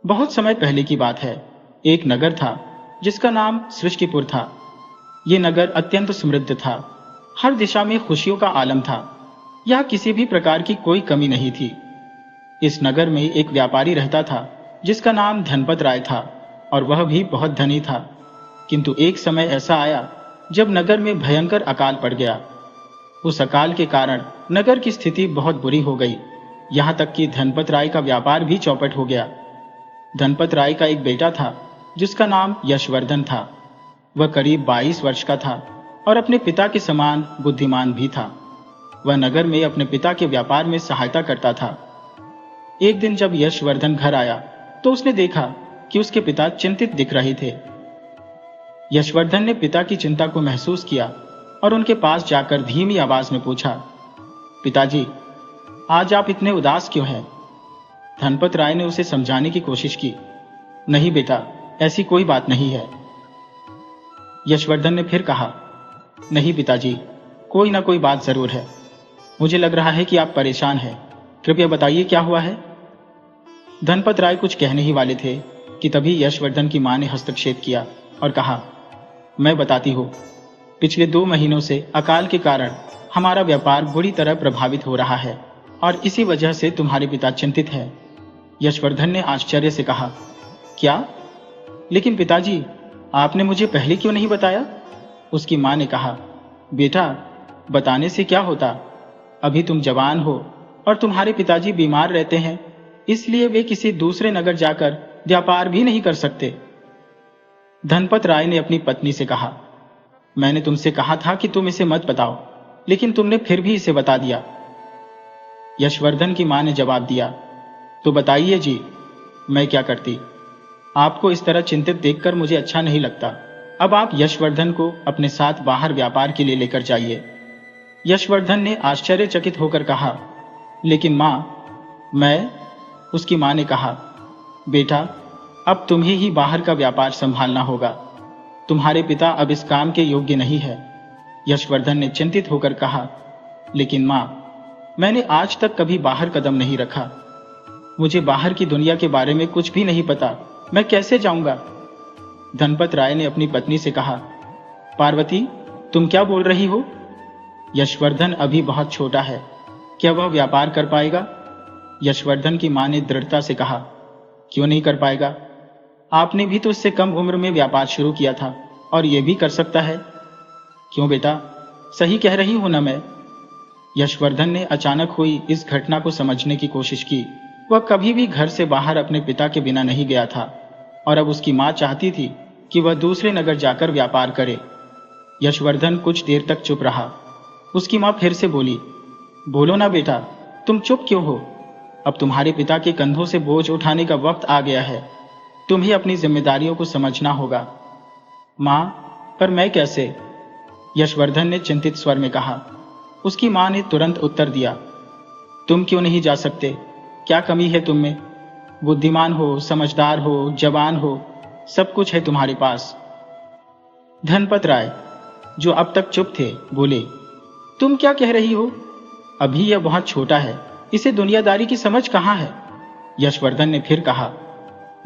बहुत समय पहले की बात है। एक नगर था जिसका नाम सृष्टिपुर था। ये नगर अत्यंत समृद्ध था। हर दिशा में खुशियों का आलम था। यहाँ किसी भी प्रकार की कोई कमी नहीं थी। इस नगर में एक व्यापारी रहता था जिसका नाम धनपत राय था, और वह भी बहुत धनी था। किंतु एक समय ऐसा आया जब नगर में भयंकर अकाल पड़ गया। उस अकाल के कारण नगर की स्थिति बहुत बुरी हो गई। यहाँ तक कि धनपत राय का व्यापार भी चौपट हो गया। धनपत राय का एक बेटा था जिसका नाम यशवर्धन था। वह करीब 22 वर्ष का था और अपने पिता के समान बुद्धिमान भी था। वह नगर में अपने पिता के व्यापार में सहायता करता था। एक दिन जब यशवर्धन घर आया तो उसने देखा कि उसके पिता चिंतित दिख रहे थे। यशवर्धन ने पिता की चिंता को महसूस किया और उनके पास जाकर धीमी आवाज में पूछा, पिताजी, आज आप इतने उदास क्यों हैं? धनपत राय ने उसे समझाने की कोशिश की। नहीं बेटा, ऐसी कोई बात नहीं है। यशवर्धन ने फिर कहा, नहीं पिताजी, कोई ना कोई बात जरूर है। मुझे लग रहा है कि आप परेशान हैं। कृपया बताइए क्या हुआ है। धनपत राय कुछ कहने ही वाले थे कि तभी यशवर्धन की मां ने हस्तक्षेप किया और कहा, मैं बताती हूँ। पिछले 2 महीनों से अकाल के कारण हमारा व्यापार बुरी तरह प्रभावित हो रहा है और इसी वजह से तुम्हारे पिता चिंतित है। यशवर्धन ने आश्चर्य से कहा, क्या? लेकिन पिताजी, आपने मुझे पहले क्यों नहीं बताया? उसकी मां ने कहा, बेटा, बताने से क्या होता? अभी तुम जवान हो और तुम्हारे पिताजी बीमार रहते हैं, इसलिए वे किसी दूसरे नगर जाकर व्यापार भी नहीं कर सकते। धनपत राय ने अपनी पत्नी से कहा, मैंने तुमसे कहा था कि तुम इसे मत बताओ, लेकिन तुमने फिर भी इसे बता दिया। यशवर्धन की मां ने जवाब दिया, तो बताइए जी, मैं क्या करती? आपको इस तरह चिंतित देखकर मुझे अच्छा नहीं लगता। अब आप यशवर्धन को अपने साथ बाहर व्यापार के लिए लेकर जाइए। यशवर्धन ने आश्चर्यचकित होकर कहा, लेकिन मां, मैं? उसकी मां ने कहा, बेटा, अब तुम्हें ही बाहर का व्यापार संभालना होगा। तुम्हारे पिता अब इस काम के योग्य नहीं है। यशवर्धन ने चिंतित होकर कहा, लेकिन मां, मैंने आज तक कभी बाहर कदम नहीं रखा। मुझे बाहर की दुनिया के बारे में कुछ भी नहीं पता। मैं कैसे जाऊंगा? धनपत राय ने अपनी पत्नी से कहा, पार्वती, तुम क्या बोल रही हो? यशवर्धन अभी बहुत छोटा है, क्या वह व्यापार कर पाएगा? यशवर्धन की मां ने दृढ़ता से कहा, क्यों नहीं कर पाएगा? आपने भी तो इससे कम उम्र में व्यापार शुरू किया था और यह भी कर सकता है। क्यों बेटा, सही कह रही हूं ना मैं? यशवर्धन ने अचानक हुई इस घटना को समझने की कोशिश की। वह कभी भी घर से बाहर अपने पिता के बिना नहीं गया था और अब उसकी मां चाहती थी कि वह दूसरे नगर जाकर व्यापार करे। यशवर्धन कुछ देर तक चुप रहा। उसकी मां फिर से बोली, बोलो ना बेटा, तुम चुप क्यों हो? अब तुम्हारे पिता के कंधों से बोझ उठाने का वक्त आ गया है। तुम्हें अपनी जिम्मेदारियों को समझना होगा। मां, पर मैं कैसे? यशवर्धन ने चिंतित स्वर में कहा। उसकी मां ने तुरंत उत्तर दिया, तुम क्यों नहीं जा सकते? क्या कमी है तुम में? बुद्धिमान हो, समझदार हो, जवान हो, सब कुछ है तुम्हारे पास। धनपत राय, जो अब तक चुप थे, बोले, तुम क्या कह रही हो? अभी यह बहुत छोटा है, इसे दुनियादारी की समझ कहां है? यशवर्धन ने फिर कहा,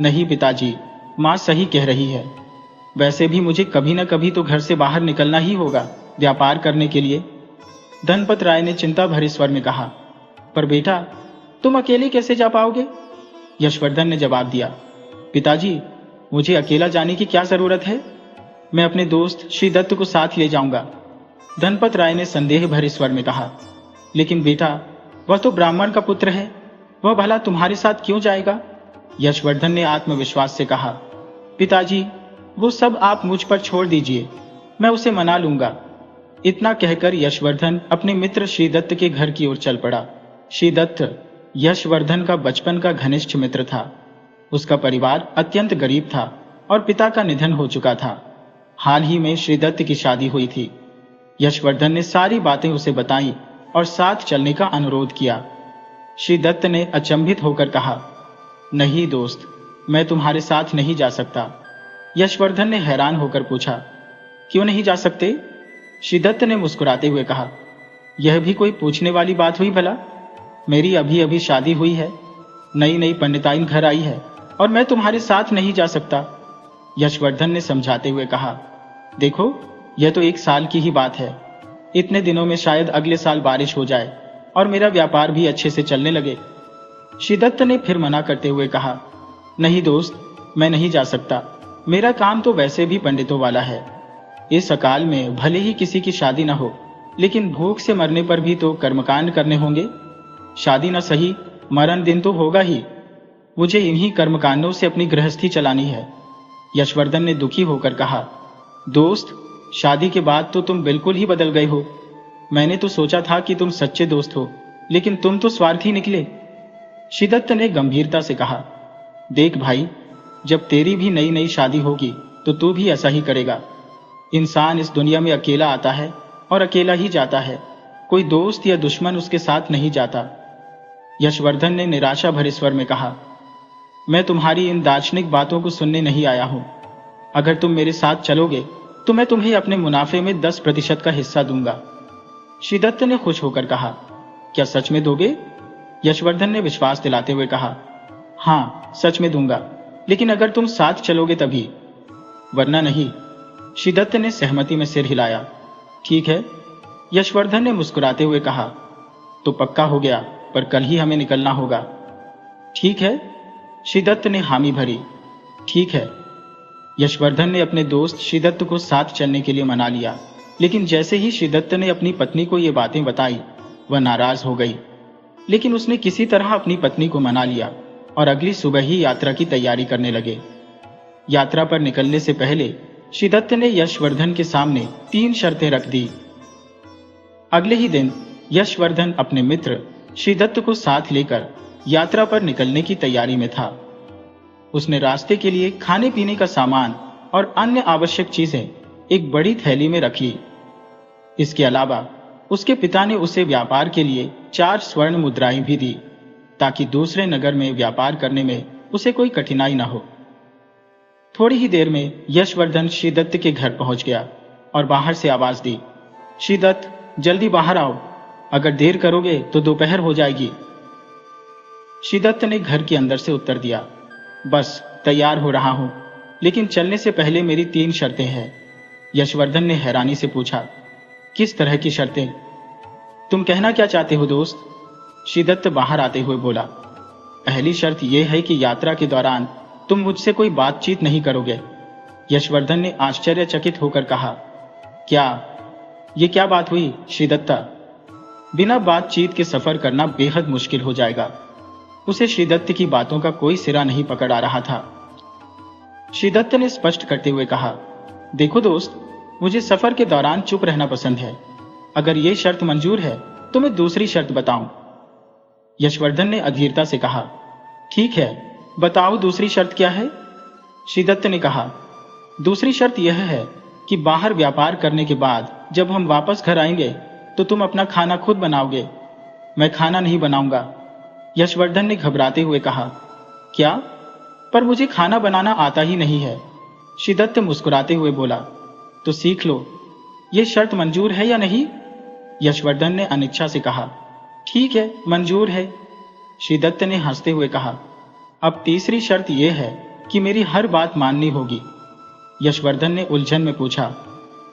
नहीं पिताजी, मां सही कह रही है। वैसे भी मुझे कभी न कभी तो घर से बाहर निकलना ही होगा व्यापार करने के लिए। धनपत राय ने चिंता भरे स्वर में कहा, पर बेटा, तुम अकेले कैसे जा पाओगे? यशवर्धन ने जवाब दिया, पिताजी, मुझे अकेला जाने की क्या जरूरत है? मैं अपने दोस्त श्री दत्त को साथ ले जाऊंगा। धनपत राय ने संदेह भरे स्वर में कहा, लेकिन बेटा, वह तो ब्राह्मण का पुत्र है, वह भला तुम्हारे साथ क्यों जाएगा? यशवर्धन ने आत्मविश्वास से कहा, पिताजी, वो सब आप मुझ पर छोड़ दीजिए, मैं उसे मना लूंगा। इतना कहकर यशवर्धन अपने मित्र श्री दत्त के घर की ओर चल पड़ा। श्री दत्त यशवर्धन का बचपन का घनिष्ठ मित्र था। उसका परिवार अत्यंत गरीब था और पिता का निधन हो चुका था। हाल ही में श्री दत्त की शादी हुई थी। यशवर्धन ने सारी बातें उसे बताई और साथ चलने का अनुरोध किया। श्री दत्त ने अचंभित होकर कहा, नहीं दोस्त, मैं तुम्हारे साथ नहीं जा सकता। यशवर्धन ने हैरान होकर पूछा, क्यों नहीं जा सकते? श्री दत्त ने मुस्कुराते हुए कहा, यह भी कोई पूछने वाली बात हुई भला? मेरी अभी अभी शादी हुई है, नई नई पंडिताइन घर आई है और मैं तुम्हारे साथ नहीं जा सकता। यशवर्धन ने समझाते हुए कहा, देखो, यह तो 1 साल की ही बात है। इतने दिनों में शायद अगले साल बारिश हो जाए और मेरा व्यापार भी अच्छे से चलने लगे। शिदत्त ने फिर मना करते हुए कहा, नहीं दोस्त, मैं नहीं जा सकता। मेरा काम तो वैसे भी पंडितों वाला है। इस अकाल में भले ही किसी की शादी न हो, लेकिन भूख से मरने पर भी तो कर्मकांड करने होंगे। शादी न सही, मरण दिन तो होगा ही। मुझे इन्हीं कर्मकांडों से अपनी गृहस्थी चलानी है। यशवर्धन ने दुखी होकर कहा, दोस्त, शादी के बाद तो तुम बिल्कुल ही बदल गए हो। मैंने तो सोचा था कि तुम सच्चे दोस्त हो, लेकिन तुम तो स्वार्थी निकले। शिदत्त ने गंभीरता से कहा, देख भाई, जब तेरी भी नई नई शादी होगी तो तू भी ऐसा ही करेगा। इंसान इस दुनिया में अकेला आता है और अकेला ही जाता है। कोई दोस्त या दुश्मन उसके साथ नहीं जाता। यशवर्धन ने निराशा भरे स्वर में कहा, मैं तुम्हारी इन दार्शनिक बातों को सुनने नहीं आया हूं। अगर तुम मेरे साथ चलोगे तो मैं तुम्हें अपने मुनाफे में 10% का हिस्सा दूंगा। शिदत्त ने खुश होकर कहा, क्या सच में दोगे? यशवर्धन ने विश्वास दिलाते हुए कहा, हाँ, सच में दूंगा, लेकिन अगर तुम साथ चलोगे तभी, वरना नहीं। शिदत्त ने सहमति में सिर हिलाया। ठीक है, यशवर्धन ने मुस्कुराते हुए कहा, तो पक्का हो गया, पर कल ही हमें निकलना होगा। ठीक है, शिदत्त ने हामी भरी। ठीक है। यशवर्धन ने अपने दोस्त शिदत्त को साथ चलने के लिए मना लिया, लेकिन जैसे ही शिदत्त ने अपनी पत्नी को ये बातें बताई, वह नाराज हो गई। लेकिन उसने किसी तरह अपनी पत्नी को मना लिया और अगली सुबह ही यात्रा की तैयारी करने लगे। यात्रा पर निकलने से पहले शिदत्त ने यशवर्धन के सामने 3 शर्तें रख दी। अगले ही दिन यशवर्धन अपने मित्र शिदत्त को साथ लेकर यात्रा पर निकलने की तैयारी में था। उसने रास्ते के लिए खाने पीने का सामान और अन्य आवश्यक चीजें एक बड़ी थैली में रख ली। इसके अलावा उसके पिता ने उसे व्यापार के लिए 4 स्वर्ण मुद्राएं भी दी, ताकि दूसरे नगर में व्यापार करने में उसे कोई कठिनाई न हो। थोड़ी ही देर में यशवर्धन शिदत्त के घर पहुंच गया और बाहर से आवाज दी, शिदत्त, जल्दी बाहर आओ, अगर देर करोगे तो दोपहर हो जाएगी। शिदत्त ने घर के अंदर से उत्तर दिया, बस तैयार हो रहा हूं, लेकिन चलने से पहले मेरी 3 शर्तें हैं। यशवर्धन ने हैरानी से पूछा, किस तरह की शर्तें? तुम कहना क्या चाहते हो दोस्त? शिदत्त बाहर आते हुए बोला, पहली शर्त यह है कि यात्रा के दौरान तुम मुझसे कोई बातचीत नहीं करोगे। यशवर्धन ने आश्चर्यचकित होकर कहा, क्या? ये क्या बात हुई शिदत्ता? बिना बातचीत के सफर करना बेहद मुश्किल हो जाएगा। उसे शिदत्त की बातों का कोई सिरा नहीं पकड़ आ रहा था। शिदत्त ने स्पष्ट करते हुए कहा, देखो दोस्त, मुझे सफर के दौरान चुप रहना पसंद है। अगर ये शर्त मंजूर है तो मैं दूसरी शर्त बताऊं। यशवर्धन ने अधीरता से कहा, ठीक है, बताओ दूसरी शर्त क्या है? शिदत्त ने कहा, दूसरी शर्त यह है कि बाहर व्यापार करने के बाद जब हम वापस घर आएंगे तो तुम अपना खाना खुद बनाओगे, मैं खाना नहीं बनाऊंगा। यशवर्धन ने घबराते हुए कहा, क्या? पर मुझे खाना बनाना आता ही नहीं है। शिदत्त मुस्कुराते हुए बोला, तो सीख लो। यह शर्त मंजूर है या नहीं? यशवर्धन ने अनिच्छा से कहा, ठीक है, मंजूर है। शिदत्त ने हंसते हुए कहा, अब तीसरी शर्त यह है कि मेरी हर बात माननी होगी। यशवर्धन ने उलझन में पूछा,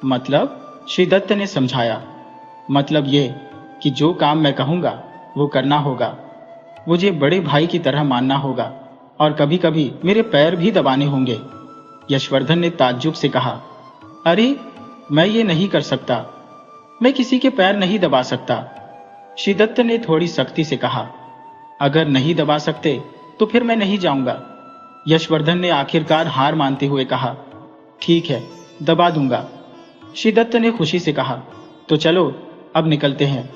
मतलब? शिदत्त ने समझाया, मतलब ये कि जो काम मैं कहूंगा वो करना होगा। मुझे बड़े भाई की तरह मानना होगा और कभी कभी मेरे पैर भी दबाने होंगे। यशवर्धन ने ताज्जुब से कहा, अरे, मैं ये नहीं कर सकता, मैं किसी के पैर नहीं दबा सकता। शिदत्त ने थोड़ी सख्ती से कहा, अगर नहीं दबा सकते तो फिर मैं नहीं जाऊंगा। यशवर्धन ने आखिरकार हार मानते हुए कहा, ठीक है, दबा दूंगा। शिदत्त ने खुशी से कहा, तो चलो अब निकलते हैं।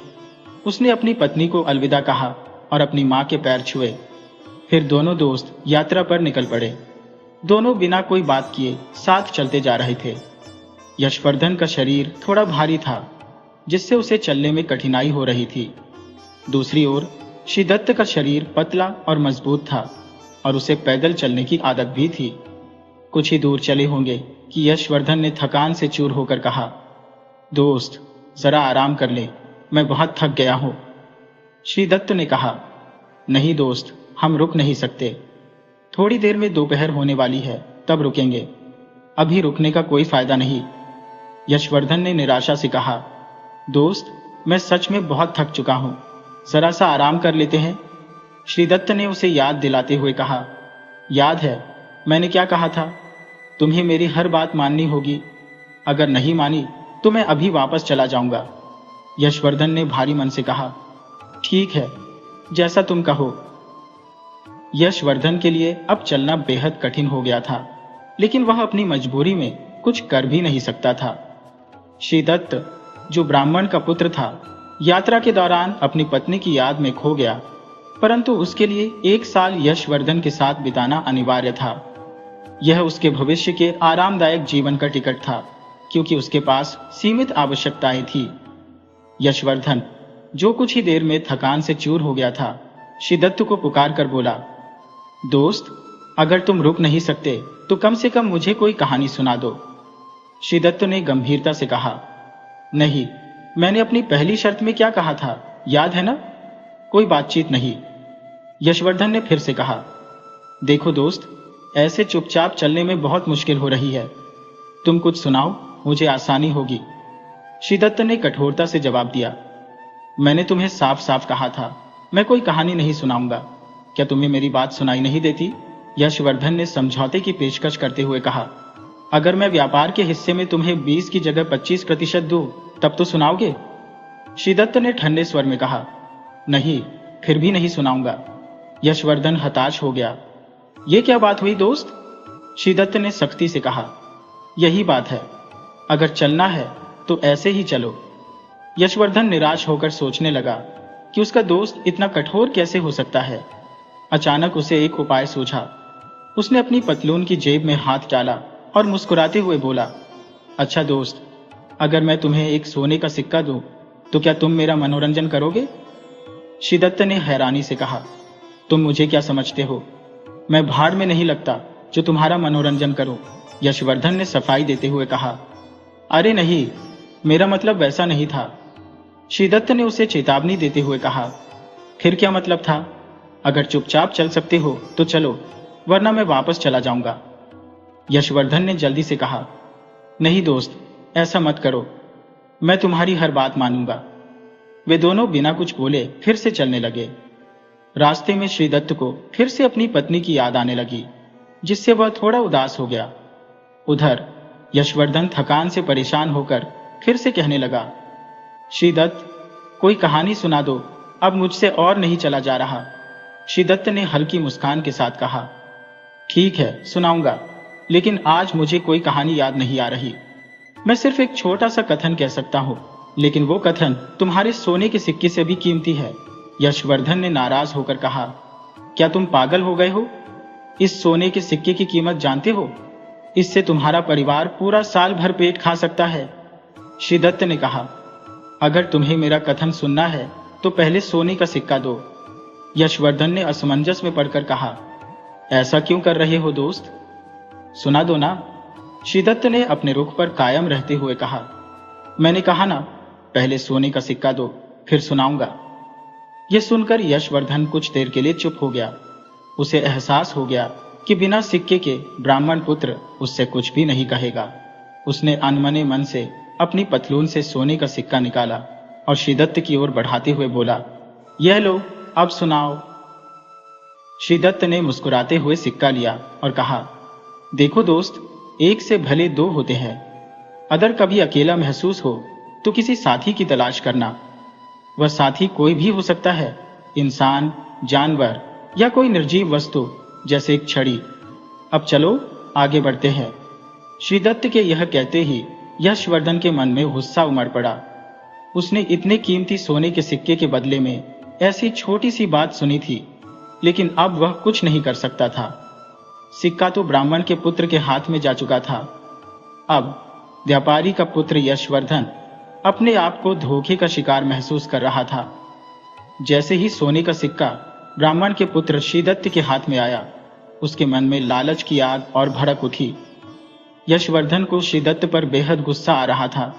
उसने अपनी पत्नी को अलविदा कहा और अपनी मां के पैर छुए। फिर दोनों दोस्त यात्रा पर निकल पड़े। दोनों बिना कोई बात किए साथ चलते जा रहे थे। यशवर्धन का शरीर थोड़ा भारी था, जिससे उसे चलने में कठिनाई हो रही थी। दूसरी ओर शिदत्त का शरीर पतला और मजबूत था और उसे पैदल चलने की आदत भी थी। कुछ ही दूर चले होंगे कि यशवर्धन ने थकान से चूर होकर कहा, दोस्त, जरा आराम कर ले, मैं बहुत थक गया हूं। शिदत्त ने कहा, नहीं दोस्त, हम रुक नहीं सकते। थोड़ी देर में दोपहर होने वाली है, तब रुकेंगे। अभी रुकने का कोई फायदा नहीं। यशवर्धन ने निराशा से कहा, दोस्त, मैं सच में बहुत थक चुका हूं, जरा सा आराम कर लेते हैं। श्रीदत्त ने उसे याद दिलाते हुए कहा, याद है मैंने क्या कहा था? तुम्हें मेरी हर बात माननी होगी। अगर नहीं मानी तो मैं अभी वापस चला जाऊंगा। यशवर्धन ने भारी मन से कहा, ठीक है, जैसा तुम कहो। यशवर्धन के लिए अब चलना बेहद कठिन हो गया था, लेकिन वह अपनी मजबूरी में कुछ कर भी नहीं सकता था। श्रीदत्त, जो ब्राह्मण का पुत्र था, यात्रा के दौरान अपनी पत्नी की याद में खो गया, परंतु उसके लिए 1 साल यशवर्धन के साथ बिताना अनिवार्य था। यह उसके भविष्य के आरामदायक जीवन का टिकट था, क्योंकि उसके पास सीमित आवश्यकताएं थी। यशवर्धन, जो कुछ ही देर में थकान से चूर हो गया था, श्रीदत्त को पुकार कर बोला, दोस्त, अगर तुम रुक नहीं सकते तो कम से कम मुझे कोई कहानी सुना दो। श्रीदत्त ने गंभीरता से कहा, नहीं, मैंने अपनी पहली शर्त में क्या कहा था, याद है ना? कोई बातचीत नहीं। यशवर्धन ने फिर से कहा, देखो दोस्त, ऐसे चुपचाप चलने में बहुत मुश्किल हो रही है। तुम कुछ सुनाओ, मुझे आसानी होगी। श्रीदत्त ने कठोरता से जवाब दिया, मैंने तुम्हें साफ साफ कहा था, मैं कोई कहानी नहीं सुनाऊंगा। क्या तुम्हें मेरी बात सुनाई नहीं देती? यशवर्धन ने समझौते की पेशकश करते हुए कहा, अगर मैं व्यापार के हिस्से में तुम्हें 20 की जगह 25% दूं, तब तो सुनाओगे? श्रीदत्त ने ठंडे स्वर में कहा, नहीं, फिर भी नहीं सुनाऊंगा। यशवर्धन हताश हो गया। यह क्या बात हुई दोस्त? श्रीदत्त ने सख्ती से कहा, यही बात है, अगर चलना है तो ऐसे ही चलो। यशवर्धन निराश होकर सोचने लगा कि उसका दोस्त इतना कठोर कैसे हो सकता है। अचानक उसे एक उपाय सूझा। उसने अपनी पतलून की जेब में हाथ डाला और मुस्कुराते हुए बोला, अच्छा दोस्त, अगर मैं तुम्हें एक सोने का सिक्का दूं, तो क्या तुम मेरा मनोरंजन करोगे? श्रीदत्त ने हैरानी से कहा, तुम मुझे क्या समझते हो? मैं भाड़ में नहीं लगता जो तुम्हारा मनोरंजन करूं। यशवर्धन ने सफाई देते हुए कहा, अरे नहीं, मेरा मतलब वैसा नहीं था। श्रीदत्त ने उसे चेतावनी देते हुए कहा, फिर क्या मतलब था? अगर चुपचाप चल सकते हो तो चलो, वरना मैं वापस चला जाऊंगा। यशवर्धन ने जल्दी से कहा, नहीं दोस्त, ऐसा मत करो, मैं तुम्हारी हर बात मानूंगा। वे दोनों बिना कुछ बोले फिर से चलने लगे। रास्ते में श्रीदत्त को फिर से अपनी पत्नी की याद आने लगी, जिससे वह थोड़ा उदास हो गया। उधर यशवर्धन थकान से परेशान होकर फिर से कहने लगा, श्रीदत्त, कोई कहानी सुना दो, अब मुझसे और नहीं चला जा रहा। श्रीदत्त ने हल्की मुस्कान के साथ कहा, ठीक है, सुनाऊंगा, लेकिन आज मुझे कोई कहानी याद नहीं आ रही। मैं सिर्फ एक छोटा सा कथन कह सकता हूं, लेकिन वो कथन तुम्हारे सोने के सिक्के से भी कीमती है। यशवर्धन ने नाराज होकर कहा, क्या तुम पागल हो गए हो? इस सोने के सिक्के की कीमत जानते हो? इससे तुम्हारा परिवार पूरा साल भर पेट खा सकता है। श्रीदत्त ने कहा, अगर तुम्हें मेरा कथन सुनना है तो पहले सोने का सिक्का दो। यशवर्धन ने असमंजस में पड़कर कहा, ऐसा क्यों कर रहे हो दोस्त? सुना दो ना। श्रीदत्त ने अपने रुख पर कायम रहते हुए कहा, मैंने कहा ना, पहले सोने का सिक्का दो, फिर सुनाऊंगा। यह सुनकर यशवर्धन कुछ देर के लिए चुप हो गया। उसे एहसास हो गया कि बिना सिक्के के ब्राह्मण पुत्र उससे कुछ भी नहीं कहेगा। उसने अनमने मन से अपनी पतलून से सोने का सिक्का निकाला और श्रीदत्त की ओर बढ़ाते हुए बोला, यह लो, अब सुनाओ। श्रीदत्त ने मुस्कुराते हुए सिक्का लिया और कहा, देखो दोस्त, एक से भले 2 होते हैं। अगर कभी अकेला महसूस हो तो किसी साथी की तलाश करना। वह साथी कोई भी हो सकता है, इंसान, जानवर या कोई निर्जीव वस्तु, जैसे एक छड़ी। अब चलो, आगे बढ़ते हैं। श्रीदत्त के यह कहते ही यशवर्धन के मन में गुस्सा उमड़ पड़ा। उसने इतने कीमती सोने के सिक्के के बदले में ऐसी छोटी सी बात सुनी थी, लेकिन अब वह कुछ नहीं कर सकता था। सिक्का तो ब्राह्मण के पुत्र के हाथ में जा चुका था। अब व्यापारी का पुत्र यशवर्धन अपने आप को धोखे का शिकार महसूस कर रहा था। जैसे ही सोने का सिक्का ब्राह्मण के पुत्र श्रीदत्त के हाथ में आया, उसके मन में लालच की आग और भड़क उठी। यशवर्धन को श्रीदत्त पर बेहद गुस्सा आ रहा था,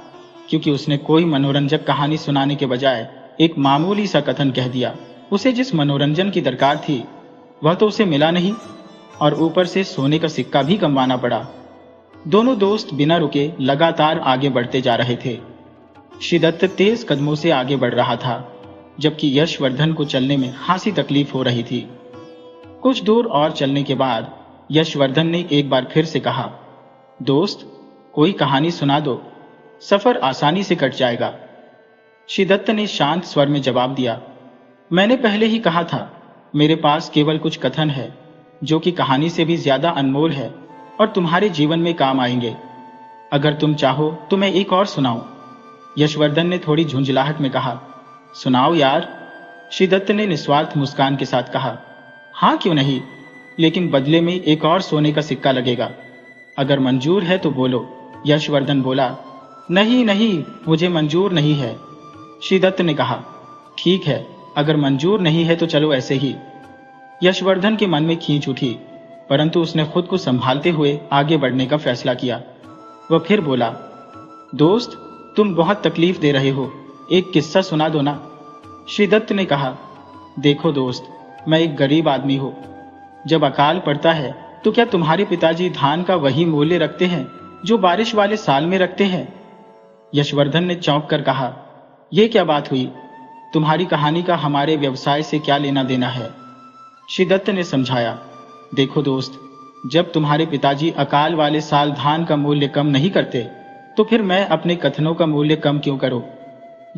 क्योंकि उसने कोई मनोरंजक कहानी सुनाने के बजाय एक मामूली सा कथन कह दिया। उसे जिस मनोरंजन की दरकार थी वह तो उसे मिला नहीं। और ऊपर से सोने का सिक्का भी कमवाना पड़ा। दोनों दोस्त बिना रुके लगातार आगे बढ़ते जा रहे थे। श्रीदत्त तेज कदमों से आगे बढ़ रहा था, जबकि यशवर्धन को चलने में खासी तकलीफ हो रही थी। कुछ दूर और चलने के बाद यशवर्धन ने एक बार फिर से कहा, दोस्त, कोई कहानी सुना दो, सफर आसानी से कट जाएगा। श्रीदत्त ने शांत स्वर में जवाब दिया, मैंने पहले ही कहा था, मेरे पास केवल कुछ कथन है जो कि कहानी से भी ज्यादा अनमोल है और तुम्हारे जीवन में काम आएंगे। अगर तुम चाहो तो मैं एक और सुनाऊं। यशवर्धन ने थोड़ी झुंझलाहट में कहा, सुनाओ यार। श्रीदत्त ने निस्वार्थ मुस्कान के साथ कहा, हाँ क्यों नहीं, लेकिन बदले में एक और सोने का सिक्का लगेगा। अगर मंजूर है तो बोलो। यशवर्धन बोला, नहीं नहीं, मुझे मंजूर नहीं है। श्रीदत्त ने कहा, ठीक है, अगर मंजूर नहीं है तो चलो ऐसे ही। यशवर्धन के मन में खींच उठी, परंतु उसने खुद को संभालते हुए आगे बढ़ने का फैसला किया। वह फिर बोला, दोस्त, तुम बहुत तकलीफ दे रहे हो, एक किस्सा सुना दो ना। श्रीदत्त ने कहा, देखो दोस्त, मैं एक गरीब आदमी हूं। जब अकाल पड़ता है तो क्या तुम्हारे पिताजी धान का वही मूल्य रखते हैं जो बारिश वाले साल में रखते हैं? यशवर्धन ने चौंक कर कहा, यह क्या बात हुई? तुम्हारी कहानी का हमारे व्यवसाय से क्या लेना देना है? श्रीदत्त ने समझाया, देखो दोस्त, जब तुम्हारे पिताजी अकाल वाले साल धान का मूल्य कम नहीं करते तो फिर मैं अपने कथनों का मूल्य कम क्यों करूं?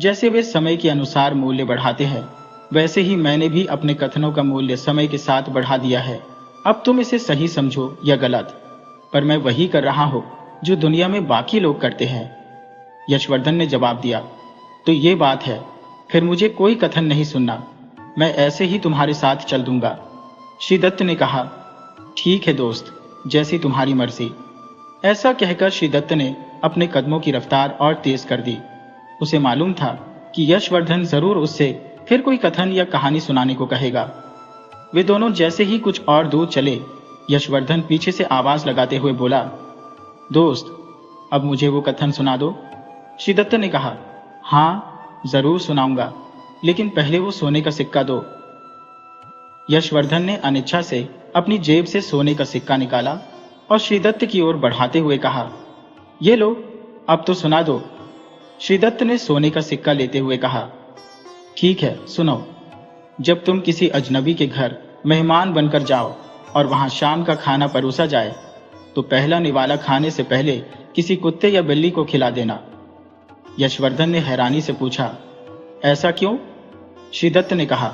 जैसे वे समय के अनुसार मूल्य बढ़ाते हैं, वैसे ही मैंने भी अपने कथनों का मूल्य समय के साथ बढ़ा दिया है। अब तुम इसे सही समझो या गलत, पर मैं वही कर रहा हूं जो दुनिया में बाकी लोग करते हैं। यशवर्धन ने जवाब दिया, तो ये बात है, फिर मुझे कोई कथन नहीं सुनना, मैं ऐसे ही तुम्हारे साथ चल दूंगा। श्रीदत्त ने कहा, ठीक है दोस्त, जैसी तुम्हारी मर्जी। ऐसा कहकर श्रीदत्त ने अपने कदमों की रफ्तार और तेज कर दी। उसे मालूम था कि यशवर्धन जरूर उससे फिर कोई कथन या कहानी सुनाने को कहेगा। वे दोनों जैसे ही कुछ और दूर चले, यशवर्धन पीछे से आवाज लगाते हुए बोला, दोस्त, अब मुझे वो कथन सुना दो। श्रीदत्त ने कहा, हाँ जरूर सुनाऊंगा, लेकिन पहले वो सोने का सिक्का दो। यशवर्धन ने अनिच्छा से अपनी जेब से सोने का सिक्का निकाला और श्रीदत्त की ओर बढ़ाते हुए कहा, ये लो, अब तो सुना दो। श्रीदत्त ने सोने का सिक्का लेते हुए कहा, ठीक है, सुनो। जब तुम किसी अजनबी के घर मेहमान बनकर जाओ और वहां शाम का खाना परोसा जाए तो पहला निवाला खाने से पहले किसी कुत्ते या बिल्ली को खिला देना। यशवर्धन ने हैरानी से पूछा, ऐसा क्यों? श्रीदत्त ने कहा,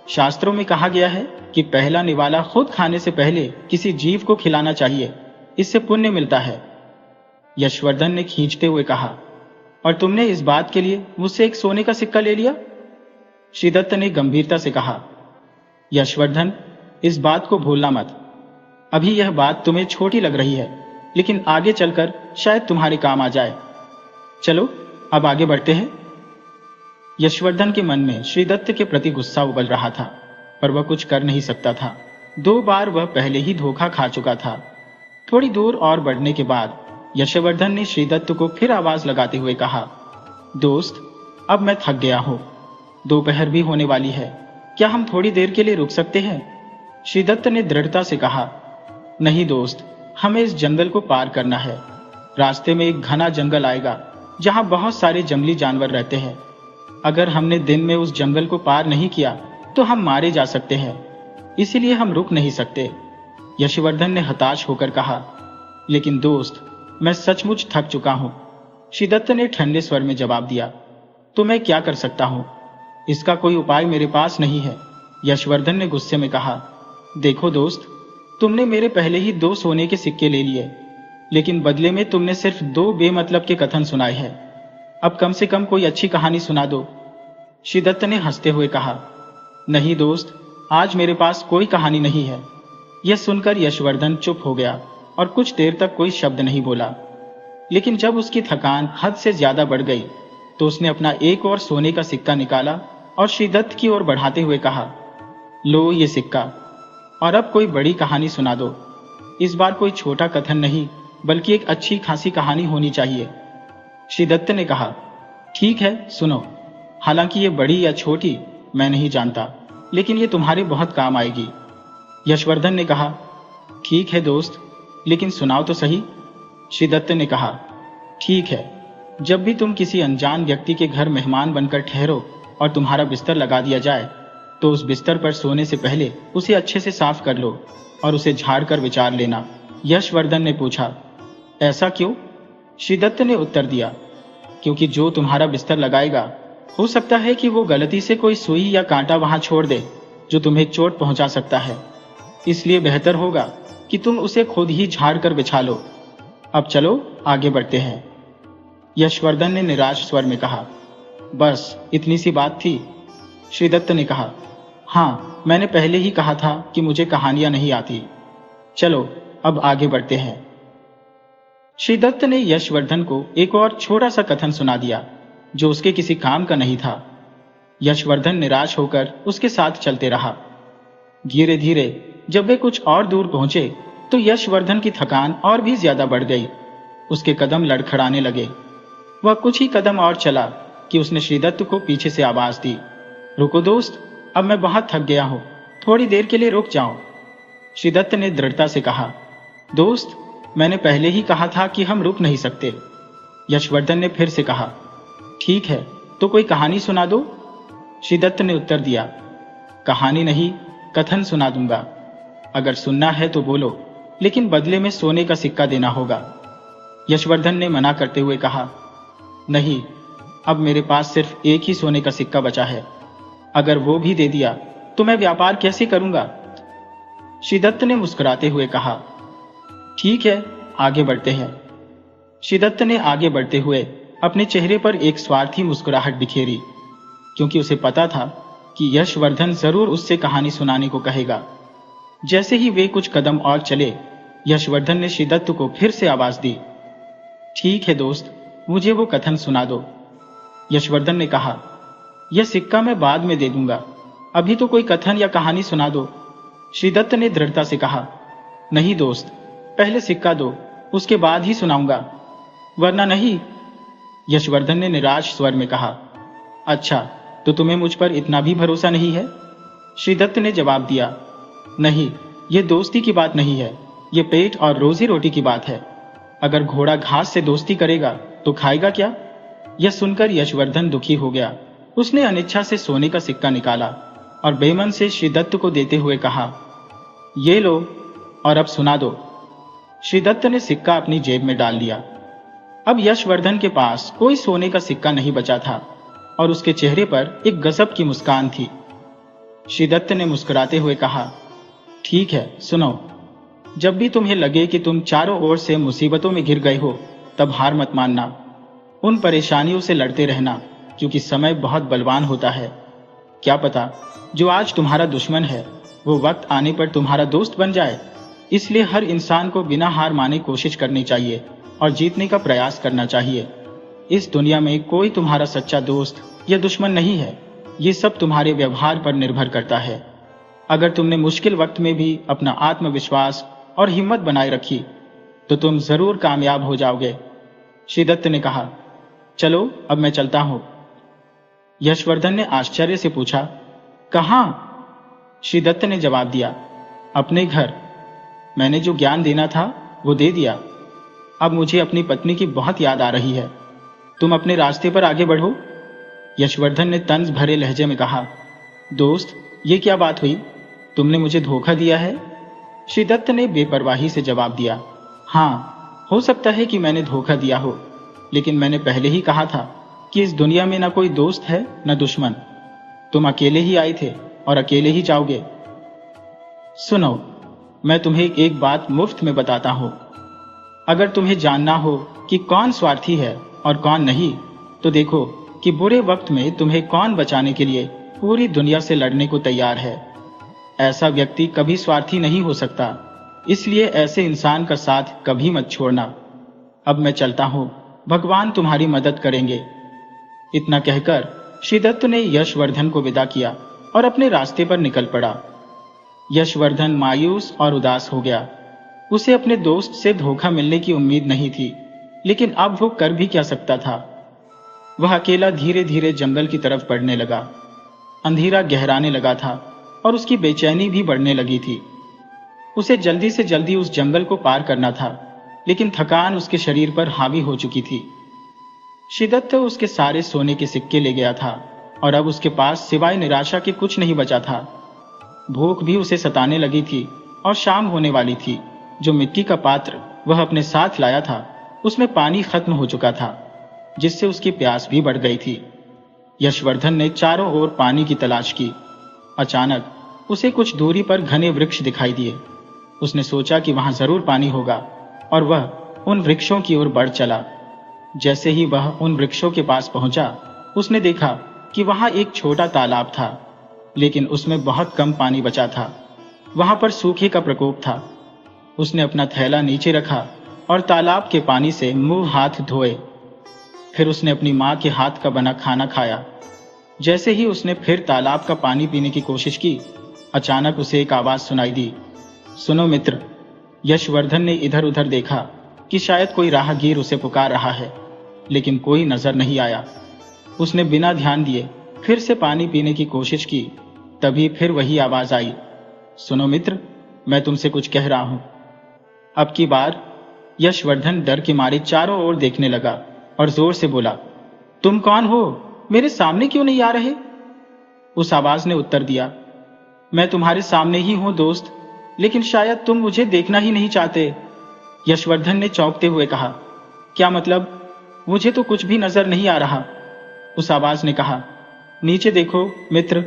शास्त्रों में कहा गया है कि पहला निवाला खुद खाने से पहले किसी जीव को खिलाना चाहिए, इससे पुण्य मिलता है। यशवर्धन ने खींचते हुए कहा, और तुमने इस बात के लिए मुझसे एक सोने का सिक्का ले लिया? श्रीदत्त ने गंभीरता से कहा, यशवर्धन, इस बात को भूलना मत। अभी यह बात तुम्हें छोटी लग रही है, लेकिन आगे चलकर शायद तुम्हारे काम आ जाए। चलो अब आगे बढ़ते हैं। यशवर्धन के मन में श्रीदत्त के प्रति गुस्सा उबल रहा था, पर वह कुछ कर नहीं सकता था। 2 बार वह पहले ही धोखा खा चुका था। थोड़ी दूर और बढ़ने के बाद यशवर्धन ने श्रीदत्त को फिर आवाज लगाते हुए कहा, दोस्त, अब मैं थक गया हूं, दोपहर भी होने वाली है, क्या हम थोड़ी देर के लिए रुक सकते हैं? श्रीदत्त ने दृढ़ता से कहा, नहीं दोस्त, हमें इस जंगल को पार करना है। रास्ते में एक घना जंगल आएगा जहां बहुत सारे जंगली जानवर रहते हैं। अगर हमने दिन में उस जंगल को पार नहीं किया तो हम मारे जा सकते हैं, इसीलिए हम रुक नहीं सकते। यशवर्धन ने हताश होकर कहा, लेकिन दोस्त, मैं सचमुच थक चुका हूं। श्रीदत्त ने ठंडे स्वर में जवाब दिया, तो मैं क्या कर सकता हूं? इसका कोई उपाय मेरे पास नहीं है। यशवर्धन ने गुस्से में कहा, देखो दोस्त, तुमने मेरे पहले ही 2 सोने के सिक्के ले लिए, लेकिन बदले में तुमने सिर्फ 2 बेमतलब के कथन सुनाए हैं। अब कम से कम कोई अच्छी कहानी सुना दो। श्रीदत्त ने हंसते हुए कहा, नहीं दोस्त, आज मेरे पास कोई कहानी नहीं है। यह सुनकर यशवर्धन चुप हो गया और कुछ देर तक कोई शब्द नहीं बोला। लेकिन जब उसकी थकान हद से ज्यादा बढ़ गई तो उसने अपना एक और सोने का सिक्का निकाला और श्रीदत्त की ओर बढ़ाते हुए कहा, लो ये सिक्का, और अब कोई बड़ी कहानी सुना दो। इस बार कोई छोटा कथन नहीं, बल्कि एक अच्छी खासी कहानी होनी चाहिए। श्रीदत्त ने कहा, ठीक है, सुनो। हालांकि ये बड़ी या छोटी मैं नहीं जानता, लेकिन ये तुम्हारे बहुत काम आएगी। यशवर्धन ने कहा, ठीक है दोस्त, लेकिन सुनाओ तो सही। श्रीदत्त ने कहा, ठीक है, जब भी तुम किसी अनजान व्यक्ति के घर मेहमान बनकर ठहरो और तुम्हारा बिस्तर लगा दिया जाए, तो उस बिस्तर पर सोने से पहले उसे अच्छे से साफ कर लो और उसे झाड़ कर विचार लेना। यशवर्धन ने पूछा, ऐसा क्यों? श्रीदत्त ने उत्तर दिया, क्योंकि जो तुम्हारा बिस्तर लगाएगा, हो सकता है कि वो गलती से कोई सुई या कांटा वहां छोड़ दे जो तुम्हें चोट पहुंचा सकता है। इसलिए बेहतर होगा कि तुम उसे खुद ही झाड़ कर बिछा लो। अब चलो आगे बढ़ते हैं। यशवर्धन ने निराश स्वर में कहा, बस इतनी सी बात थी? श्रीदत्त ने कहा, हाँ, मैंने पहले ही कहा था कि मुझे कहानियां नहीं आती। चलो अब आगे बढ़ते हैं। श्रीदत्त ने यशवर्धन को एक और छोटा सा कथन सुना दिया जो उसके किसी काम का नहीं था। यशवर्धन निराश होकर उसके साथ चलते रहा। धीरे धीरे जब वे कुछ और दूर पहुंचे तो यशवर्धन की थकान और भी ज्यादा बढ़ गई। उसके कदम लड़खड़ाने लगे। वह कुछ ही कदम और चला कि उसने श्रीदत्त को पीछे से आवाज दी, रुको दोस्त, अब मैं बहुत थक गया हूं, थोड़ी देर के लिए रुक जाओ। श्रीदत्त ने दृढ़ता से कहा, दोस्त, मैंने पहले ही कहा था कि हम रुक नहीं सकते। यशवर्धन ने फिर से कहा, ठीक है, तो कोई कहानी सुना दो। श्रीदत्त ने उत्तर दिया, कहानी नहीं, कथन सुना दूंगा। अगर सुनना है तो बोलो, लेकिन बदले में सोने का सिक्का देना होगा। यशवर्धन ने मना करते हुए कहा, नहीं, अब मेरे पास सिर्फ एक ही सोने का सिक्का बचा है। अगर वो भी दे दिया तो मैं व्यापार कैसे करूंगा? श्रीदत्त ने मुस्कुराते हुए कहा, ठीक है, आगे बढ़ते हैं। श्रीदत्त ने आगे बढ़ते हुए अपने चेहरे पर एक स्वार्थी मुस्कुराहट बिखेरी, क्योंकि उसे पता था कि यशवर्धन जरूर उससे कहानी सुनाने को कहेगा। जैसे ही वे कुछ कदम और चले, यशवर्धन ने श्रीदत्त को फिर से आवाज दी, ठीक है दोस्त, मुझे वो कथन सुना दो। यशवर्धन ने कहा, यह सिक्का मैं बाद में दे दूंगा, अभी तो कोई कथन या कहानी सुना दो। श्रीदत्त ने दृढ़ता से कहा, नहीं दोस्त, पहले सिक्का दो, उसके बाद ही सुनाऊंगा, वरना नहीं। यशवर्धन ने निराश स्वर में कहा, अच्छा, तो तुम्हें मुझ पर इतना भी भरोसा नहीं है? श्रीदत्त ने जवाब दिया, नहीं, ये दोस्ती की बात नहीं है, ये पेट और रोजी रोटी की बात है। अगर घोड़ा घास से दोस्ती करेगा तो खाएगा क्या? यह सुनकर यशवर्धन दुखी हो गया। उसने अनिच्छा से सोने का सिक्का निकाला और बेमन से श्रीदत्त को देते हुए कहा, ये लो और अब सुना दो। श्रीदत्त ने सिक्का अपनी जेब में डाल लिया। अब यशवर्धन के पास कोई सोने का सिक्का नहीं बचा था और उसके चेहरे पर एक गजब की मुस्कान थी। श्रीदत्त ने मुस्कुराते हुए कहा, ठीक है, सुनो, जब भी तुम्हें लगे कि तुम चारों ओर से मुसीबतों में घिर गए हो, तब हार मत मानना। उन परेशानियों से लड़ते रहना, क्योंकि समय बहुत बलवान होता है। क्या पता जो आज तुम्हारा दुश्मन है वो वक्त आने पर तुम्हारा दोस्त बन जाए। इसलिए हर इंसान को बिना हार माने कोशिश करनी चाहिए और जीतने का प्रयास करना चाहिए। इस दुनिया में कोई तुम्हारा सच्चा दोस्त या दुश्मन नहीं है, ये सब तुम्हारे व्यवहार पर निर्भर करता है। अगर तुमने मुश्किल वक्त में भी अपना आत्मविश्वास और हिम्मत बनाए रखी तो तुम जरूर कामयाब हो जाओगे। श्रीदत्त ने कहा, चलो अब मैं चलता हूं। यशवर्धन ने आश्चर्य से पूछा, कहां? श्रीदत्त ने जवाब दिया, अपने घर। मैंने जो ज्ञान देना था वो दे दिया। अब मुझे अपनी पत्नी की बहुत याद आ रही है। तुम अपने रास्ते पर आगे बढ़ो। यशवर्धन ने तंज भरे लहजे में कहा, दोस्त, ये क्या बात हुई? तुमने मुझे धोखा दिया है? श्रीदत्त ने बेपरवाही से जवाब दिया, हाँ, हो सकता है कि मैंने धोखा दिया हो, लेकिन मैंने पहले ही कहा था कि इस दुनिया में ना कोई दोस्त है न दुश्मन। तुम अकेले ही आए थे और अकेले ही जाओगे। सुनो, मैं तुम्हें एक बात मुफ्त में बताता हूं। अगर तुम्हें जानना हो कि कौन स्वार्थी है और कौन नहीं, तो देखो कि बुरे वक्त में तुम्हें कौन बचाने के लिए पूरी दुनिया से लड़ने को तैयार है। ऐसा व्यक्ति कभी स्वार्थी नहीं हो सकता, इसलिए ऐसे इंसान का साथ कभी मत छोड़ना। अब मैं चलता हूं, भगवान तुम्हारी मदद करेंगे। इतना कहकर श्रीदत्त ने यशवर्धन को विदा किया और अपने रास्ते पर निकल पड़ा। यशवर्धन मायूस और उदास हो गया। उसे अपने दोस्त से धोखा मिलने की उम्मीद नहीं थी, लेकिन अब वो कर भी क्या सकता था। वह अकेला धीरे धीरे जंगल की तरफ बढ़ने लगा। अंधेरा गहराने लगा था और उसकी बेचैनी भी बढ़ने लगी थी। उसे जल्दी से जल्दी उस जंगल को पार करना था, लेकिन थकान उसके शरीर पर हावी हो चुकी थी। शिद्दत तो उसके सारे सोने के सिक्के ले गया था और अब उसके पास सिवाय निराशा के कुछ नहीं बचा था। भूख भी उसे सताने लगी थी और शाम होने वाली थी। जो मिट्टी का पात्र वह अपने साथ लाया था उसमें पानी खत्म हो चुका था, जिससे उसकी प्यास भी बढ़ गई थी। यशवर्धन ने चारों ओर पानी की तलाश की। अचानक उसे कुछ दूरी पर घने वृक्ष दिखाई दिए। उसने सोचा कि वहां जरूर पानी होगा और वह उन वृक्षों की ओर बढ़ चला। जैसे ही वह उन वृक्षों के पास पहुंचा, उसने देखा कि वहां एक छोटा तालाब था, लेकिन उसमें बहुत कम पानी बचा था। वहां पर सूखे का प्रकोप था। उसने अपना थैला नीचे रखा और तालाब के पानी से मुंह हाथ धोए। फिर उसने अपनी मां के हाथ का बना खाना खाया। जैसे ही उसने फिर तालाब का पानी पीने की कोशिश की, अचानक उसे एक आवाज सुनाई दी, सुनो मित्र। यशवर्धन ने इधर उधर देखा कि शायद कोई राहगीर उसे पुकार रहा है, लेकिन कोई नजर नहीं आया। उसने बिना ध्यान दिए फिर से पानी पीने की कोशिश की। तभी फिर वही आवाज आई, सुनो मित्र, मैं तुमसे कुछ कह रहा हूं। अब की बार यशवर्धन डर के मारे चारों ओर देखने लगा और जोर से बोला, तुम कौन हो? मेरे सामने क्यों नहीं आ रहे? उस आवाज ने उत्तर दिया, मैं तुम्हारे सामने ही हूं दोस्त, लेकिन शायद तुम मुझे देखना ही नहीं चाहते। यशवर्धन ने चौंकते हुए कहा, क्या मतलब? मुझे तो कुछ भी नजर नहीं आ रहा। उस आवाज ने कहा, नीचे देखो मित्र।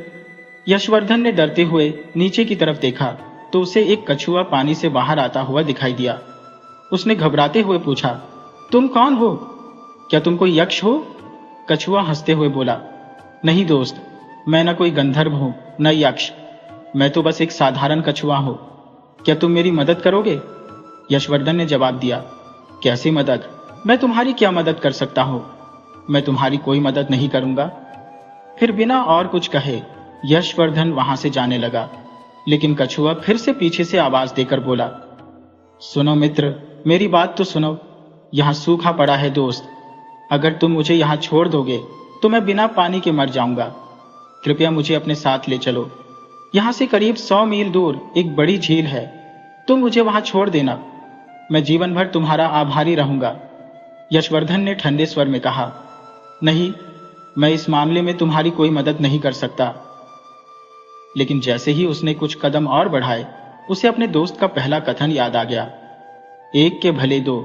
यशवर्धन ने डरते हुए नीचे की तरफ देखा तो उसे एक कछुआ पानी से बाहर आता हुआ दिखाई दिया। उसने घबराते हुए पूछा, तुम कौन हो? क्या तुम कोई यक्ष हो? कछुआ हंसते हुए बोला, नहीं दोस्त, मैं न कोई गंधर्व हूं न यक्ष, मैं तो बस एक साधारण कछुआ हूं। क्या तुम मेरी मदद करोगे? यशवर्धन ने जवाब दिया, कैसी मदद? मैं तुम्हारी क्या मदद कर सकता हूं? मैं तुम्हारी कोई मदद नहीं करूंगा। फिर बिना और कुछ कहे यशवर्धन वहां से जाने लगा, लेकिन कछुआ फिर से पीछे से आवाज देकर बोला, सुनो मित्र, मेरी बात तो सुनो। यहां सूखा पड़ा है दोस्त, अगर तुम मुझे यहां छोड़ दोगे तो मैं बिना पानी के मर जाऊंगा। कृपया मुझे अपने साथ ले चलो। यहां से करीब 100 मील दूर एक बड़ी झील है, तुम मुझे वहां छोड़ देना, मैं जीवन भर तुम्हारा आभारी रहूंगा। यशवर्धन ने ठंडे स्वर में कहा, नहीं, मैं इस मामले में तुम्हारी कोई मदद नहीं कर सकता। लेकिन जैसे ही उसने कुछ कदम और बढ़ाए, उसे अपने दोस्त का पहला कथन याद आ गया, एक के भले दो।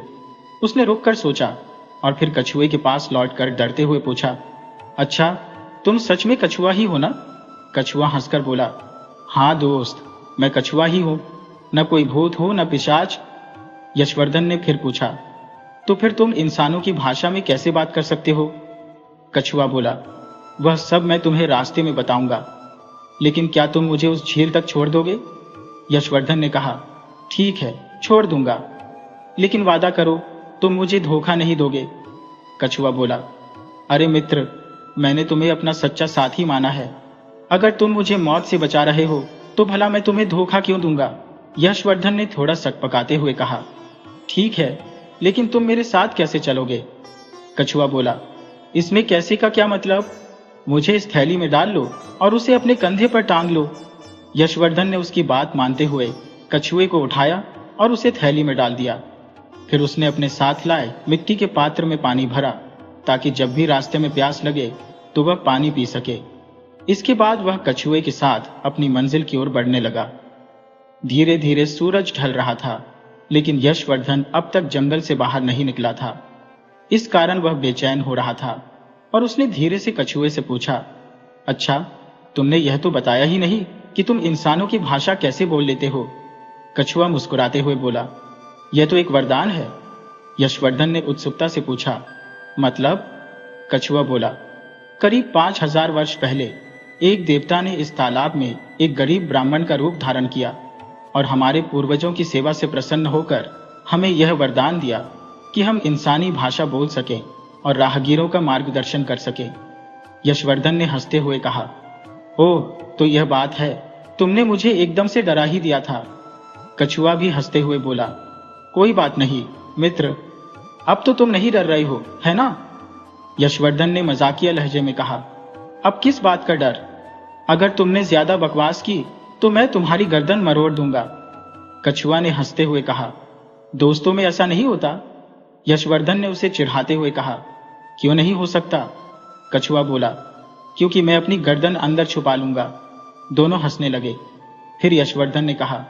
उसने रुककर सोचा और फिर कछुए के पास लौटकर डरते हुए पूछा, अच्छा, तुम सच में कछुआ ही हो ना? कछुआ हंसकर बोला, हाँ दोस्त, मैं कछुआ ही हूं, न कोई भूत हूं न पिशाच। यशवर्धन ने फिर पूछा, तो फिर तुम इंसानों की भाषा में कैसे बात कर सकते हो? कछुआ बोला, वह सब मैं तुम्हें रास्ते में बताऊंगा, लेकिन क्या तुम मुझे उस झील तक छोड़ दोगे? यशवर्धन ने कहा, ठीक है, छोड़ दूंगा, लेकिन वादा करो तुम मुझे धोखा नहीं दोगे। कछुआ बोला, अरे मित्र, मैंने तुम्हें अपना सच्चा साथी माना है, अगर तुम मुझे मौत से बचा रहे हो तो भला मैं तुम्हें धोखा क्यों दूंगा? यशवर्धन ने थोड़ा सकपकाते हुए कहा, ठीक है, लेकिन तुम मेरे साथ कैसे चलोगे? कछुआ बोला, इसमें कैसे का क्या मतलब? मुझे इस थैली में डाल लो और उसे अपने कंधे पर टांग लो। यशवर्धन ने उसकी बात मानते हुए कछुए को उठाया और उसे थैली में डाल दिया। फिर उसने अपने साथ लाए मिट्टी के पात्र में पानी भरा, ताकि जब भी रास्ते में प्यास लगे तो वह पानी पी सके। इसके बाद वह कछुए के साथ अपनी मंजिल की ओर बढ़ने लगा। धीरे धीरे सूरज ढल रहा था, लेकिन यशवर्धन अब तक जंगल से बाहर नहीं निकला था। इस कारण वह बेचैन हो रहा था और उसने धीरे से कछुए से पूछा, अच्छा, तुमने यह तो बताया ही नहीं कि तुम इंसानों की भाषा कैसे बोल लेते हो? कछुआ मुस्कुराते हुए बोला, यह तो एक वरदान है। यशवर्धन ने उत्सुकता से पूछा, मतलब? कछुआ बोला, करीब 5000 वर्ष पहले एक देवता ने इस तालाब में एक गरीब ब्राह्मण का रूप धारण किया और हमारे पूर्वजों की सेवा से प्रसन्न होकर हमें यह वरदान दिया कि हम इंसानी भाषा बोल सकें और राहगीरों का मार्गदर्शन कर सकें। यशवर्धन ने हंसते हुए कहा, ओह, तो यह बात है, तुमने मुझे एकदम से डरा ही दिया था। कछुआ भी हंसते हुए बोला, कोई बात नहीं मित्र, अब तो तुम नहीं डर रहे हो, है ना? यशवर्धन ने मजाकिया लहजे में कहा, अब किस बात का डर? अगर तुमने ज्यादा बकवास की तो मैं तुम्हारी गर्दन मरोड़ दूंगा। कछुआ ने हंसते हुए कहा, दोस्तों में ऐसा नहीं होता। यशवर्धन ने उसे चिढ़ाते हुए कहा, क्यों नहीं हो सकता? कछुआ बोला, क्योंकि मैं अपनी गर्दन अंदर छुपा लूंगा। दोनों हंसने लगे। फिर यशवर्धन ने कहा,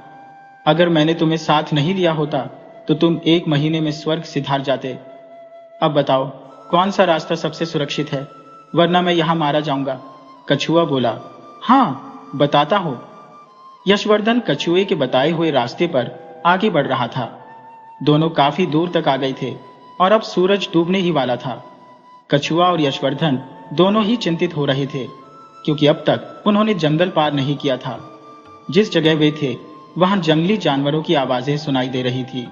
अगर मैंने तुम्हें साथ नहीं लिया होता तो तुम 1 महीने में स्वर्ग सिधार जाते। अब बताओ कौन सा रास्ता सबसे सुरक्षित है, वरना मैं यहां मारा जाऊंगा। कछुआ बोला, हाँ बताता हूं। यशवर्धन कछुए के बताए हुए रास्ते पर आगे बढ़ रहा था। दोनों काफी दूर तक आ गए थे और अब सूरज डूबने ही वाला था। कछुआ और यशवर्धन दोनों ही चिंतित हो रहे थे, क्योंकि अब तक उन्होंने जंगल पार नहीं किया था। जिस जगह वे थे वहां जंगली जानवरों की आवाजें सुनाई दे रही थी।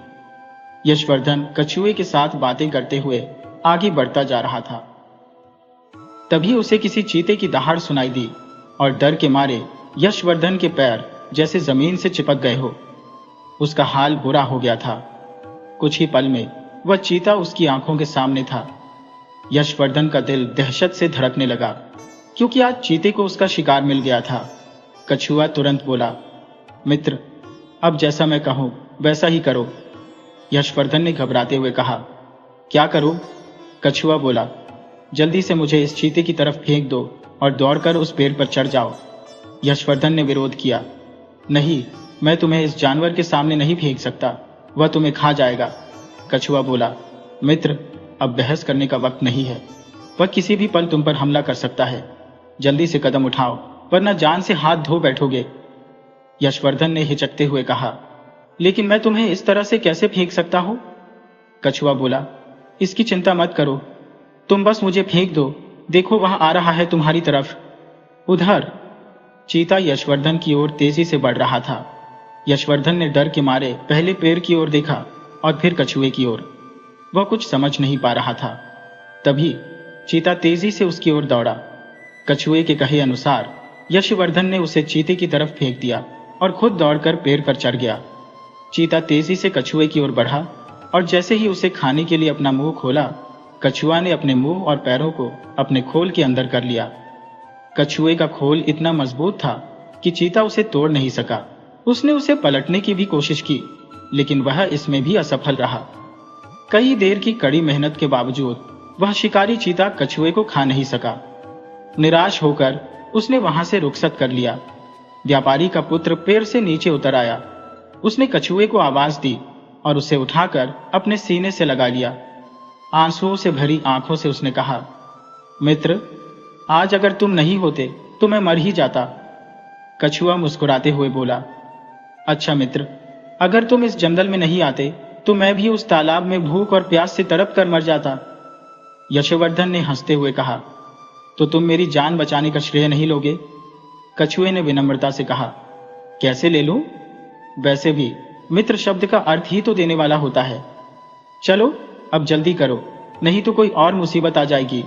यशवर्धन कछुए के साथ बातें करते हुए आगे बढ़ता जा रहा था। तभी उसे किसी चीते की दहाड़ सुनाई दी और डर के मारे यशवर्धन के पैर जैसे जमीन से चिपक गए हो। उसका हाल बुरा हो गया था। कुछ ही पल में वह चीता उसकी आंखों के सामने था। यशवर्धन का दिल दहशत से धड़कने लगा, क्योंकि आज चीते को उसका शिकार मिल गया था। कछुआ तुरंत बोला, मित्र, अब जैसा मैं कहूं वैसा ही करो। यशवर्धन ने घबराते हुए कहा, क्या करूं? कछुआ बोला, जल्दी से मुझे इस चीते की तरफ फेंक दो और दौड़कर उस पेड़ पर चढ़ जाओ। यशवर्धन ने विरोध किया, नहीं, मैं तुम्हें इस जानवर के सामने नहीं फेंक सकता, वह तुम्हें खा जाएगा। कछुआ बोला, मित्र, अब बहस करने का वक्त नहीं है। वह किसी भी पल तुम पर हमला कर सकता है। जल्दी से कदम उठाओ, वरना जान से हाथ धो बैठोगे। यशवर्धन ने हिचकते हुए कहा, लेकिन मैं तुम्हें इस तरह से कैसे फेंक सकता हूं? कछुआ बोला, इसकी चिंता मत करो, तुम बस मुझे फेंक दो। देखो वहां आ रहा है तुम्हारी तरफ, उधर। चीता यशवर्धन की ओर तेजी से बढ़ रहा था। यशवर्धन ने डर के मारे पहले पेड़ की ओर देखा और फिर कछुए की ओर। वह कुछ समझ नहीं पा रहा था। तभी चीता तेजी से उसकी ओर दौड़ा। कछुए के कहे अनुसार यशवर्धन ने उसे चीते की तरफ फेंक दिया और खुद दौड़कर पेड़ पर चढ़ गया। चीता तेजी से कछुए की ओर बढ़ा और जैसे ही उसे खाने के लिए अपना मुंह खोला, कछुआ ने अपने मुंह और पैरों को अपने खोल के अंदर कर लिया। कछुए का खोल इतना मजबूत था कि चीता उसे तोड़ नहीं सका। उसने उसे पलटने की भी कोशिश की, लेकिन वह इसमें भी असफल रहा। कई देर की कड़ी मेहनत के बावजूद वह शिकारी चीता कछुए को खा नहीं सका। निराश होकर उसने वहां से रुखसत कर लिया। व्यापारी का पुत्र पेड़ से नीचे उतर आया। उसने कछुए को आवाज दी और उसे उठाकर अपने सीने से लगा लिया। आंसुओं से भरी आंखों से उसने कहा, मित्र, आज अगर तुम नहीं होते तो मैं मर ही जाता। कछुआ मुस्कुराते हुए बोला, अच्छा मित्र, अगर तुम इस जंगल में नहीं आते तो मैं भी उस तालाब में भूख और प्यास से तड़प कर मर जाता। यशवर्धन ने हंसते हुए कहा, तो तुम मेरी जान बचाने का श्रेय नहीं लोगे? कछुए ने विनम्रता से कहा, कैसे ले लूं? वैसे भी मित्र शब्द का अर्थ ही तो देने वाला होता है। चलो अब जल्दी करो, नहीं तो कोई और मुसीबत आ जाएगी।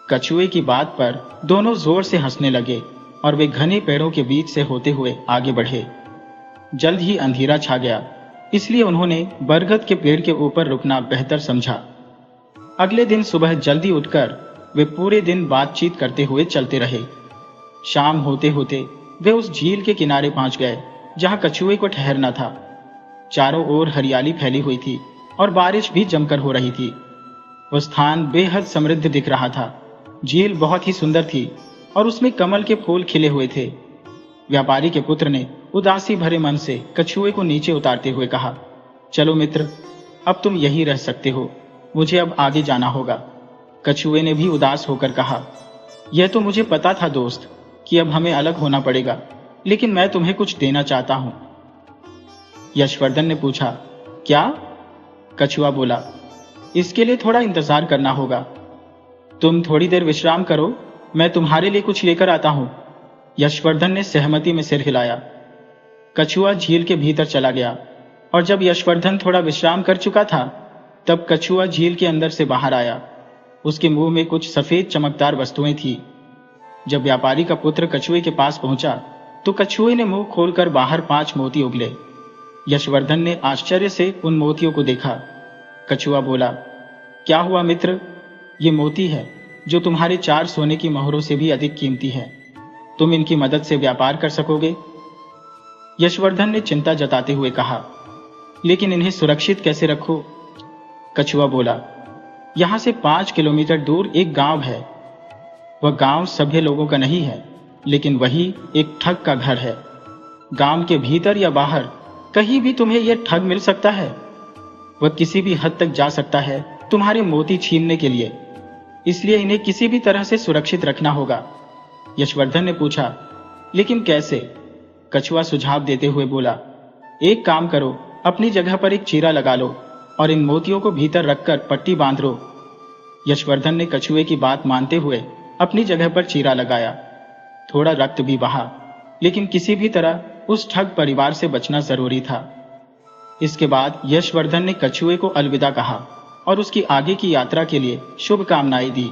कछुए की बात पर दोनों जोर से हंसने लगे और वे घने पेड़ों के बीच से होते हुए आगे बढ़े। जल्द ही अंधेरा छा गया, इसलिए उन्होंने बरगद के पेड़ के ऊपर रुकना बेहतर समझा। अगले दिन सुबह जल्दी उठकर वे पूरे दिन बातचीत करते हुए चलते रहे। शाम होते होते वे उस झील के किनारे पहुंच गए जहां कछुए को ठहरना था। चारों ओर हरियाली फैली हुई थी और बारिश भी जमकर हो रही थी। वह स्थान बेहद समृद्ध दिख रहा था। झील बहुत ही सुंदर थी और उसमें कमल के फूल खिले हुए थे। व्यापारी के पुत्र ने उदासी भरे मन से कछुए को नीचे उतारते हुए कहा, चलो मित्र, अब तुम यहीं रह सकते हो, मुझे अब आगे जाना होगा। कछुए ने भी उदास होकर कहा, यह तो मुझे पता था दोस्त कि अब हमें अलग होना पड़ेगा, लेकिन मैं तुम्हें कुछ देना चाहता हूं। यशवर्धन ने पूछा, क्या? कछुआ बोला, इसके लिए थोड़ा इंतजार करना होगा। तुम थोड़ी देर विश्राम करो, मैं तुम्हारे लिए कुछ लेकर आता हूं। यशवर्धन ने सहमति में सिर हिलाया। कछुआ झील के भीतर चला गया और जब यशवर्धन थोड़ा विश्राम कर चुका था, तब कछुआ झील के अंदर से बाहर आया। उसके मुंह में कुछ सफेद चमकदार वस्तुएं थी। जब व्यापारी का पुत्र कछुए के पास पहुंचा तो कछुए ने मुंह खोलकर बाहर 5 मोती उगले। यशवर्धन ने आश्चर्य से उन मोतियों को देखा। कछुआ बोला, क्या हुआ मित्र? ये मोती है जो तुम्हारे 4 सोने की मोहरों से भी अधिक कीमती है। तुम इनकी मदद से व्यापार कर सकोगे? यशवर्धन ने चिंता जताते हुए कहा। लेकिन इन्हें सुरक्षित कैसे रखूं? कछुआ बोला, यहाँ से 5 किलोमीटर दूर एक गांव है। वह गांव सभ्य लोगों का नहीं है, लेकिन वही एक ठग का घर है। गांव के भीतर या बाहर कहीं भी तुम्हें यह ठग मिल सकता है। वह किसी भी हद तक जा सकता है तुम्हारे मोती छीनने के लिए, इसलिए इन्हें किसी भी तरह से सुरक्षित रखना होगा। यशवर्धन ने पूछा, लेकिन कैसे? कछुआ सुझाव देते हुए बोला, एक काम करो, अपनी जगह पर एक चीरा लगा लो और इन मोतियों को भीतर रखकर पट्टी बांध लो। यशवर्धन ने कछुए की बात मानते हुए अपनी जगह पर चीरा लगाया। थोड़ा रक्त भी बहा, लेकिन किसी भी तरह उस ठग परिवार से बचना जरूरी था। इसके बाद यशवर्धन ने कछुए को अलविदा कहा और उसकी आगे की यात्रा के लिए शुभकामनाएं दी।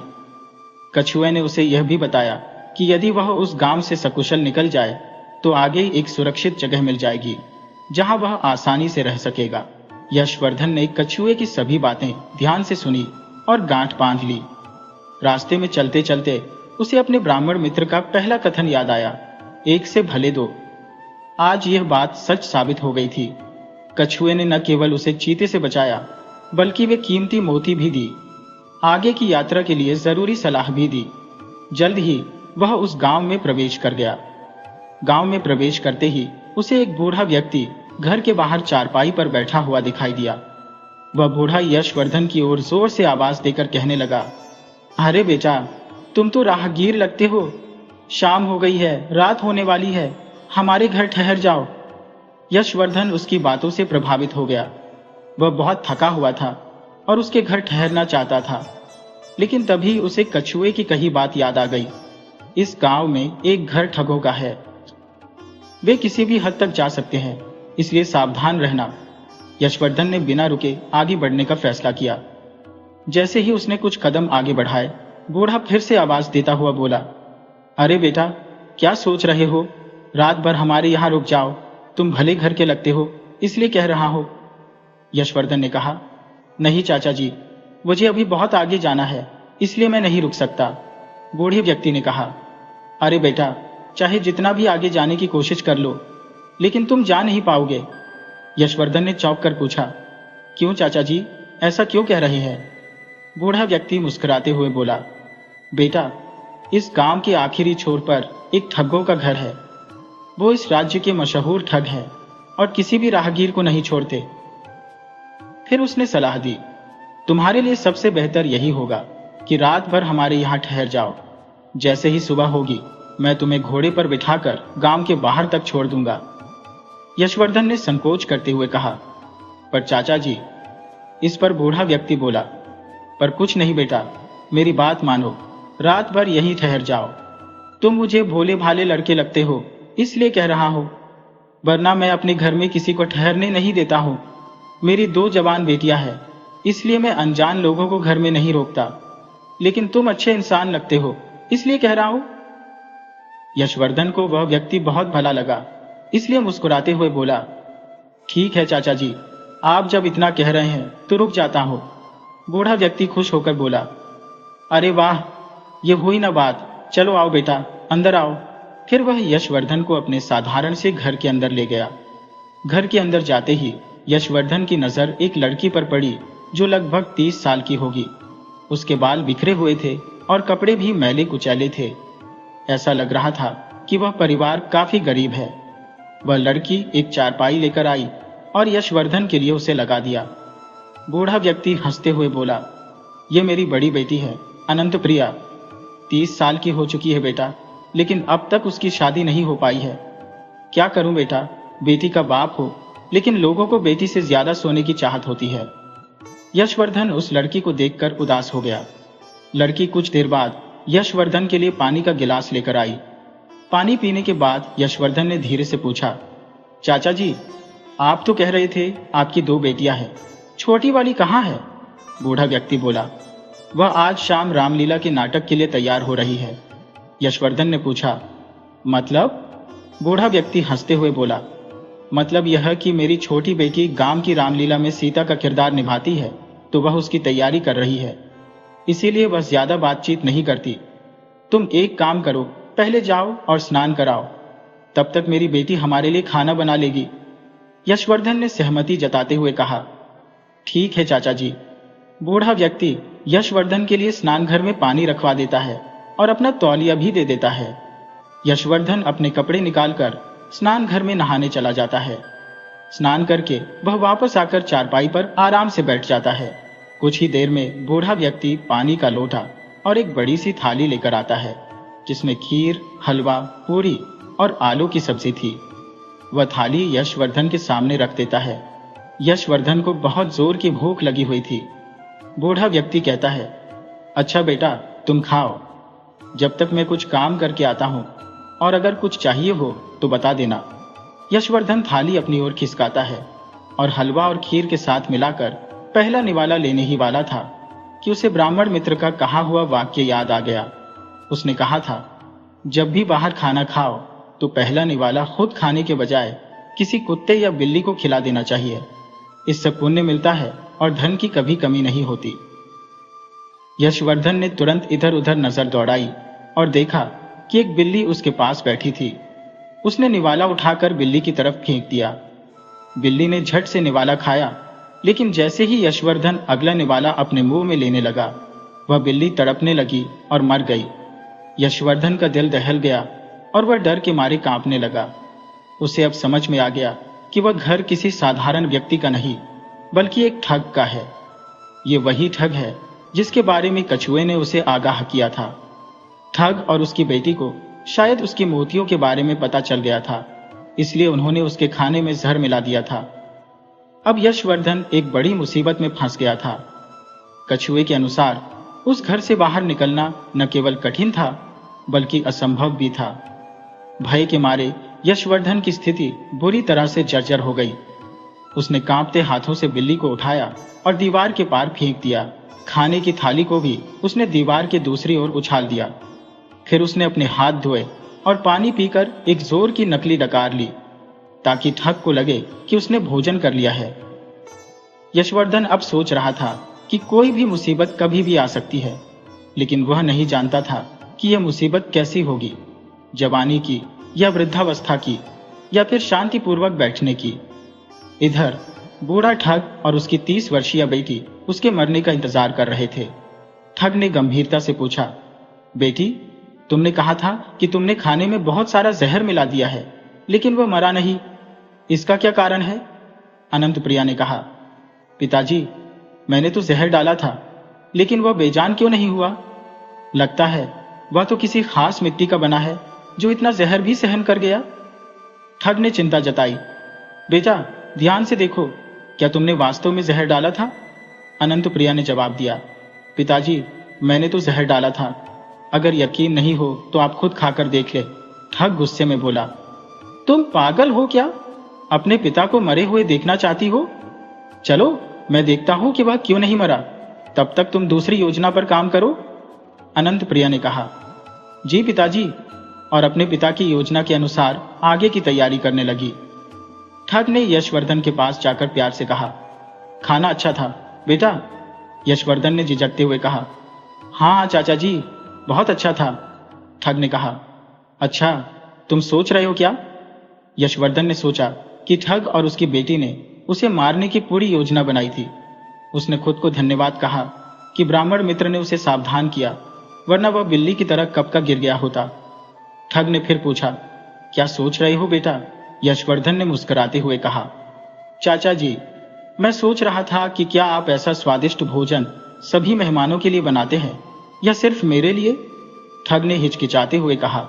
कछुए ने उसे यह भी बताया कि यदि वह उस गांव से सकुशल निकल जाए तो आगे एक सुरक्षित जगह मिल जाएगी जहां वह आसानी से रह सकेगा। यशवर्धन ने कछुए की सभी बातें ध्यान से सुनी और गांठ बांध ली। रास्ते में चलते चलते उसे अपने ब्राह्मण मित्र का पहला कथन याद आया, एक से भले दो। आज यह बात सच साबित हो गई थी। कछुए ने न केवल उसे चीते से बचाया, बल्कि वे कीमती मोती भी दी। आगे की यात्रा के लिए जरूरी सलाह भी दी। जल्द ही वह उस गांव में प्रवेश कर गया। गांव में प्रवेश करते ही उसे एक बूढ़ा व्यक्ति घर के बाहर चारपाई पर बैठा हुआ दिखाई दिया। वह बूढ़ा यशवर्धन की ओर जोर से आवाज देकर कहने लगा, अरे बेटा, तुम तो राहगीर लगते हो। शाम हो गई है, रात होने वाली है, हमारे घर ठहर जाओ। यशवर्धन उसकी बातों से प्रभावित हो गया। वह बहुत थका हुआ था और उसके घर ठहरना चाहता था, लेकिन तभी उसे कछुए की कही बात याद आ गई। इस गांव में एक घर ठगों का है, वे किसी भी हद तक जा सकते हैं, इसलिए सावधान रहना। यशवर्धन ने बिना रुके आगे बढ़ने का फैसला किया। जैसे ही उसने कुछ कदम आगे बढ़ाए, बूढ़ा फिर से आवाज देता हुआ बोला, अरे बेटा, क्या सोच रहे हो? रात भर हमारे यहाँ रुक जाओ, तुम भले घर के लगते हो, इसलिए कह रहा हो। यशवर्धन ने कहा, नहीं चाचा जी, मुझे अभी बहुत आगे जाना है, इसलिए मैं नहीं रुक सकता। बूढ़े व्यक्ति ने कहा, अरे बेटा, चाहे जितना भी आगे जाने की कोशिश कर लो, लेकिन तुम जा नहीं पाओगे। यशवर्धन ने चौंक कर पूछा, क्यों चाचा जी, ऐसा क्यों कह रहे हैं? बूढ़ा व्यक्ति मुस्कुराते हुए बोला, बेटा, इस गांव के आखिरी छोर पर एक ठगों का घर है। वो इस राज्य के मशहूर ठग हैं और किसी भी राहगीर को नहीं छोड़ते। फिर उसने सलाह दी, तुम्हारे लिए सबसे बेहतर यही होगा कि रात भर हमारे यहाँ ठहर जाओ। जैसे ही सुबह होगी, मैं तुम्हें घोड़े पर बिठाकर गांव के बाहर तक छोड़ दूंगा। यशवर्धन ने संकोच करते हुए कहा, पर चाचा जी। इस पर बूढ़ा व्यक्ति बोला, पर कुछ नहीं बेटा, मेरी बात मानो, रात भर यहीं ठहर जाओ। तुम मुझे भोले भाले लड़के लगते हो, इसलिए कह रहा हूं, वरना मैं अपने घर में किसी को ठहरने नहीं देता हूं। मेरी 2 जवान बेटियां हैं, इसलिए मैं अनजान लोगों को घर में नहीं रोकता। लेकिन तुम अच्छे इंसान लगते हो, इसलिए कह रहा हूं। यशवर्धन को वह व्यक्ति बहुत भला लगा, इसलिए मुस्कुराते हुए बोला, ठीक है चाचा जी, आप जब इतना कह रहे हैं तो रुक जाता हूं। बूढ़ा व्यक्ति खुश होकर बोला, अरे वाह, ये हुई ना बात, चलो आओ बेटा, अंदर आओ। फिर वह यशवर्धन को अपने साधारण से घर के अंदर ले गया। घर के अंदर जाते ही यशवर्धन की नजर एक लड़की पर पड़ी जो लगभग 30 साल की होगी। उसके बाल बिखरे हुए थे और कपड़े भी मैले कुचैले थे। ऐसा लग रहा था कि वह परिवार काफी गरीब है। वह लड़की एक चारपाई लेकर आई और यशवर्धन के लिए उसे लगा दिया। बूढ़ा व्यक्ति हंसते हुए बोला, ये मेरी बड़ी बेटी है, अनंत प्रिया। 30 साल की हो चुकी है बेटा, लेकिन अब तक उसकी शादी नहीं हो पाई है। क्या करूं बेटा, बेटी का बाप हो, लेकिन लोगों को बेटी से ज्यादा सोने की चाहत होती है। यशवर्धन उस लड़की को देखकर उदास हो गया। लड़की कुछ देर बाद यशवर्धन के लिए पानी का गिलास लेकर आई। पानी पीने के बाद यशवर्धन ने धीरे से पूछा, चाचा जी, आप तो कह रहे थे आपकी 2 बेटियां हैं, छोटी वाली कहाँ है? बूढ़ा व्यक्ति बोला, वह आज शाम रामलीला के नाटक के लिए तैयार हो रही है। यशवर्धन ने पूछा, मतलब? बूढ़ा व्यक्ति हंसते हुए बोला, मतलब यह कि मेरी छोटी बेटी गांव की रामलीला में सीता का किरदार निभाती है, तो वह उसकी तैयारी कर रही है, इसीलिए वह ज्यादा बातचीत नहीं करती। तुम एक काम करो, पहले जाओ और स्नान कराओ। तब तक मेरी बेटी हमारे लिए खाना बना लेगी। यशवर्धन ने सहमति जताते हुए कहा। ठीक है चाचा जी। बूढ़ा व्यक्ति यशवर्धन के लिए स्नान घर में पानी रखवा देता है और अपना तौलिया भी दे देता है। यशवर्धन अपने कपड़े निकालकर स्नान घर में नहाने चला जाता है। स्नान करके वह वापस आकर चारपाई पर आराम से बैठ जाता है। कुछ ही देर में बूढ़ा व्यक्ति पानी का लोटा और एक बड़ी सी थाली लेकर आता है, जिसमें खीर, हलवा, पूरी और आलू की सब्जी थी। वह थाली यशवर्धन के सामने रख देता है। यशवर्धन को बहुत जोर की भूख लगी हुई थी। बूढ़ा व्यक्ति कहता है, अच्छा बेटा, तुम खाओ, जब तक मैं कुछ काम करके आता हूं, और अगर कुछ चाहिए हो तो बता देना। यशवर्धन थाली अपनी ओर खिसकाता है और हलवा और खीर के साथ मिलाकर पहला निवाला लेने ही वाला था कि उसे ब्राह्मण मित्र का कहा हुआ वाक्य याद आ गया। उसने कहा था, जब भी बाहर खाना खाओ तो पहला निवाला खुद खाने के बजाय किसी कुत्ते या बिल्ली को खिला देना चाहिए। इससे पुण्य मिलता है और धन की कभी कमी नहीं होती। यशवर्धन ने तुरंत इधर उधर नजर दौड़ाई और देखा कि एक बिल्ली उसके पास बैठी थी। उसने निवाला उठाकर बिल्ली की तरफ फेंक दिया। बिल्ली ने झट से निवाला खाया, लेकिन जैसे ही यशवर्धन अगला निवाला अपने मुंह में लेने लगा, वह बिल्ली तड़पने लगी और मर गई। यशवर्धन का दिल दहल गया और वह डर के मारे कांपने लगा। उसे अब समझ में आ गया कि वह घर किसी साधारण व्यक्ति का नहीं, बल्कि एक ठग का है। ये वही ठग है जिसके बारे में कछुए ने उसे आगाह किया था। ठग और उसकी बेटी को शायद उसकी मोतियों के बारे में पता चल गया था, इसलिए उन्होंने उसके खाने में जहर मिला दिया था। अब यशवर्धन एक बड़ी मुसीबत में फंस गया था। कछुए के अनुसार उस घर से बाहर निकलना न केवल कठिन था, बल्कि असंभव भी था। भय के मारे यशवर्धन की स्थिति बुरी तरह से जर्जर हो गई। उसने कांपते हाथों से बिल्ली को उठाया और दीवार के पार फेंक दिया। खाने की थाली को भी उसने दीवार के दूसरी ओर उछाल दिया। फिर उसने अपने हाथ धोए और पानी पीकर एक जोर की नकली डकार ली, ताकि ठग को लगे कि उसने भोजन कर लिया है। यशवर्धन अब सोच रहा था कि कोई भी मुसीबत कभी भी आ सकती है, लेकिन वह नहीं जानता था कि यह मुसीबत कैसी होगी, जवानी की या वृद्धावस्था की या फिर शांतिपूर्वक बैठने की। इधर बूढ़ा ठग और उसकी 30 वर्षीय बेटी उसके मरने का इंतजार कर रहे थे। ठग ने गंभीरता से पूछा, बेटी, तुमने कहा था कि तुमने खाने में बहुत सारा जहर मिला दिया है, लेकिन वह मरा नहीं, इसका क्या कारण है? अनंत प्रिया ने कहा, पिताजी, मैंने तो जहर डाला था, लेकिन वह बेजान क्यों नहीं हुआ? लगता है वह तो किसी खास मिट्टी का बना है जो इतना जहर भी सहन कर गया। ठग ने चिंता जताई, बेटा ध्यान से देखो, क्या तुमने वास्तव में जहर डाला था? अनंत प्रिया ने जवाब दिया, पिताजी, मैंने तो जहर डाला था, अगर यकीन नहीं हो तो आप खुद खाकर देख ले। ठग गुस्से में बोला, तुम पागल हो क्या? अपने पिता को मरे हुए देखना चाहती हो? चलो मैं देखता हूं कि वह क्यों नहीं मरा, तब तक तुम दूसरी योजना पर काम करो। अनंत प्रिया ने कहा, जी पिताजी, और अपने पिता की योजना के अनुसार आगे की तैयारी करने लगी। ठग ने यशवर्धन के पास जाकर प्यार से कहा, खाना अच्छा था बेटा? यशवर्धन ने झिझकते हुए कहा, हाँ चाचा जी, बहुत अच्छा था। ठग ने कहा, अच्छा, तुम सोच रहे हो क्या? यशवर्धन ने सोचा कि ठग और उसकी बेटी ने उसे मारने की पूरी योजना बनाई थी। उसने खुद को धन्यवाद कहा कि ब्राह्मण मित्र ने उसे सावधान किया, वरना वह बिल्ली की तरह कब का गिर गया होता। ठग ने फिर पूछा, क्या सोच रहे हो बेटा? यशवर्धन ने मुस्कुराते हुए कहा, चाचा जी, मैं सोच रहा था कि क्या आप ऐसा स्वादिष्ट भोजन सभी मेहमानों के लिए बनाते हैं या सिर्फ मेरे लिए? ठग ने हिचकिचाते हुए कहा,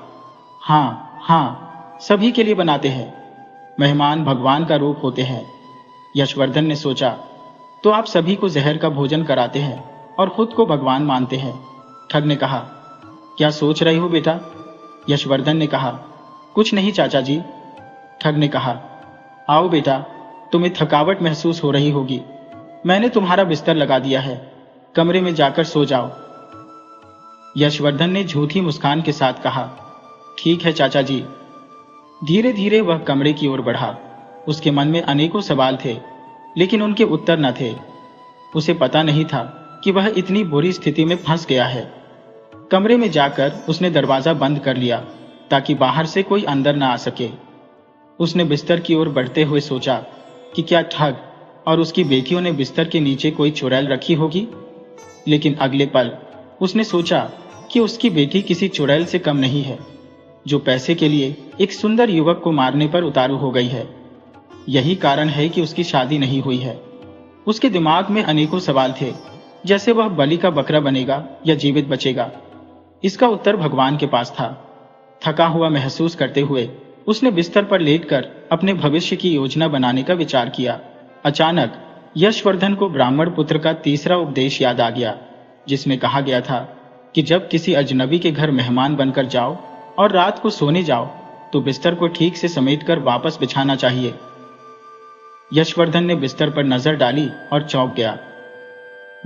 हाँ, सभी के लिए बनाते हैं। मेहमान भगवान का रूप होते हैं। यशवर्धन ने सोचा, तो आप सभी को जहर का भोजन कराते हैं और खुद को भगवान मानते हैं। ठग ने कहा, क्या सोच रहे हो बेटा? यशवर्धन ने कहा, कुछ नहीं चाचा जी। ठग ने कहा, आओ बेटा, तुम्हें थकावट महसूस हो रही होगी, मैंने तुम्हारा बिस्तर लगा दिया है, कमरे में जाकर सो जाओ। यशवर्धन ने झूठी मुस्कान के साथ कहा, ठीक है चाचा जी। धीरे धीरे वह कमरे की ओर बढ़ा। उसके मन में अनेकों सवाल थे, लेकिन उनके उत्तर न थे। उसे पता नहीं था कि वह इतनी बुरी स्थिति में फंस गया है। कमरे में जाकर उसने दरवाजा बंद कर लिया ताकि बाहर से कोई अंदर ना आ सके। उसने बिस्तर की ओर बढ़ते हुए सोचा कि क्या ठग और उसकी बेटियों ने बिस्तर के नीचे कोई चुड़ैल रखी होगी। लेकिन अगले पल उसने सोचा कि उसकी बेटी किसी चुड़ैल से कम नहीं है, जो पैसे के लिए एक सुंदर युवक को मारने पर उतारू हो गई है। यही कारण है कि उसकी शादी नहीं हुई है। उसके दिमाग में अनेकों सवाल थे, जैसे वह बलि का बकरा बनेगा या जीवित बचेगा। इसका उत्तर भगवान के पास था। थका हुआ महसूस करते हुए उसने बिस्तर पर लेटकर अपने भविष्य की योजना बनाने का विचार किया। अचानक यशवर्धन को ब्राह्मण पुत्र का तीसरा उपदेश याद आ गया, जिसमें कहा गया था कि जब किसी अजनबी के घर मेहमान बनकर जाओ और रात को सोने जाओ तो बिस्तर को ठीक से समेटकर वापस बिछाना चाहिए। यशवर्धन ने बिस्तर पर नजर डाली और चौंक गया।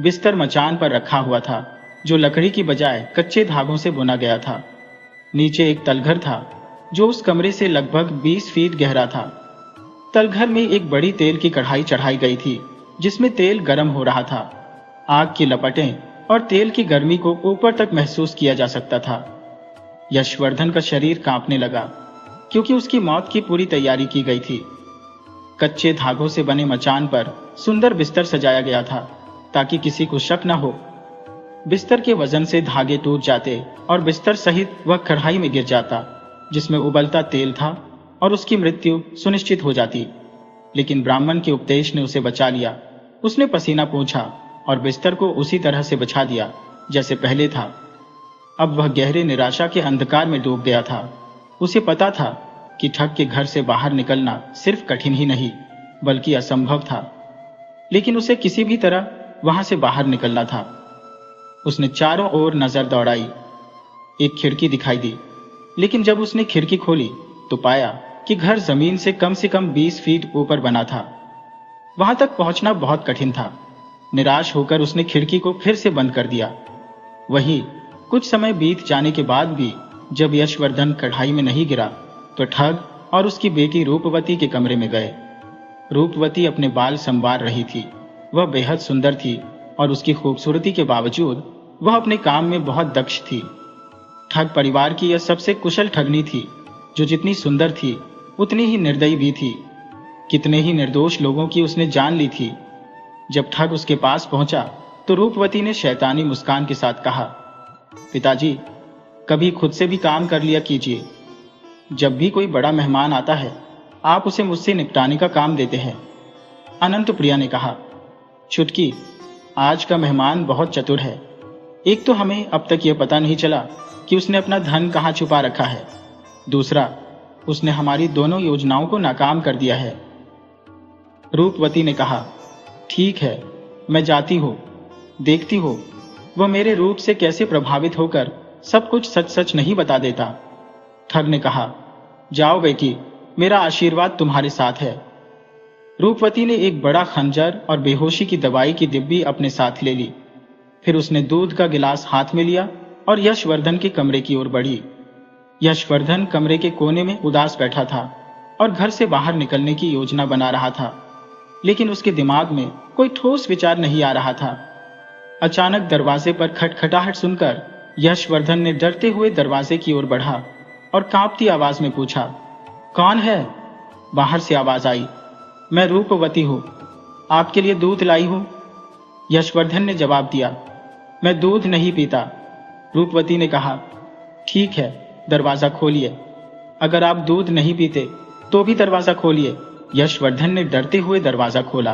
बिस्तर मचान पर रखा हुआ था, जो लकड़ी की बजाय कच्चे धागों से बुना गया था। नीचे एक तलघर था, जो उस कमरे से लगभग 20 फीट गहरा था। तलघर में एक बड़ी तेल की कढ़ाई चढ़ाई गई थी, जिसमें तेल गर्म हो रहा था। आग की लपटें और तेल की गर्मी को ऊपर तक महसूस किया जा सकता था। यशवर्धन का शरीर कांपने लगा, क्योंकि उसकी मौत की पूरी तैयारी की गई थी। कच्चे धागों से बने मचान पर सुंदर बिस्तर सजाया गया था, ताकि किसी को शक न हो। बिस्तर के वजन से धागे टूट जाते और बिस्तर सहित वह कढ़ाई में गिर जाता, जिसमें उबलता तेल था, और उसकी मृत्यु सुनिश्चित हो जाती। लेकिन ब्राह्मण के उपदेश ने उसे बचा लिया। उसने पसीना पोंछा और बिस्तर को उसी तरह से बिछा दिया जैसे पहले था। अब वह गहरे निराशा के अंधकार में डूब गया था। उसे पता था कि ठग के घर से बाहर निकलना सिर्फ कठिन ही नहीं, बल्कि असंभव था। लेकिन उसे किसी भी तरह वहां से बाहर निकलना था। उसने चारों ओर नजर दौड़ाई। एक खिड़की दिखाई दी, लेकिन जब उसने खिड़की खोली तो पाया कि घर जमीन से कम 20 फीट ऊपर बना था। वहां तक पहुंचना बहुत कठिन था। निराश होकर उसने खिड़की को फिर से बंद कर दिया। वहीं कुछ समय बीत जाने के बाद भी जब यशवर्धन कढ़ाई में नहीं गिरा, तो ठग और उसकी बेटी रूपवती के कमरे में गए। रूपवती अपने बाल संवार रही थी। वह बेहद सुंदर थी और उसकी खूबसूरती के बावजूद वह अपने काम में बहुत दक्ष थी। ठग परिवार की यह सबसे कुशल ठगनी थी, जो जितनी सुंदर थी उतनी ही निर्दयी भी थी। कितने ही निर्दोष लोगों की उसने जान ली थी। जब ठग उसके पास पहुंचा तो रूपवती ने शैतानी मुस्कान के साथ कहा, पिताजी, कभी खुद से भी काम कर लिया कीजिए। जब भी कोई बड़ा मेहमान आता है, आप उसे मुझसे निपटाने का काम देते हैं। अनंत प्रिया ने कहा, छुटकी, आज का मेहमान बहुत चतुर है। एक तो हमें अब तक यह पता नहीं चला कि उसने अपना धन कहाँ छुपा रखा है। दूसरा, उसने हमारी दोनों योजनाओं को नाकाम कर दिया है। रूपवती ने कहा, ठीक है, मैं जाती हूँ, देखती हो वह मेरे रूप से कैसे प्रभावित होकर सब कुछ सच सच नहीं बता देता। ठग ने कहा, जाओ बेटी, मेरा आशीर्वाद तुम्हारे साथ है। रूपवती ने एक बड़ा खंजर और बेहोशी की दवाई की डिब्बी अपने साथ ले ली। फिर उसने दूध का गिलास हाथ में लिया और यशवर्धन के कमरे की ओर बढ़ी। यशवर्धन कमरे के कोने में उदास बैठा था और घर से बाहर निकलने की योजना बना रहा था, लेकिन उसके दिमाग में कोई ठोस विचार नहीं आ रहा था। अचानक दरवाजे पर खटखटाहट सुनकर यशवर्धन ने डरते हुए दरवाजे की ओर बढ़ा और कांपती आवाज में पूछा, कौन है? बाहर से आवाज आई, मैं रूपवती हूँ, आपके लिए दूध लाई हूँ। यशवर्धन ने जवाब दिया, मैं दूध नहीं पीता। रूपवती ने कहा, ठीक है, दरवाजा खोलिए। अगर आप दूध नहीं पीते तो भी दरवाजा खोलिए। यशवर्धन ने डरते हुए दरवाजा खोला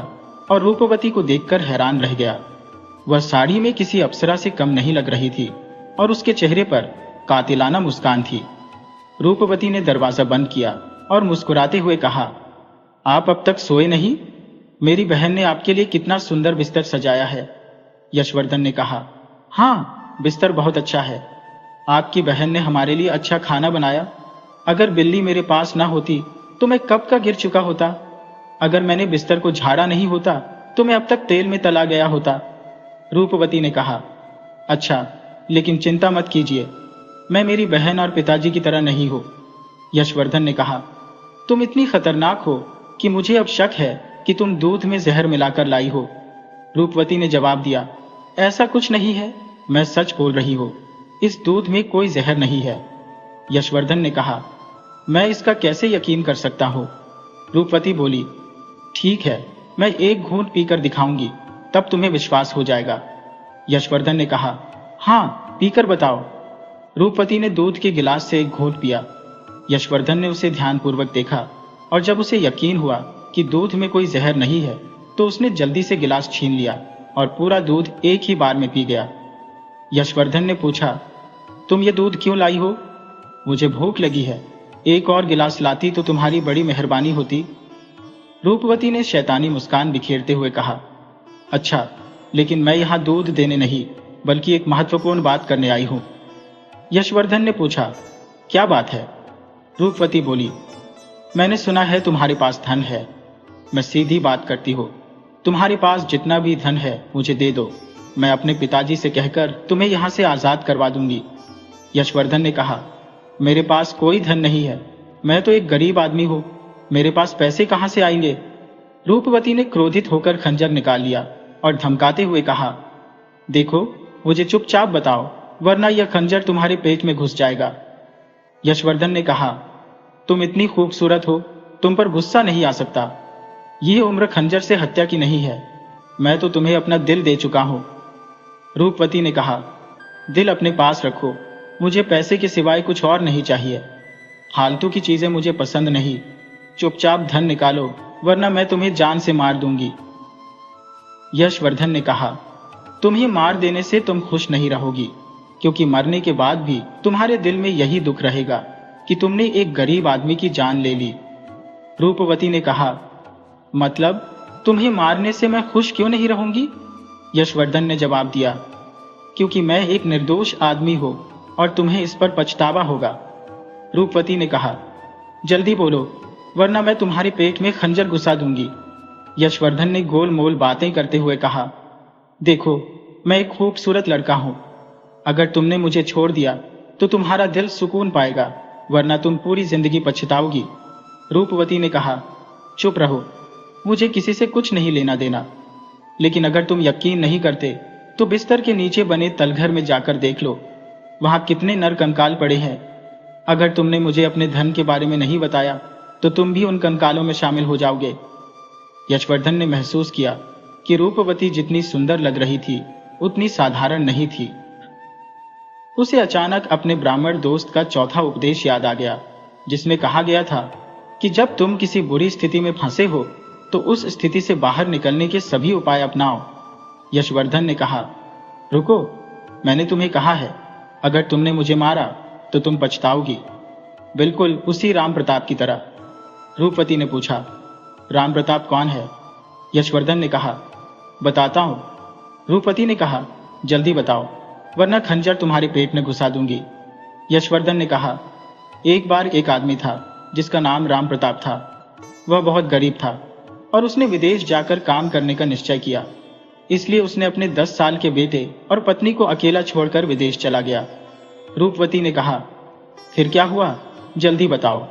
और रूपवती को देखकर हैरान रह गया। वह साड़ी में किसी अप्सरा से कम नहीं लग रही थी और उसके चेहरे पर कातिलाना मुस्कान थी। रूपवती ने दरवाजा बंद किया और मुस्कुराते हुए कहा, आप अब तक सोए नहीं? मेरी बहन ने आपके लिए कितना सुंदर बिस्तर सजाया है। यशवर्धन ने कहा, हाँ, बिस्तर बहुत अच्छा है। आपकी बहन ने हमारे लिए अच्छा खाना बनाया। अगर बिल्ली मेरे पास ना होती तो मैं कब का गिर चुका होता। अगर मैंने बिस्तर को झाड़ा नहीं होता तो मैं अब तक तेल में तला गया होता। रूपवती ने कहा, अच्छा, लेकिन चिंता मत कीजिए, मैं मेरी बहन और पिताजी की तरह नहीं हूं। यशवर्धन ने कहा, तुम इतनी खतरनाक हो कि मुझे अब शक है कि तुम दूध में जहर मिलाकर लाई हो। रूपवती ने जवाब दिया, ऐसा कुछ नहीं है, मैं सच बोल रही हूं, इस दूध में कोई जहर नहीं है। यशवर्धन ने कहा, मैं इसका कैसे यकीन कर सकता हूँ? रूपवती बोली, ठीक है, मैं एक घूंट पीकर दिखाऊंगी, तब तुम्हें विश्वास हो जाएगा। यशवर्धन ने कहा, हाँ, पीकर बताओ। रूपवती ने दूध के गिलास से एक घूंट पिया। यशवर्धन ने उसे ध्यानपूर्वक देखा और जब उसे यकीन हुआ कि दूध में कोई जहर नहीं है तो उसने जल्दी से गिलास छीन लिया और पूरा दूध एक ही बार में पी गया। यशवर्धन ने पूछा, तुम ये दूध क्यों लाई हो? मुझे भूख लगी है, एक और गिलास लाती तो तुम्हारी बड़ी मेहरबानी होती। रूपवती ने शैतानी मुस्कान बिखेरते हुए कहा, अच्छा, लेकिन मैं यहाँ दूध देने नहीं बल्कि एक महत्वपूर्ण बात करने आई हूँ। यशवर्धन ने पूछा, क्या बात है? रूपवती बोली, मैंने सुना है तुम्हारे पास धन है। मैं सीधी बात करती हूँ, तुम्हारे पास जितना भी धन है मुझे दे दो, मैं अपने पिताजी से कहकर तुम्हें यहाँ से आजाद करवा दूंगी। यशवर्धन ने कहा, मेरे पास कोई धन नहीं है, मैं तो एक गरीब आदमी हूँ, मेरे पास पैसे कहाँ से आएंगे? रूपवती ने क्रोधित होकर खंजर निकाल लिया और धमकाते हुए कहा, देखो, मुझे चुपचाप बताओ, वरना यह खंजर तुम्हारे पेट में घुस जाएगा। यशवर्धन ने कहा, तुम इतनी खूबसूरत हो, तुम पर गुस्सा नहीं आ सकता। यह उम्र खंजर से हत्या की नहीं है, मैं तो तुम्हें अपना दिल दे चुका हूं। रूपवती ने कहा, दिल अपने पास रखो, मुझे पैसे के सिवाय कुछ और नहीं चाहिए। फालतू की चीजें मुझे पसंद नहीं, चुपचाप धन निकालो, वरना मैं तुम्हें जान से मार दूंगी। यशवर्धन ने कहा, तुम्हें मार देने से तुम खुश नहीं रहोगी, क्योंकि मरने के बाद भी तुम्हारे दिल में यही दुख रहेगा कि तुमने एक गरीब आदमी की जान ले ली। रूपवती ने कहा, मतलब तुम्हें मारने से मैं खुश क्यों नहीं रहूंगी? यशवर्धन ने जवाब दिया, क्योंकि मैं एक निर्दोष आदमी हूं और तुम्हें इस पर पछतावा होगा। रूपवती ने कहा, जल्दी बोलो, वरना मैं तुम्हारे पेट में खंजर घुसा दूंगी। यशवर्धन ने गोल मोल बातें करते हुए कहा, देखो, मैं एक खूबसूरत लड़का हूं, अगर तुमने मुझे छोड़ दिया तो तुम्हारा दिल सुकून पाएगा, वरना तुम पूरी जिंदगी पछताओगी। रूपवती ने कहा, चुप रहो, मुझे किसी से कुछ नहीं लेना देना, लेकिन अगर तुम यकीन नहीं करते तो बिस्तर के नीचे बने तलघर में जाकर देख लो, वहां कितने नर कंकाल पड़े हैं। अगर तुमने मुझे अपने धन के बारे में नहीं बताया तो तुम भी उन कंकालों में शामिल हो जाओगे। यशवर्धन ने महसूस किया कि रूपवती जितनी सुंदर लग रही थी उतनी साधारण नहीं थी। उसे अचानक अपने ब्राह्मण दोस्त का चौथा उपदेश याद आ गया, जिसमें कहा गया था कि जब तुम किसी बुरी स्थिति में फंसे हो तो उस स्थिति से बाहर निकलने के सभी उपाय अपनाओ। यशवर्धन ने कहा, रुको, मैंने तुम्हें कहा है, अगर तुमने मुझे मारा तो तुम पछताओगी, बिल्कुल उसी राम प्रताप की तरह। रूपवती ने पूछा, राम प्रताप कौन है? यशवर्धन ने कहा, बताता हूं। रूपवती ने कहा, जल्दी बताओ, वरना खंजर तुम्हारे पेट में घुसा दूंगी। यशवर्धन ने कहा, एक बार एक आदमी था जिसका नाम राम प्रताप था। वह बहुत गरीब था और उसने विदेश जाकर काम करने का निश्चय किया, इसलिए उसने अपने 10 साल के बेटे और पत्नी को अकेला छोड़कर विदेश चला गया। रूपवती ने कहा, फिर क्या हुआ, जल्दी बताओ।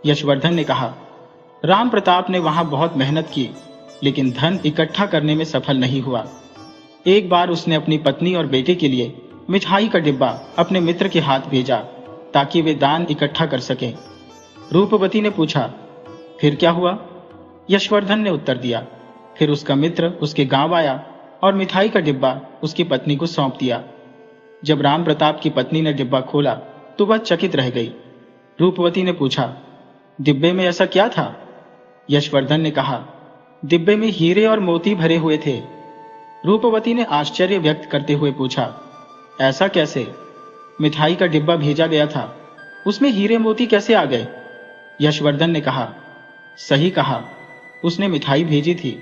यशवर्धन ने कहा, राम प्रताप ने वहां बहुत मेहनत की, लेकिन धन इकट्ठा करने में सफल नहीं हुआ। एक बार उसने अपनी पत्नी और बेटे के लिए मिठाई का डिब्बा अपने मित्र के हाथ भेजा ताकि वे दान इकट्ठा कर सकें। रूपवती ने पूछा, फिर क्या हुआ? यशवर्धन ने उत्तर दिया, फिर उसका मित्र उसके गांव आया और मिठाई का डिब्बा उसकी पत्नी को सौंप दिया। जब राम प्रताप की पत्नी ने डिब्बा खोला तो वह चकित रह गई। रूपवती ने पूछा, डिब्बे में ऐसा क्या था? यशवर्धन ने कहा, डिब्बे में हीरे और मोती भरे हुए थे। रूपवती ने आश्चर्य व्यक्त करते हुए पूछा, ऐसा कैसे? मिठाई का डिब्बा भेजा गया था, उसमें हीरे मोती कैसे आ गए? यशवर्धन ने कहा, सही कहा, उसने मिठाई भेजी थी,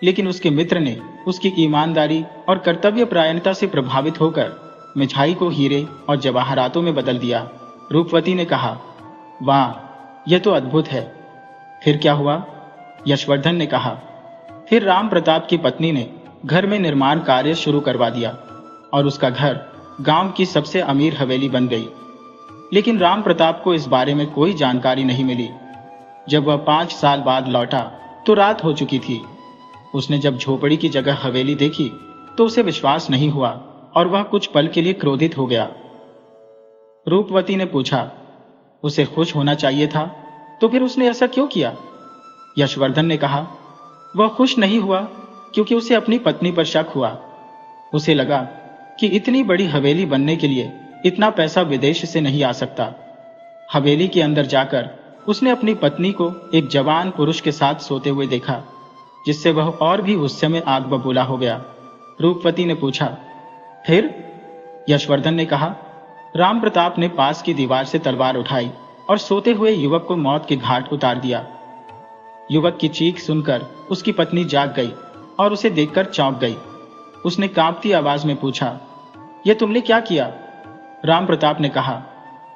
लेकिन उसके मित्र ने उसकी ईमानदारी और कर्तव्य परायणता से प्रभावित होकर मिठाई को हीरे और जवाहरातों में बदल दिया। रूपवती ने कहा, वाह, यह तो अद्भुत है। फिर क्या हुआ? यशवर्धन ने कहा, फिर राम प्रताप की पत्नी ने घर में निर्माण कार्य शुरू करवा दिया और उसका घर गांव की सबसे अमीर हवेली बन गई। लेकिन राम प्रताप को इस बारे में कोई जानकारी नहीं मिली। जब वह 5 साल बाद लौटा तो रात हो चुकी थी। उसने जब झोपड़ी की जगह हवेली देखी तो उसे विश्वास नहीं हुआ और वह कुछ पल के लिए क्रोधित हो गया। रूपवती ने पूछा, उसे खुश होना चाहिए था, तो फिर उसने ऐसा क्यों किया? यशवर्धन ने कहा, वह खुश नहीं हुआ क्योंकि उसे अपनी पत्नी पर शक हुआ। उसे लगा कि इतनी बड़ी हवेली बनने के लिए इतना पैसा विदेश से नहीं आ सकता। हवेली के अंदर जाकर उसने अपनी पत्नी को एक जवान पुरुष के साथ सोते हुए देखा, जिससे वह और भी गुस्से में आग बबूला हो गया। रूपवती ने पूछा, फिर? यशवर्धन ने कहा, राम प्रताप ने पास की दीवार से तलवार उठाई और सोते हुए युवक को मौत के घाट उतार दिया। युवक की चीख सुनकर उसकी पत्नी जाग गई और उसे देखकर चौंक गई। उसने कांपती आवाज में पूछा, यह तुमने क्या किया? राम प्रताप ने कहा,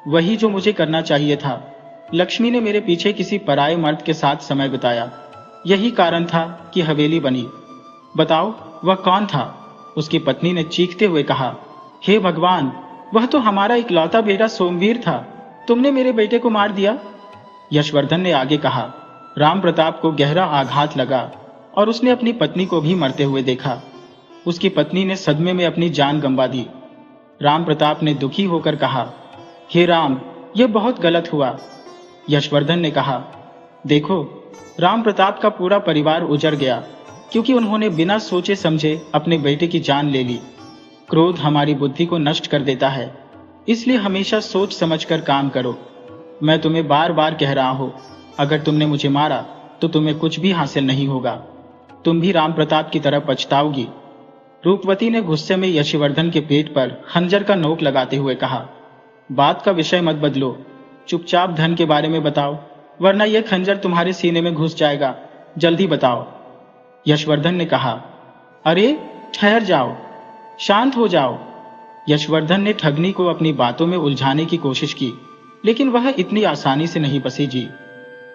वही जो मुझे करना चाहिए था। लक्ष्मी ने मेरे पीछे किसी पराये मर्द के साथ समय बिताया, यही कारण था कि हवेली बनी। बताओ वह कौन था? उसकी पत्नी ने चीखते हुए कहा, हे भगवान, वह तो हमारा इकलौता बेटा सोमवीर था। तुमने मेरे बेटे को मार दिया। यशवर्धन ने आगे कहा। राम प्रताप को गहरा आघात लगा और उसने अपनी पत्नी को भी मरते हुए देखा। उसकी पत्नी ने सदमे में अपनी जान गंवा दी। राम प्रताप ने दुखी होकर कहा, हे राम, यह बहुत गलत हुआ। यशवर्धन ने कहा, देखो, राम प्रताप का पूरा परिवार उजड़ गया क्योंकि उन्होंने बिना सोचे समझे अपने बेटे की जान ले ली। क्रोध हमारी बुद्धि को नष्ट कर देता है, इसलिए हमेशा सोच समझकर काम करो। मैं तुम्हें बार बार कह रहा हूं, अगर तुमने मुझे मारा तो तुम्हें कुछ भी हासिल नहीं होगा। तुम भी राम प्रताप की तरह पछताओगी। रूपवती ने गुस्से में यशवर्धन के पेट पर खंजर का नोक लगाते हुए कहा, बात का विषय मत बदलो, चुपचाप धन के बारे में बताओ, वरना यह खंजर तुम्हारे सीने में घुस जाएगा। जल्दी बताओ। यशवर्धन ने कहा, अरे ठहर जाओ, शांत हो जाओ। यशवर्धन ने ठगनी को अपनी बातों में उलझाने की कोशिश की, लेकिन वह इतनी आसानी से नहीं बसेगी।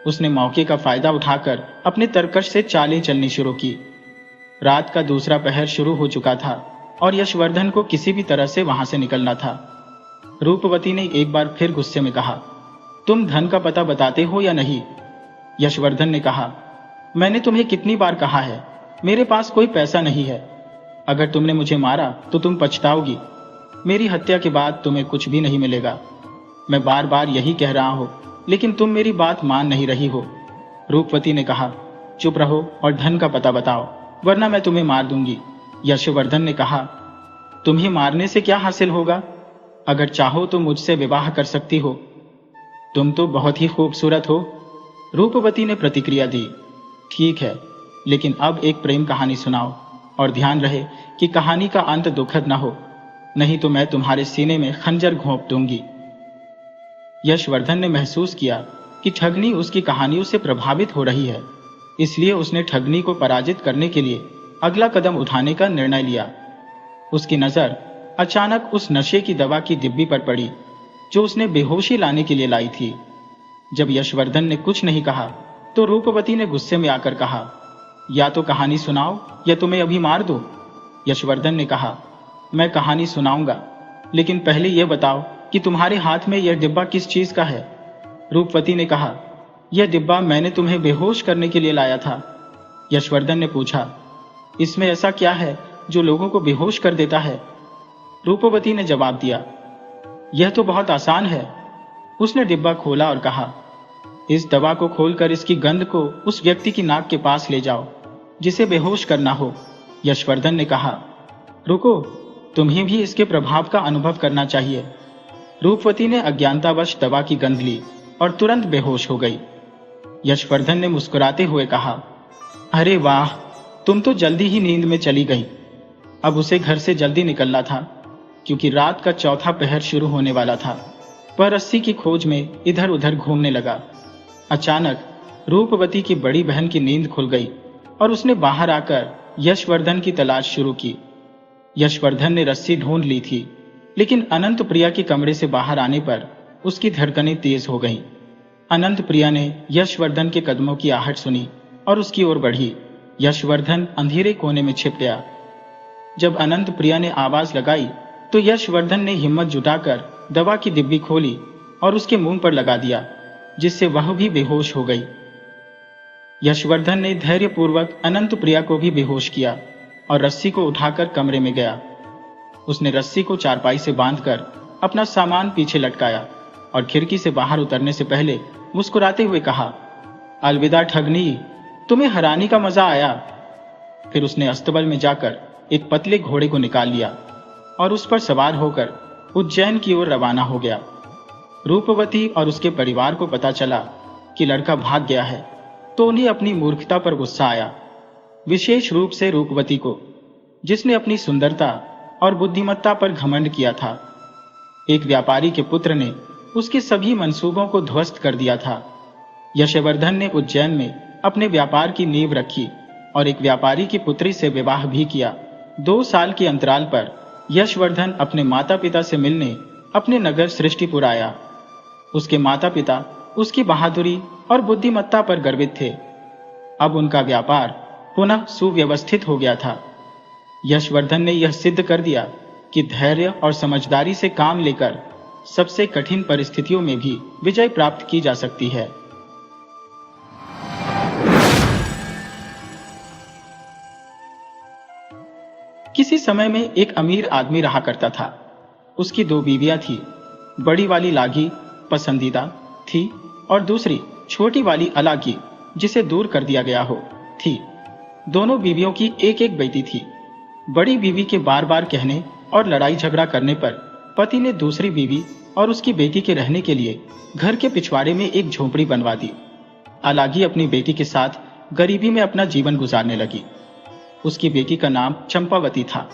उसने मौके का फायदा उठाकर अपने तरकश से चालें चलनी शुरू की। रात का दूसरा पहर शुरू हो चुका था और यशवर्धन को किसी भी तरह से वहां से निकलना था। रूपवती ने एक बार फिर गुस्से में कहा, तुम धन का पता बताते हो या नहीं? यशवर्धन ने कहा, मैंने तुम्हें कितनी बार कहा है, मेरे पास कोई पैसा नहीं है। अगर तुमने मुझे मारा तो तुम पछताओगी। मेरी हत्या के बाद तुम्हें कुछ भी नहीं मिलेगा। मैं बार बार यही कह रहा हूं, लेकिन तुम मेरी बात मान नहीं रही हो। रूपवती ने कहा, चुप रहो और धन का पता बताओ, वरना मैं तुम्हें मार दूंगी। यशवर्धन ने कहा, तुम्हें मारने से क्या हासिल होगा? अगर चाहो तो मुझसे विवाह कर सकती हो। तुम तो बहुत ही खूबसूरत हो। रूपवती ने प्रतिक्रिया दी। ठीक है, लेकिन अब एक प्रेम कहानी सुनाओ, और ध्यान रहे कि कहानी का अंत दुखद न हो, नहीं तो मैं तुम्हारे सीने में खंजर घोंप दूंगी। यशवर्धन ने महसूस किया कि ठगनी उसकी कहानियों से प्रभावित हो रही है, इसलिए उसने ठगनी को पराजित करने के लिए अगला कदम उठाने का निर्णय लिया। उसकी नजर अचानक उस नशे की दवा की डिब्बी पर पड़ी जो उसने बेहोशी लाने के लिए लाई थी। जब यशवर्धन ने कुछ नहीं कहा तो रूपवती ने गुस्से में आकर कहा, या तो कहानी सुनाओ या तुम्हें अभी मार दो। यशवर्धन ने कहा, मैं कहानी सुनाऊंगा, लेकिन पहले यह बताओ कि तुम्हारे हाथ में यह डिब्बा किस चीज का है? रूपवती ने कहा, यह डिब्बा मैंने तुम्हें बेहोश करने के लिए लाया था। यशवर्धन ने पूछा, इसमें ऐसा क्या है जो लोगों को बेहोश कर देता है? रूपवती ने जवाब दिया, यह तो बहुत आसान है। उसने डिब्बा खोला और कहा, इस दवा को खोलकर इसकी गंध को उस व्यक्ति की नाक के पास ले जाओ जिसे बेहोश करना हो। यशवर्धन ने कहा, रुको, तुम्हें भी इसके प्रभाव का अनुभव करना चाहिए। रूपवती ने अज्ञानतावश दवा की गंध ली और तुरंत बेहोश हो गई। यशवर्धन ने मुस्कुराते हुए कहा, अरे वाह, तुम तो जल्दी ही नींद में चली गई। अब उसे घर से जल्दी निकलना था क्योंकि रात का चौथा पहर शुरू होने वाला था। वह रस्सी की खोज में इधर उधर घूमने लगा। अचानक रूपवती की बड़ी बहन की नींद खुल गई और उसने बाहर आकर यशवर्धन की तलाश शुरू की। यशवर्धन ने रस्सी ढूंढ ली थी, लेकिन अनंत प्रिया के कमरे से बाहर आने पर उसकी धड़कनें तेज हो गईं। अनंत प्रिया ने यशवर्धन के कदमों की आहट सुनी और उसकी ओर बढ़ी। यशवर्धन अंधेरे कोने में छिप गया। जब अनंत प्रिया ने आवाज लगाई तो यशवर्धन ने हिम्मत जुटाकर दवा की डिब्बी खोली और उसके मुंह पर लगा दिया, जिससे वह भी बेहोश हो गई। यशवर्धन ने धैर्यपूर्वक अनंत प्रिया को भी बेहोश किया और रस्सी को उठाकर कमरे में गया। उसने रस्सी को चारपाई से बांधकर अपना सामान पीछे लटकाया और खिड़की से बाहर उतरने से पहले मुस्कुराते हुए कहा, अलविदा ठगनी, तुम्हें हराने का मजा आया। फिर उसने अस्तबल में जाकर एक पतले घोड़े को निकाल लिया और उस पर सवार होकर उज्जैन की ओर रवाना हो गया। रूपवती और उसके परिवार को पता चला कि लड़का भाग गया है तो उन्हें अपनी मूर्खता पर गुस्सा आया, विशेष रूप से रूपवती को, जिसने अपनी सुंदरता और बुद्धिमत्ता पर घमंड किया था। एक व्यापारी के पुत्र ने उसके सभी मंसूबों को ध्वस्त कर दिया था। यशवर्धन ने उज्जैन में अपने व्यापार की नींव रखी और एक व्यापारी की पुत्री से विवाह भी किया। 2 साल के अंतराल पर यशवर्धन अपने माता पिता से मिलने अपने नगर सृष्टिपुर आया। उसके माता पिता उसकी बहादुरी और बुद्धिमत्ता पर गर्वित थे। अब उनका व्यापार पुनः सुव्यवस्थित हो गया था। यशवर्धन ने यह सिद्ध कर दिया कि धैर्य और समझदारी से काम लेकर सबसे कठिन परिस्थितियों में भी विजय प्राप्त की जा सकती है। किसी समय में एक अमीर आदमी रहा करता था। उसकी 2 बीवियां थी। बड़ी वाली लागी पसंदीदा थी और दूसरी छोटी वाली अलागी, जिसे दूर कर दिया गया हो, थी। दोनों बीवियों की एक एक बेटी थी। बड़ी बीवी के बार बार कहने और लड़ाई झगड़ा करने पर पति ने दूसरी बीवी और उसकी बेटी के रहने के लिए घर के पिछवाड़े में एक झोपड़ी बनवा दी। अलागी अपनी बेटी के साथ गरीबी में अपना जीवन गुजारने लगी। उसकी बेटी का नाम चंपावती था।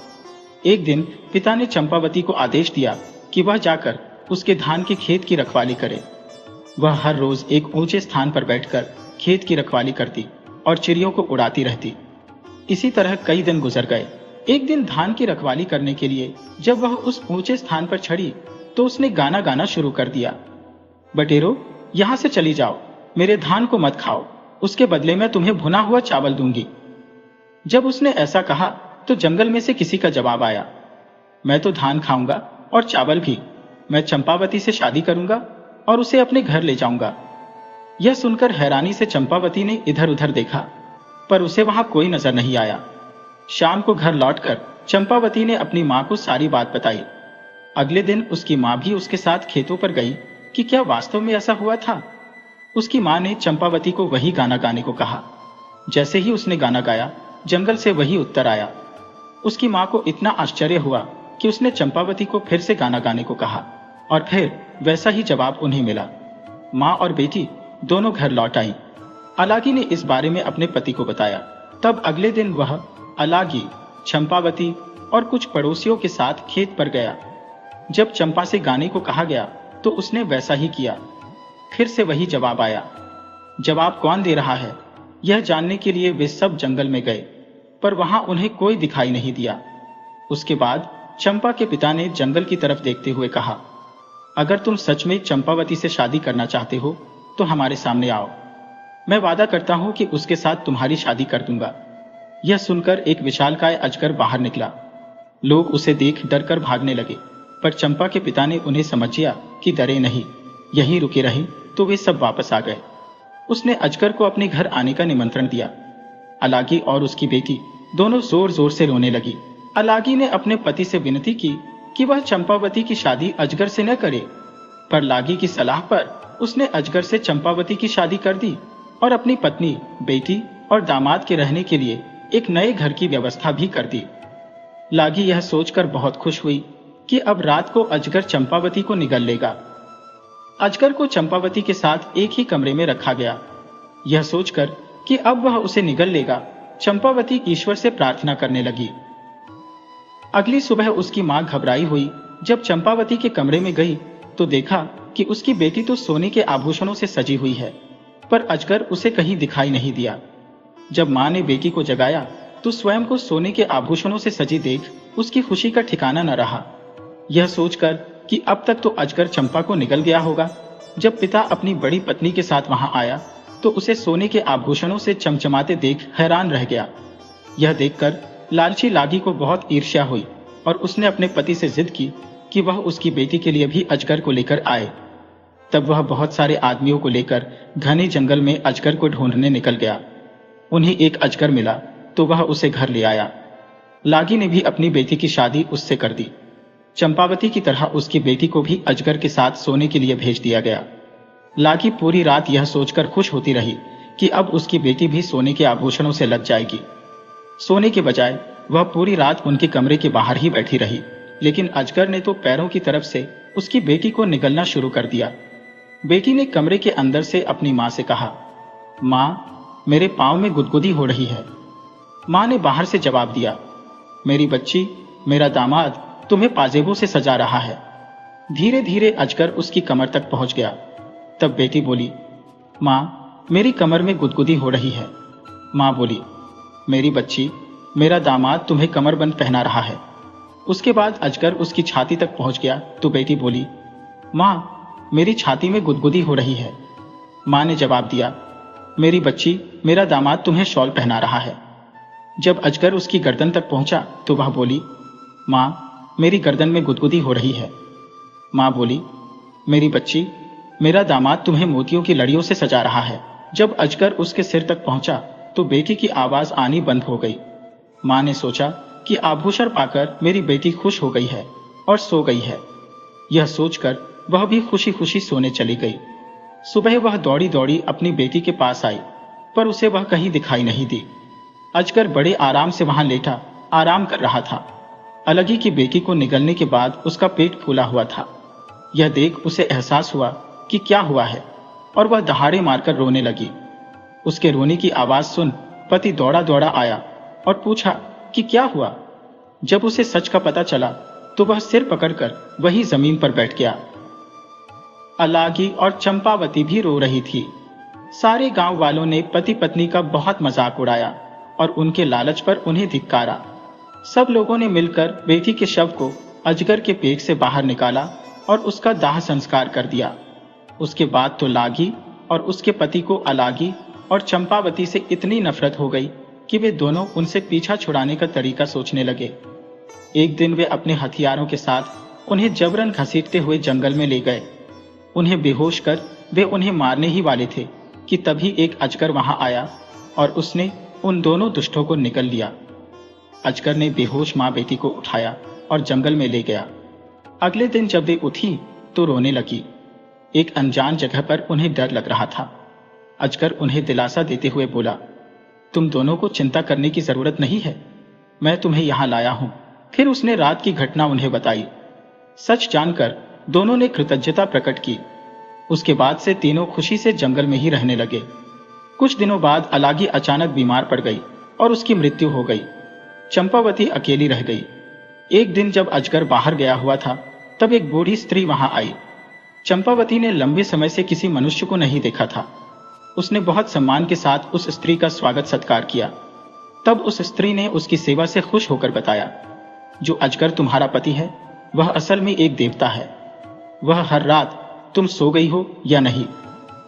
एक दिन पिता ने चंपावती को आदेश दिया कि वह जाकर उसके धान के खेत की रखवाली करे। वह हर रोज एक ऊंचे स्थान पर बैठकर खेत की रखवाली करती और चिड़ियों को उड़ाती रहती। इसी तरह कई दिन गुजर गए। एक दिन धान की रखवाली करने के लिए जब वह उस ऊंचे स्थान पर चढ़ी तो उसने गाना गाना शुरू कर दिया, बटेरो, यहां से चली जाओ, मेरे धान को मत खाओ, उसके बदले में तुम्हें भुना हुआ चावल दूंगी। जब उसने ऐसा कहा तो जंगल में से किसी का जवाब आया, मैं तो धान खाऊंगा और चावल भी। मैं चंपावती से शादी करूंगा और उसे अपने घर ले जाऊंगा। यह सुनकर हैरानी से चंपावती ने इधर उधर देखा, पर उसे वहां कोई नजर नहीं आया। शाम को घर लौटकर चंपावती ने अपनी मां को सारी बात बताई। अगले दिन उसकी मां भी उसके साथ खेतों पर गई कि क्या वास्तव में ऐसा हुआ था। उसकी मां ने चंपावती को वही गाना गाने को कहा। जैसे ही उसने गाना गाया, जंगल से वही उत्तर आया। उसकी मां को इतना आश्चर्य हुआ कि उसने चंपावती को फिर से गाना गाने को कहा और फिर वैसा ही जवाब उन्हें मिला। मां और बेटी दोनों घर लौट आई। अलागी ने इस बारे में अपने पति को बताया। तब अगले दिन वह अलागी, चंपावती और कुछ पड़ोसियों के साथ खेत पर गया। जब चंपा से गाने को कहा गया तो उसने वैसा ही किया। फिर से वही जवाब आया। जवाब कौन दे रहा है, यह जानने के लिए वे सब जंगल में गए, पर वहां उन्हें कोई दिखाई नहीं दिया। उसके बाद चंपा के पिता ने जंगल की तरफ देखते हुए कहा, अगर तुम सच में चंपावती से शादी करना चाहते हो तो हमारे सामने आओ। मैं वादा करता हूं कि उसके साथ तुम्हारी शादी कर दूंगा। यह सुनकर एक विशालकाय अजगर बाहर निकला। लोग उसे देख डरकर भागने लगे, पर चंपा के पिता ने उन्हें समझाया कि डरे नहीं, यहीं रुके रहे, तो वे सब वापस आ गए। उसने अजगर को अपने घर आने का निमंत्रण दिया। अलागी और उसकी बेटी दोनों जोर जोर से रोने लगी। अलागी ने अपने पति से विनती की कि वह चंपावती की शादी अजगर से न करे, पर लागी की सलाह पर उसने अजगर से चंपावती की शादी कर दी और अपनी पत्नी, बेटी और दामाद के रहने के लिए एक नए घर की व्यवस्था भी कर दी। लागी यह सोचकर बहुत खुश हुई कि अब रात को अजगर चंपावती को निगल लेगा। अजगर को चंपावती के साथ एक ही कमरे में रखा गया। यह सोचकर कि अब वह उसे निगल लेगा, चंपावती ईश्वर से प्रार्थना करने लगी। अगली सुबह उसकी मां घबराई हुई जब चंपावती के कमरे में गई तो देखा कि उसकी बेटी तो सोने के आभूषणों से सजी हुई है, पर अजगर उसे कहीं दिखाई नहीं दिया। जब मां ने बेटी को जगाया तो स्वयं को सोने के आभूषणों से सजी देख उसकी खुशी का ठिकाना न रहा। यह सोचकर कि अब तक तो अजगर चंपा को निगल गया होगा, जब पिता अपनी बड़ी पत्नी के साथ वहां आया तो उसे सोने के आभूषणों से चमचमाते देख हैरान रह गया। यह देखकर लालची लागी को बहुत ईर्ष्या हुई और उसने अपने पति से जिद की कि वह उसकी बेटी के लिए भी अजगर को लेकर आए। तब वह बहुत सारे आदमियों को लेकर घने जंगल में अजगर को ढूंढने निकल गया। उन्हें एक अजगर मिला तो वह उसे घर ले आया। लागी ने भी अपनी बेटी की शादी उससे कर दी। चंपावती की तरह उसकी बेटी को भी अजगर के साथ सोने के लिए भेज दिया गया। लागी पूरी रात यह सोचकर खुश होती रही कि अब उसकी बेटी भी सोने के आभूषणों से लग जाएगी। सोने के बजाय वह पूरी रात उनके कमरे के बाहर ही बैठी रही, लेकिन अजगर ने तो पैरों की तरफ से उसकी बेटी को निगलना शुरू कर दिया। बेटी ने कमरे के अंदर से अपनी माँ से कहा, माँ, मेरे पाँव में गुदगुदी हो रही है। माँ ने बाहर से जवाब दिया, मेरी बच्ची, मेरा दामाद तुम्हें पाजेबों से सजा रहा है। धीरे धीरे अजगर उसकी कमर तक पहुंच गया। तब बेटी बोली, माँ, मेरी कमर में गुदगुदी हो रही है। माँ बोली, मेरी बच्ची, मेरा दामाद तुम्हें कमरबंद पहना रहा है। उसके बाद अजगर उसकी छाती तक पहुंच गया तो बेटी बोली, माँ, मेरी छाती में गुदगुदी हो रही है। माँ ने जवाब दिया, मेरी बच्ची, मेरा दामाद तुम्हें शॉल पहना रहा है। जब अजगर उसकी गर्दन तक पहुंचा तो वह बोली, माँ, मेरी गर्दन में गुदगुदी हो रही है। माँ बोली, मेरी बच्ची, मेरा दामाद तुम्हें मोतियों की लड़ियों से सजा रहा है। जब अजगर उसके सिर तक पहुंचा तो बेटी की आवाज आनी बंद हो गई। माँ ने सोचा कि आभूषण पाकर मेरी बेटी खुश हो गई है और सो गई है। यह सोचकर वह भी खुशी खुशी सोने चली गई। सुबह वह दौड़ी दौड़ी अपनी बेटी के पास आई, पर उसे वह कहीं दिखाई नहीं दी। अजगर बड़े आराम से वहां लेटा आराम कर रहा था। अलगी की बेटी को निगलने के बाद उसका पेट फूला हुआ था। यह देख उसे एहसास हुआ कि क्या हुआ है और वह दहाड़े मारकर रोने लगी। उसके रोने की आवाज सुन पति दौड़ा दौड़ा आया और पूछा कि क्या हुआ। जब उसे सच का पता चला तो वह सिर पकड़कर वही जमीन पर बैठ गया। अलागी और चंपावती भी रो रही थी। सारे गांव वालों ने पति पत्नी का बहुत मजाक उड़ाया और उनके लालच पर उन्हें धिक्कारा। सब लोगों ने मिलकर बेटी के शव को अजगर के पेट से बाहर निकाला और उसका दाह संस्कार कर दिया। उसके बाद तो लागी और उसके पति को अलागी और चंपावती से इतनी नफरत हो गई कि वे दोनों उनसे पीछा छुड़ाने का तरीका सोचने लगे। एक दिन वे अपने हथियारों के साथ उन्हें जबरन घसीटते हुए जंगल में ले गए। उन्हें बेहोश कर वे उन्हें मारने ही वाले थे कि तभी एक अजगर वहां आया और उसने उन दोनों दुष्टों को निगल लिया। अजगर ने बेहोश मां बेटी को उठाया और जंगल में ले गया। अगले दिन जब वे उठी तो रोने लगी। एक अनजान जगह पर उन्हें डर लग रहा था। अजगर उन्हें दिलासा देते हुए बोला, तुम दोनों को चिंता करने की जरूरत नहीं है, मैं तुम्हें यहां लाया हूं। फिर उसने रात की घटना उन्हें बताई। सच जानकर दोनों ने कृतज्ञता प्रकट की। उसके बाद से तीनों खुशी से जंगल में ही रहने लगे। कुछ दिनों बाद अलागी अचानक बीमार पड़ गई और उसकी मृत्यु हो गई। चंपावती अकेली रह गई। एक दिन जब अजगर बाहर गया हुआ था तब एक बूढ़ी स्त्री वहां आई। चंपावती ने लंबे समय से किसी मनुष्य को नहीं देखा था। उसने बहुत सम्मान के साथ उस स्त्री का स्वागत सत्कार किया। तब उस स्त्री ने उसकी सेवा से खुश होकर बताया, जो अजगर तुम्हारा पति है वह असल में एक देवता है। वह हर रात तुम सो गई हो या नहीं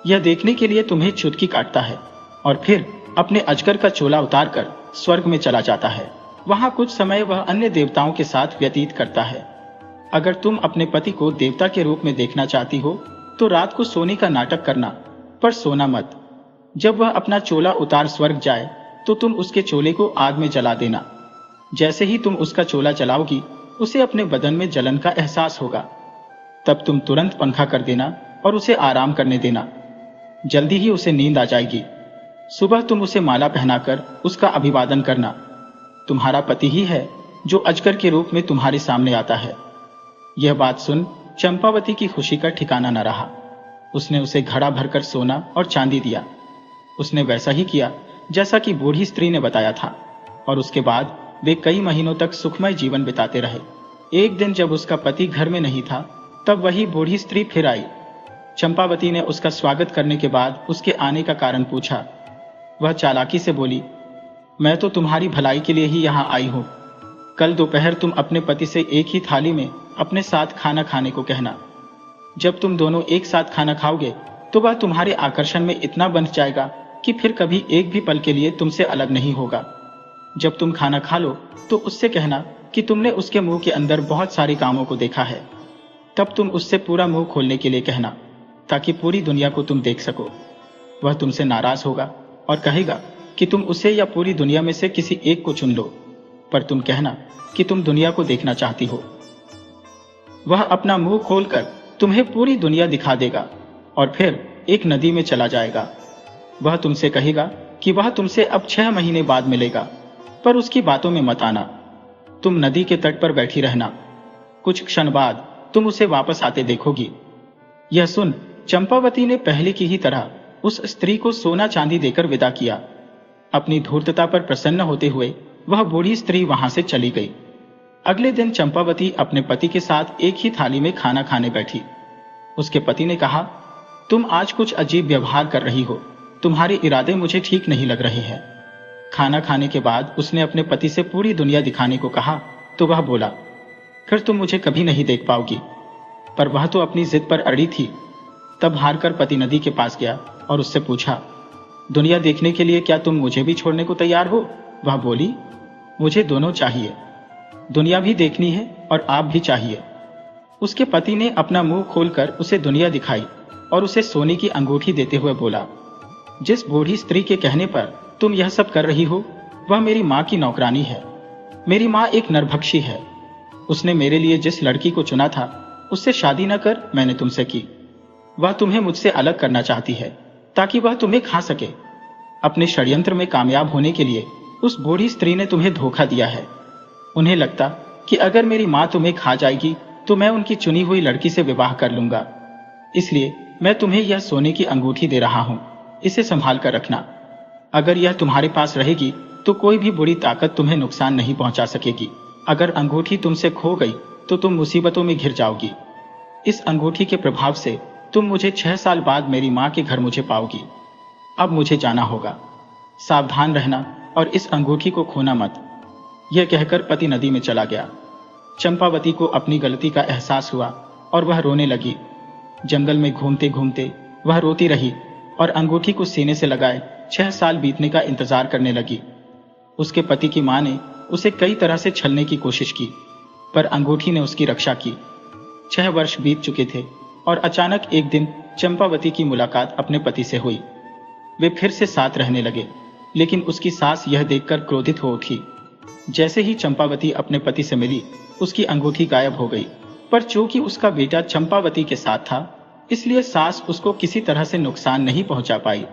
यह देखने के लिए तुम्हें चुटकी काटता है और फिर अपने अजगर का चोला उतारकर स्वर्ग में चला जाता है। वहां कुछ समय वह अन्य देवताओं के साथ व्यतीत करता है। अगर तुम अपने पति को देवता के रूप में देखना चाहती हो तो रात को सोने का नाटक करना, पर सोना मत। जब वह अपना चोला उतार स्वर्ग जाए तो तुम उसके चोले को आग में जला देना। जैसे ही तुम उसका चोला जलाओगी उसे अपने बदन में जलन का एहसास होगा। तब तुम तुरंत पंखा कर देना और उसे आराम करने देना। जल्दी ही उसे नींद आ जाएगी। सुबह तुम उसे माला पहनाकर उसका अभिवादन करना। तुम्हारा पति ही है जो अजगर के रूप में तुम्हारे सामने आता है। यह बात सुन चंपावती की खुशी का ठिकाना न रहा। उसने उसे घड़ा भरकर सोना और चांदी दिया। उसने वैसा ही किया जैसा कि बूढ़ी स्त्री ने बताया था और उसके बाद वे कई महीनों तक सुखमय जीवन बिताते रहे। एक दिन जब उसका पति घर में नहीं था तब वही बूढ़ी स्त्री फिर आई। चंपावती ने उसका स्वागत करने के बाद उसके आने का कारण पूछा। वह चालाकी से बोली, मैं तो तुम्हारी भलाई के लिए ही यहाँ आई हूँ। कल दोपहर तुम अपने पति से एक ही थाली में अपने साथ खाना खाने को कहना। जब तुम दोनों एक साथ खाना खाओगे तो वह तुम्हारे आकर्षण में इतना बंध जाएगा कि फिर कभी एक भी पल के लिए तुमसे अलग नहीं होगा। जब तुम खाना खा लो तो उससे कहना कि तुमने उसके मुंह के अंदर बहुत सारी कामों को देखा है। तब तुम उससे पूरा मुंह खोलने के लिए कहना ताकि पूरी दुनिया को तुम देख सको। वह तुमसे नाराज होगा और कहेगा कि तुम उसे या पूरी दुनिया में से किसी एक को चुन लो, पर तुम कहना कि तुम दुनिया को देखना चाहती हो। वह अपना मुंह खोलकर तुम्हें पूरी दुनिया दिखा देगा और फिर एक नदी में चला जाएगा। वह तुमसे कहेगा कि वह तुमसे अब 6 महीने बाद मिलेगा, पर उसकी बातों में मत आना। तुम नदी के तट पर बैठी रहना। कुछ क्षण बाद तुम उसे वापस आते देखोगी। यह सुन चंपावती ने पहले की ही तरह उस स्त्री को सोना चांदी देकर विदा किया। अपनी धूर्तता पर प्रसन्न होते हुए वह बूढ़ी स्त्री वहां से चली गई। अगले दिन चंपावती अपने पति के साथ एक ही थाली में खाना खाने बैठी। उसके पति ने कहा, तुम आज कुछ अजीब व्यवहार कर रही हो, तुम्हारे इरादे मुझे ठीक नहीं लग रहे हैं। खाना खाने के बाद उसने अपने पति से पूरी दुनिया दिखाने को कहा तो वह बोला, फिर तुम मुझे कभी नहीं देख पाओगी। पर वह तो अपनी जिद पर अड़ी थी। तब हारकर पति नदी के पास गया और उससे पूछा, दुनिया देखने के लिए क्या तुम मुझे भी छोड़ने को तैयार हो? वह बोली, मुझे दोनों चाहिए, दुनिया भी देखनी है और आप भी चाहिए। उसके पति ने अपना मुंह खोलकर उसे दुनिया दिखाई और उसे सोने की अंगूठी देते हुए बोला, जिस बूढ़ी स्त्री के कहने पर तुम यह सब कर रही हो वह मेरी माँ की नौकरानी है। मेरी माँ एक नरभक्षी है। उसने मेरे लिए जिस लड़की को चुना था उससे शादी न कर मैंने तुमसे की। वह तुम्हें मुझसे अलग करना चाहती है ताकि वह तुम्हें खा सके। अपने षड्यंत्र में कामयाब होने के लिए उस बूढ़ी स्त्री ने तुम्हें धोखा दिया है। उन्हें लगता कि अगर मेरी माँ तुम्हें खा जाएगी तो मैं उनकी चुनी हुई लड़की से विवाह कर लूंगा। इसलिए मैं तुम्हें यह सोने की अंगूठी दे रहा हूं, इसे संभाल कर रखना। अगर यह तुम्हारे पास रहेगी तो कोई भी बुरी ताकत तुम्हें नुकसान नहीं पहुंचा सकेगी। अगर अंगूठी तुमसे खो गई तो तुम मुसीबतों में घिर जाओगी। इस अंगूठी के प्रभाव से तुम मुझे 6 साल बाद मेरी माँ के घर मुझे पाओगी। अब मुझे जाना होगा, सावधान रहना और इस अंगूठी को खोना मत। यह कहकर पति नदी में चला गया। चंपावती को अपनी गलती का एहसास हुआ और वह रोने लगी। जंगल में घूमते घूमते वह रोती रही और अंगूठी को सीने से लगाए 6 साल बीतने का इंतजार करने लगी। उसके पति की मां ने उसे कई तरह से छलने की कोशिश की, पर अंगूठी ने उसकी रक्षा की। 6 वर्ष बीत चुके थे और अचानक एक दिन चंपावती की मुलाकात अपने पति से हुई। वे फिर से साथ रहने लगे, लेकिन उसकी सास यह देखकर क्रोधित हो उठी। जैसे ही चंपावती अपने पति से मिली, उसकी अंगूठी गायब हो गई। पर चूंकि उसका बेटा चंपावती के साथ था, इसलिए सास उसको किसी तरह से नुकसान नहीं पहुंचा पाई।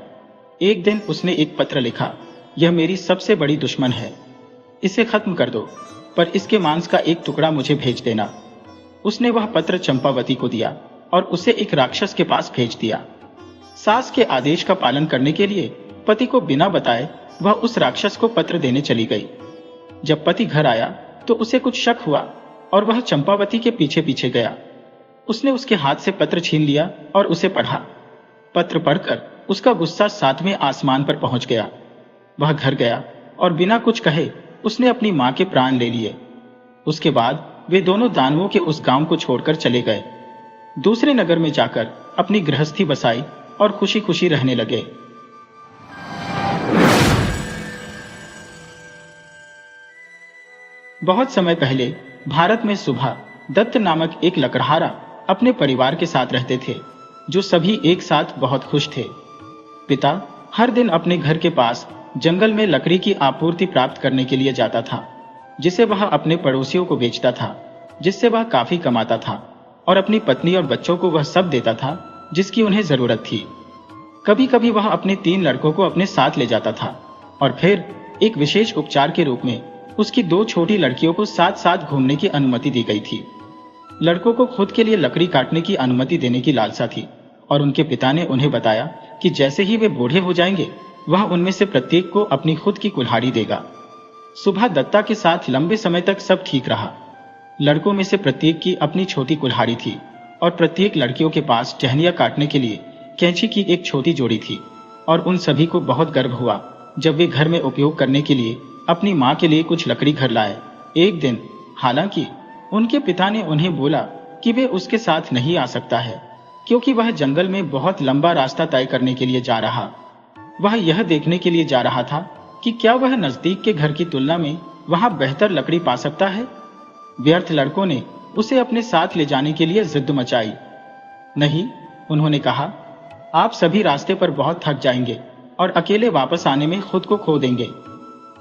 एक दिन उसने एक पत्र लिखा, यह मेरी सबसे बड़ी दुश्मन है, इसे खत्म कर दो, पर इसके मांस का एक टुकड़ा मुझे भेज देना। उसने वह पत्र चंपावती को दिया और उसे एक राक्षस के पास भेज दिया। सास के आदेश का पालन करने के लिए पति को बिना बताए वह उस राक्षस को पत्र देने चली गई। जब पति घर आया तो उसे कुछ शक हुआ और वह चंपावती के पीछे पीछे गया। उसने उसके हाथ से पत्र छीन लिया और उसे पढ़ा। पत्र पढ़कर उसका गुस्सा 7वें आसमान पर पहुंच गया। वह घर गया और बिना कुछ कहे उसने अपनी मां के प्राण ले लिए। उसके बाद वे दोनों दानवों के उस गांव को छोड़कर चले गए। दूसरे नगर में जाकर अपनी गृहस्थी बसाई और खुशी खुशी रहने लगे। बहुत समय पहले भारत में सुभा दत्त नामक एक लकड़हारा अपने परिवार के साथ रहते थे, जो सभी एक साथ बहुत खुश थे। पिता हर दिन अपने घर के पास जंगल में लकड़ी की आपूर्ति प्राप्त करने के लिए जाता था, जिसे वह अपने पड़ोसियों को बेचता था, जिससे वह काफी कमाता था और अपनी पत्नी और बच्चों को वह सब देता था जिसकी उन्हें जरूरत थी। कभी कभी वह अपने 3 लड़कों को अपने साथ ले जाता था और फिर एक विशेष उपचार के रूप में उसकी 2 छोटी लड़कियों को साथ साथ घूमने की अनुमति दी गई थी। लड़कों को खुद के लिए लकड़ी काटने की अनुमति देने की लालसा थी और उनके पिता ने उन्हें बताया कि जैसे ही वे बूढ़े हो जाएंगे वह उनमें से प्रत्येक को अपनी खुद की कुल्हाड़ी देगा। सुभा दत्ता के साथ लंबे समय तक सब ठीक रहा। लड़कों में से प्रत्येक की अपनी छोटी कुल्हाड़ी थी और प्रत्येक लड़कियों के पास टहनियां काटने के लिए कैंची की एक छोटी जोड़ी थी। और उन सभी को बहुत गर्व हुआ जब वे घर में उपयोग करने के लिए अपनी मां के लिए कुछ लकड़ी घर लाए। एक दिन हालांकि उनके पिता ने उन्हें बोला कि वे उसके साथ नहीं आ सकता है, क्योंकि वह जंगल में बहुत लंबा रास्ता तय करने के लिए जा रहा। वह यह देखने के लिए जा रहा था कि क्या वह नजदीक के घर की तुलना में वहां बेहतर लकड़ी पा सकता है। व्यर्थ लड़कों ने उसे अपने साथ ले जाने के लिए जिद मचाई। नहीं, उन्होंने कहा, आप सभी रास्ते पर बहुत थक जाएंगे और अकेले वापस आने में खुद को खो देंगे।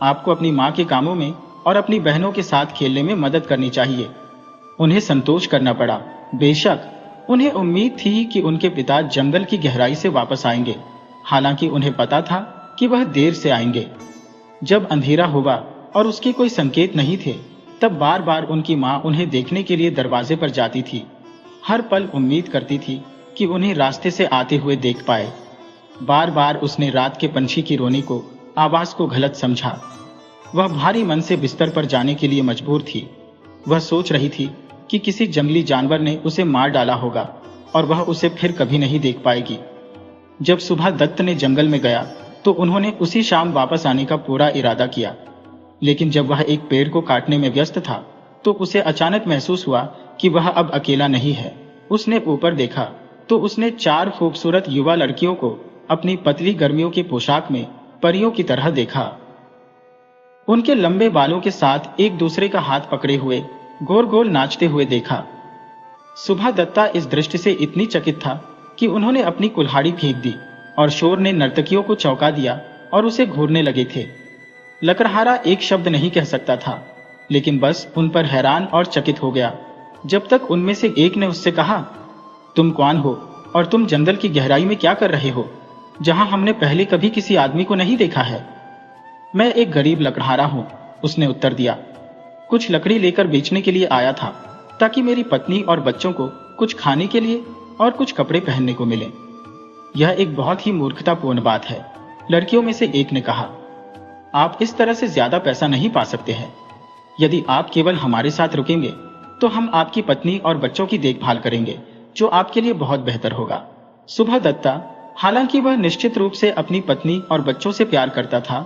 आपको अपनी मां के कामों में और अपनी बहनों के साथ खेलने में मदद करनी चाहिए। उन्हें संतोष करना पड़ा। बेशक उन्हें उम्मीद थी कि उनके पिता जंगल की गहराई से वापस आएंगे, हालांकि उन्हें पता था कि वह देर से आएंगे। जब अंधेरा हुआ और उसके कोई संकेत नहीं थे, तब बार बार उनकी मां उन्हें देखने के लिए दरवाजे पर जाती थी। हर पल उम्मीद करती थी कि उन्हें रास्ते से आते हुए देख पाए। बार बार उसने रात के पंछी की रोने को, आवाज को गलत समझा। वह भारी मन से बिस्तर पर जाने के लिए मजबूर थी। वह सोच रही थी कि किसी जंगली जानवर ने उसे मार डाला होगा और वह उसे फिर कभी नहीं देख पाएगी। जब सुबह दत्त ने जंगल में गया तो उन्होंने उसी शाम वापस आने का पूरा इरादा किया, लेकिन जब वह एक पेड़ को काटने में व्यस्त था तो उसे अचानक महसूस हुआ कि वह अब अकेला नहीं है। उसने ऊपर देखा तो उसने 4 खूबसूरत युवा लड़कियों को अपनी पतली गर्मियों की पोशाक में परियों की तरह देखा। उनके लंबे बालों के साथ एक दूसरे का हाथ पकड़े हुए गोल गोल नाचते हुए देखा। सुबह दत्ता इस दृश्य से इतनी चकित था कि उन्होंने अपनी कुल्हाड़ी फेंक दी और शोर ने नर्तकियों को चौंका दिया और उसे घूरने लगे थे। लकड़हारा एक शब्द नहीं कह सकता था, लेकिन बस उन पर हैरान और चकित हो गया, जब तक उनमें से एक ने उससे कहा, तुम कौन हो और तुम जंगल की गहराई में क्या कर रहे हो, जहां हमने पहले कभी किसी आदमी को नहीं देखा है। मैं एक गरीब लकड़हारा हूं, उसने उत्तर दिया। कुछ लकड़ी लेकर बेचने के लिए आया था, ताकि मेरी पत्नी और बच्चों को कुछ खाने के लिए और कुछ कपड़े पहनने को मिले। यह एक बहुत ही मूर्खतापूर्ण बात है, लड़कियों में से एक ने कहा। आप इस तरह से ज्यादा पैसा नहीं पा सकते हैं। यदि आप केवल हमारे साथ रुकेंगे तो हम आपकी पत्नी और बच्चों की देखभाल करेंगे, जो आपके लिए बहुत बेहतर होगा। सुबह दत्ता, हालांकि वह निश्चित रूप से अपनी पत्नी और बच्चों से प्यार करता था,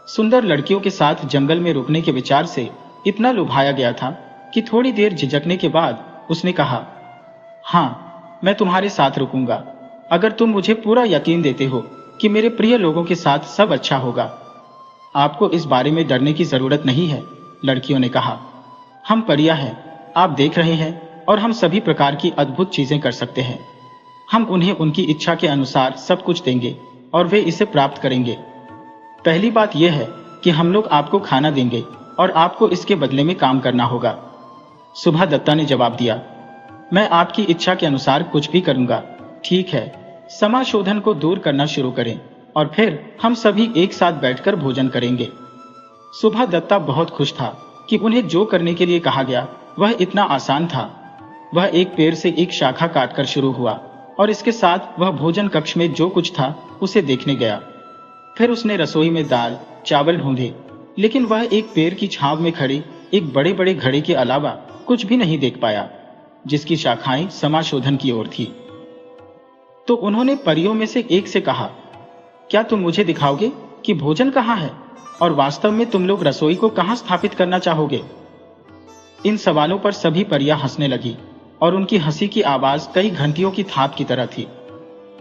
सुंदर लड़कियों के साथ जंगल में रुकने के विचार से इतना लुभाया गया था कि थोड़ी देर झिझकने के बाद उसने कहा, हाँ, मैं तुम्हारे साथ रुकूंगा, अगर तुम मुझे पूरा यकीन देते हो कि मेरे प्रिय लोगों के साथ सब अच्छा होगा। आपको इस बारे में डरने की जरूरत नहीं है, लड़कियों ने कहा। हम परियां हैं, आप देख रहे हैं, और हम सभी प्रकार की अद्भुत चीजें कर सकते हैं। हम उन्हें उनकी इच्छा के अनुसार सब कुछ देंगे और वे इसे प्राप्त करेंगे। पहली बात यह है कि हम लोग आपको खाना देंगे और आपको इसके बदले में काम करना होगा। सुबह दत्ता ने जवाब दिया, मैं आपकी इच्छा के अनुसार कुछ भी करूंगा। ठीक है, समाशोधन को दूर करना शुरू करें और फिर हम सभी एक साथ बैठकर भोजन करेंगे। सुबह दत्ता बहुत खुश था कि उन्हें जो करने के लिए कहा गया वह इतना आसान था। वह एक पेड़ से एक शाखा काटकर शुरू हुआ और इसके साथ वह भोजन कक्ष में जो कुछ था उसे देखने गया। फिर उसने रसोई में दाल चावल ढूंढे, लेकिन वह एक पेड़ की छांव में खड़े एक बड़े बड़े घड़े के अलावा कुछ भी नहीं देख पाया, जिसकी शाखाएं समाशोधन की ओर थी। तो उन्होंने परियों में से एक से कहा, क्या तुम मुझे दिखाओगे कि भोजन कहाँ है और वास्तव में तुम लोग रसोई को कहाँ स्थापित करना चाहोगे? इन सवालों पर सभी परियां हंसने लगी और उनकी हंसी की आवाज कई घंटियों की थाप की तरह थी।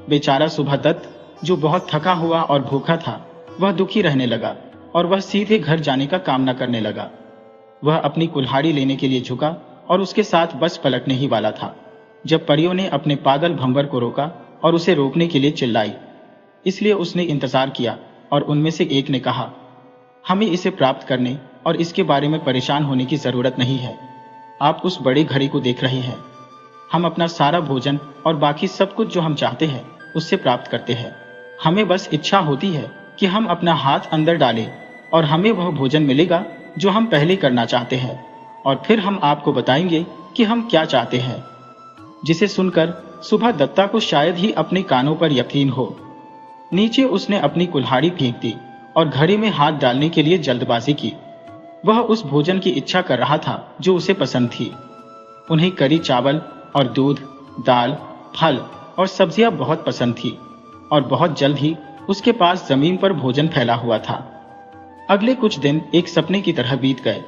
बेचारा सुबह दत्त, जो बहुत थका हुआ और भूखा था, वह दुखी रहने लगा और वह सीधे घर जाने का कामना करने लगा। वह अपनी कुल्हाड़ी लेने के लिए झुका और उसके साथ बस पलटने ही वाला था, जब परियों ने अपने पागल भंवर को रोका और उसे रोकने के लिए चिल्लाई। इसलिए उसने इंतजार किया और उनमें से एक ने कहा, हमें इसे प्राप्त करने और इसके बारे में परेशान होने की जरूरत नहीं है। आप उस बड़े घड़ी को देख रहे हैं। हम अपना सारा भोजन और बाकी सब कुछ जो हम चाहते हैं उससे प्राप्त करते हैं। हमें बस इच्छा होती है कि हम अपना हाथ अंदर डालें और हमें वह भोजन मिलेगा जो हम पहले करना चाहते हैं, और फिर हम आपको बताएंगे कि हम क्या चाहते हैं। जिसे सुनकर सुबह दत्ता को शायद ही अपने कानों पर यकीन हो। नीचे उसने अपनी कुल्हाड़ी फेंक दी और घड़े में हाथ डालने के लिए जल्दबाजी की। वह उस भोजन की इच्छा कर रहा था जो उसे पसंद थी। उन्हें करी चावल और दूध, दाल, फल और सब्जियां बहुत पसंद थी और बहुत जल्द ही उसके पास जमीन पर भोजन फैला हुआ था। अगले कुछ दिन एक सपने की तरह बीत गए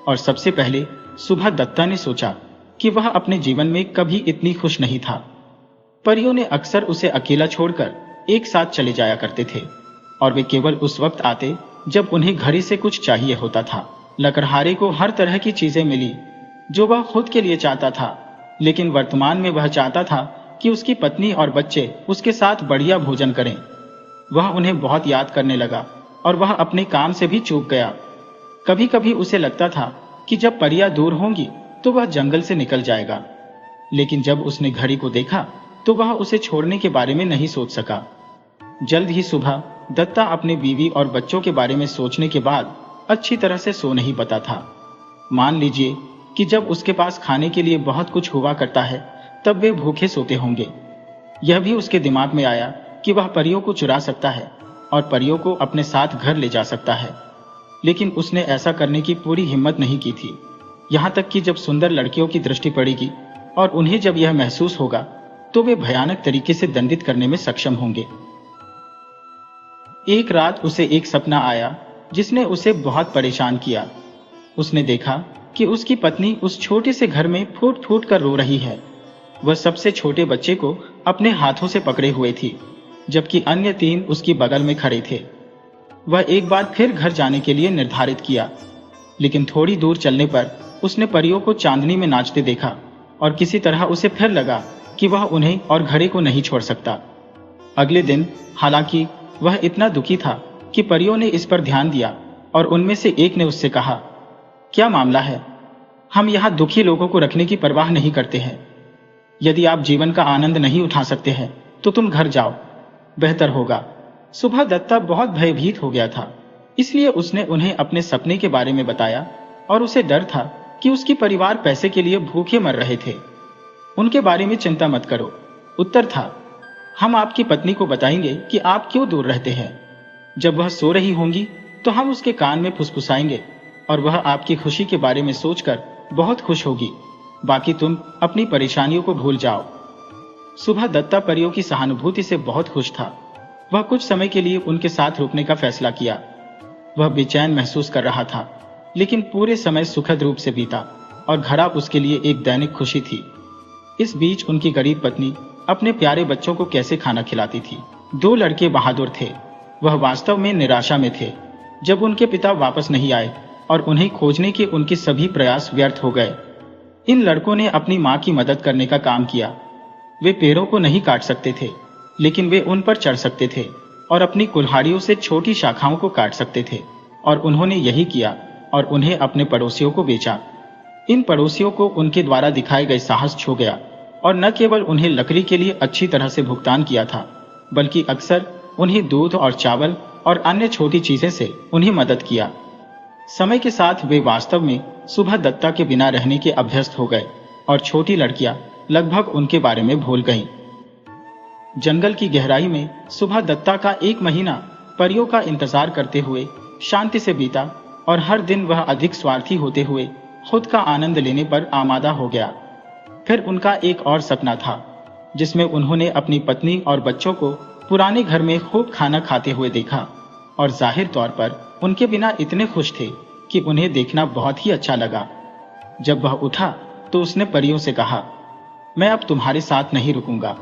और सबसे पहले सुबह दत्ता ने सोचा कि वह अपने जीवन में कभी इतनी खुश नहीं था। परियों ने अक्सर उसे अकेला छोड़कर एक साथ चले जाया करते थे और वे केवल उस वक्त आते जब उन्हें घड़ी से कुछ चाहिए होता था। लकड़हारे को हर तरह की चीजें मिली जो वह खुद के लिए चाहता था, लेकिन वर्तमान में वह चाहता था कि उसकी पत्नी और बच्चे उसके साथ बढ़िया भोजन करें। वह उन्हें बहुत याद करने लगा और वह अपने काम से भी चूक गया। कभी कभी उसे लगता था कि जब परियां दूर होंगी तो वह जंगल से निकल जाएगा। लेकिन जब उसने घड़ी को देखा तो वह उसे छोड़ने के बारे में नहीं सोच सका। जल्द ही सुबह दत्ता अपने बीवी और बच्चों के बारे में सोचने के बाद अच्छी तरह से सो नहीं पाता था। मान लीजिए कि जब उसके पास खाने के लिए बहुत कुछ हुआ करता है तब वे भूखे सोते होंगे। यह भी उसके दिमाग में आया कि वह परियों को चुरा सकता है और परियों को अपने साथ घर ले जा सकता है, लेकिन उसने ऐसा करने की पूरी हिम्मत नहीं की थी। यहाँ तक कि जब सुंदर लड़कियों की दृष्टि पड़ेगी और उन्हें जब यह महसूस होगा तो वे भयानक तरीके से दंडित करने में सक्षम होंगे। एक रात उसे एक सपना आया जिसने उसे बहुत परेशान किया। उसने देखा कि उसकी पत्नी उस छोटे से घर में फूट फूट कर रो रही है। वह सबसे छोटे बच्चे को अपने हाथों से पकड़े हुए थी, जबकि अन्य 3 उसकी बगल में खड़े थे। वह एक बार फिर घर जाने के लिए निर्धारित किया, लेकिन थोड़ी दूर चलने पर उसने परियों को चांदनी में नाचते देखा और किसी तरह उसे फिर लगा कि वह उन्हें और घड़े को नहीं छोड़ सकता। अगले दिन हालांकि वह इतना दुखी था कि परियों ने इस पर ध्यान दिया और उनमें से एक ने उससे कहा, क्या मामला है? हम यहाँ दुखी लोगों को रखने की परवाह नहीं करते हैं। यदि आप जीवन का आनंद नहीं उठा सकते हैं तो तुम घर जाओ, बेहतर होगा। सुबह दत्ता बहुत भयभीत हो गया था, इसलिए उसने उन्हें अपने सपने के बारे में बताया और उसे डर था कि उसकी परिवार पैसे के लिए भूखे मर रहे थे। उनके बारे में चिंता मत करो, उत्तर था। हम आपकी पत्नी को बताएंगे कि आप क्यों दूर रहते हैं। जब वह सो रही होंगी तो हम उसके कान में फुसफुसाएंगे और वह आपकी खुशी के बारे में सोचकर बहुत खुश होगी। बाकी तुम अपनी परेशानियों को भूल जाओ। सुबह दत्ता परियों की सहानुभूति से बहुत खुश था। वह कुछ समय के लिए उनके साथ रुकने का फैसला किया। वह बेचैन महसूस कर रहा था, लेकिन पूरे समय सुखद रूप से बीता और घर उसके लिए एक दैनिक खुशी थी। इस बीच उनकी गरीब पत्नी अपने प्यारे बच्चों को कैसे खाना खिलाती थी। 2 लड़के बहादुर थे। वह वास्तव में निराशा में थे जब उनके पिता वापस नहीं आए और उन्हें खोजने के उनके सभी प्रयास व्यर्थ हो गए। इन लड़कों ने अपनी मां की मदद करने का काम किया। वे पेड़ों को नहीं काट सकते थे, लेकिन वे उन पर चढ़ सकते थे और अपनी कुल्हाड़ियों से छोटी शाखाओं को काट सकते थे, और उन्होंने यही किया और उन्हें अपने पड़ोसियों को बेचा। इन पड़ोसियों को उनके द्वारा दिखाए गए साहस छू गया और न केवल उन्हें लकड़ी के लिए अच्छी तरह से भुगतान किया था, बल्कि अक्सर उन्हें दूध और चावल और अन्य छोटी चीजें से उन्हें मदद किया। समय के साथ वे वास्तव में सुबह दत्ता के बिना रहने के अभ्यस्त हो गए और छोटी लड़कियां लगभग उनके बारे में भूल गईं। जंगल की गहराई में सुबह दत्ता का 1 महीना परियों का इंतजार करते हुए शांति से बीता और हर दिन वह अधिक स्वार्थी होते हुए खुद का आनंद लेने पर आमादा हो गया। फिर उनका एक और सपना था जिसमें उन्होंने अपनी पत्नी और बच्चों को पुराने घर में खूब खाना खाते हुए देखा और जाहिर तौर पर उनके बिना इतने खुश थे कि उन्हें देखना बहुत ही अच्छा लगा। जब वह उठा तो उसने परियों से कहा, मैं अब तुम्हारे साथ नहीं रुकूंगा।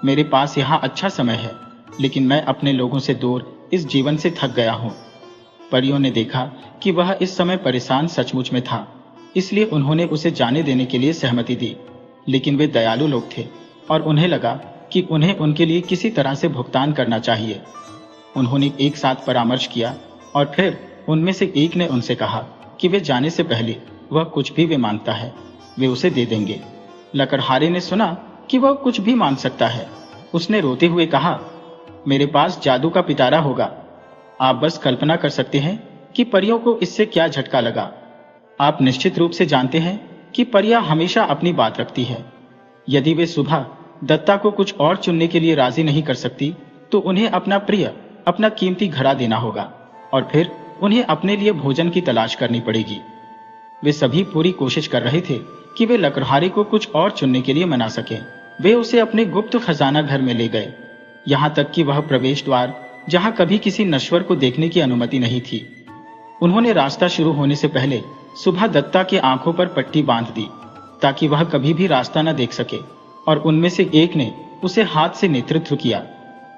मेरे पास यहाँ अच्छा समय है, लेकिन मैं अपने लोगों से दूर इस जीवन से थक गया हूँ। परियों ने देखा कि वह इस समय परेशान सचमुच में था, इसलिए उन्होंने उसे जाने देने के लिए सहमति दी। लेकिन वे दयालु लोग थे और उन्हें लगा कि उन्हें उनके लिए किसी तरह से भुगतान करना चाहिए। उन्होंने एक साथ परामर्श किया और फिर उनमें से एक ने उनसे कहा कि वे जाने से पहले वह कुछ भी वे मांगता है वे उसे दे देंगे। लकड़हारे ने सुना कि वह कुछ भी मांग सकता है। उसने रोते हुए कहा, मेरे पास जादू का पिटारा होगा। आप बस कल्पना कर सकते हैं कि परियों को इससे क्या झटका लगा। आप निश्चित रूप से जानते हैं कि परियां हमेशा अपनी बात रखती है। यदि वे सुबह दत्ता को कुछ और चुनने के लिए राजी नहीं कर सकती तो उन्हें अपना प्रिय, अपना कीमती घड़ा देना होगा और फिर उन्हें अपने लिए भोजन की तलाश करनी पड़ेगी। वे सभी पूरी कोशिश कर रहे थे कि वे लकड़हारे को कुछ और चुनने के लिए मना सकें। वे उसे अपने गुप्त खजाना घर में ले गए, यहाँ तक कि वह प्रवेश द्वार जहाँ कभी किसी नश्वर को देखने की अनुमति नहीं थी। उन्होंने रास्ता शुरू होने से पहले सुबह दत्ता के आंखों पर पट्टी बांध दी ताकि वह कभी भी रास्ता न देख सके, और उनमें से एक ने उसे हाथ से नेतृत्व किया।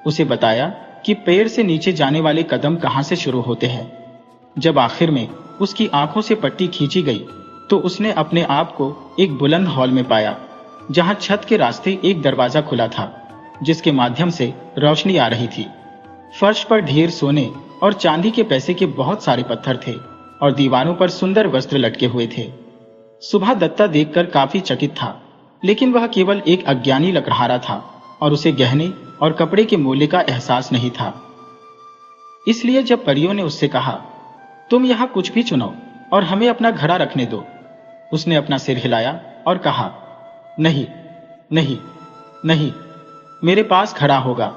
उसे बताया कि पैर से नीचे जाने वाले कदम कहां से शुरू होते हैं। जब आखिर में उसकी आंखों से पट्टी खींची गई तो उसने अपने आप को एक बुलंद हॉल में पाया जहां छत के रास्ते एक दरवाजा खुला था जिसके माध्यम से रोशनी आ रही थी। फर्श पर ढेर सोने और चांदी के पैसे के बहुत सारे पत्थर थे और दीवारों पर सुंदर वस्त्र लटके हुए थे। सुभा दत्ता देखकर काफी चकित था, लेकिन वह केवल एक अज्ञानी लकड़हारा था और उसे गहने और कपड़े के मूल्य का एहसास नहीं था। इसलिए जब परियों ने उससे कहा, तुम यहाँ कुछ भी चुनो और हमें अपना घड़ा रखने दो, उसने अपना सिर हिलाया और कहा, नहीं नहीं नहीं, मेरे पास घड़ा होगा।